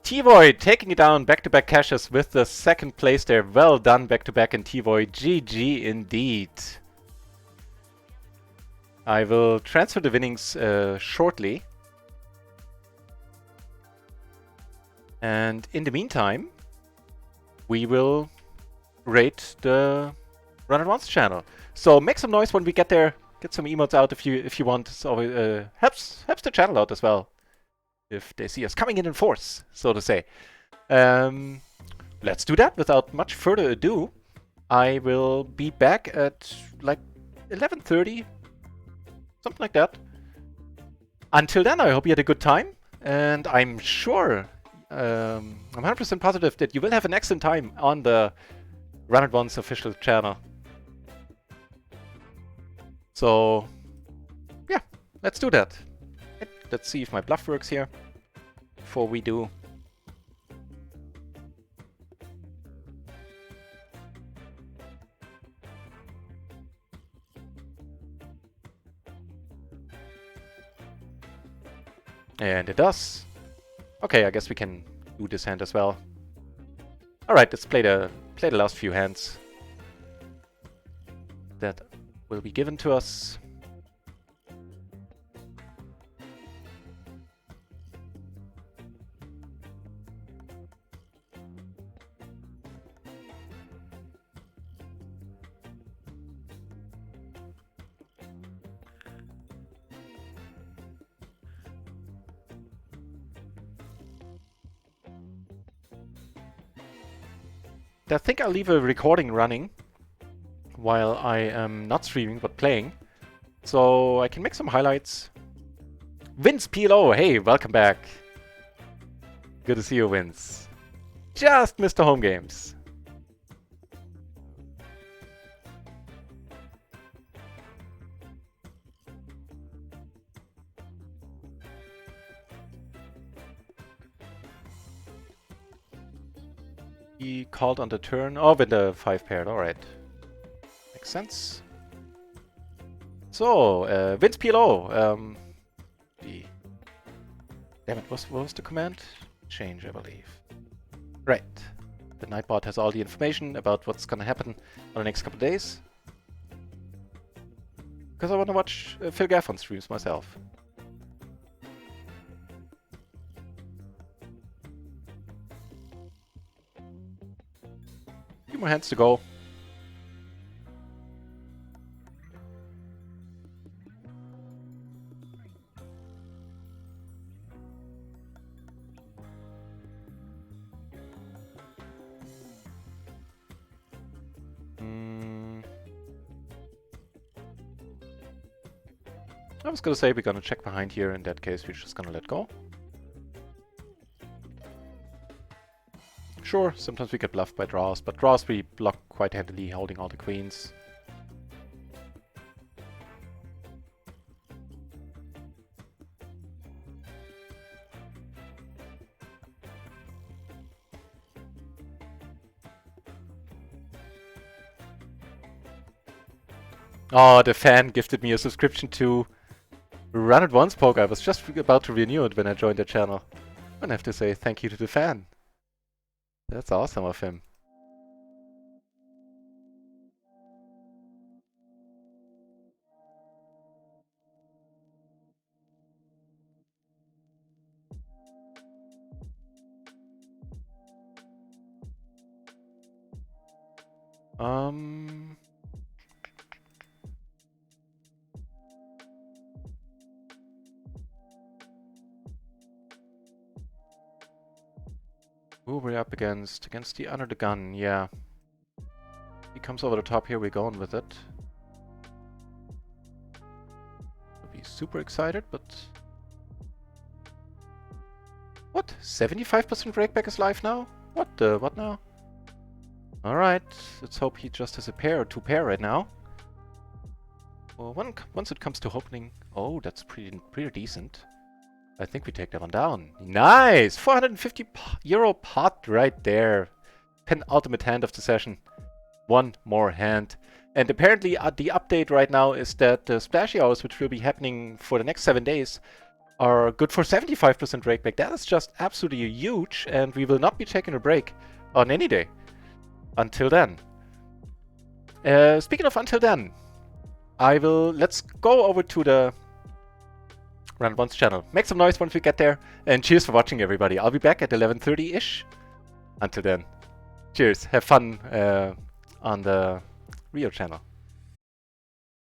T-Void taking it down, back-to-back caches with the second place there. Well done, back-to-back in T-Void. GG indeed. I will transfer the winnings shortly. And in the meantime, we will rate the RunItOnce channel. So make some noise when we get there. Get some emotes out if you want. So helps the channel out as well, if they see us coming in force, so to say. Let's do that without much further ado. I will be back at like 11:30, something like that. Until then, I hope you had a good time, and I'm sure, I'm 100% positive that you will have an excellent time on the RunItOnce official channel. So, yeah, let's do that. Let's see if my bluff works here before we do. And it does. Okay, I guess we can do this hand as well. Alright, let's play the last few hands that will be given to us. I think I'll leave a recording running while I am not streaming but playing, so I can make some highlights. Vince PLO, hey, welcome back. Good to see you, Vince. Just missed the home games. He called on the turn. Oh, when the 5 paired. Alright. Makes sense. So, Vince PLO. Damn it, what was the command? Change, I believe. Right. The Nightbot has all the information about what's gonna happen on the next couple of days. Because I want to watch Phil Gaffron streams myself. Few more hands to go. I was gonna say we're gonna check behind here. In that case, we're just gonna let go. Sure, sometimes we get bluffed by draws, but draws we block quite handily, holding all the queens. Oh, the fan gifted me a subscription to RunItOnce Poke. I was just about to renew it when I joined the channel. I have to say thank you to the fan. That's awesome of him. Who are we up against? Against the under the gun, yeah. He comes over the top here, we're going with it. I'll be super excited, but... What? 75% breakback is live now? What now? Alright, let's hope he just has a pair or 2 pair right now. Well, once it comes to opening... Oh, that's pretty decent. I think we take that one down. Nice! 450 euro pot right there. Penultimate hand of the session. One more hand. And apparently the update right now is that the splashy hours, which will be happening for the next 7 days, are good for 75% breakback. That is just absolutely huge, and we will not be taking a break on any day. Until then. Speaking of until then, let's go over to the RunItOnce channel. Make some noise once we get there, and cheers for watching, everybody. I'll be back at 11:30-ish. Until then, cheers. Have fun on the Rio channel.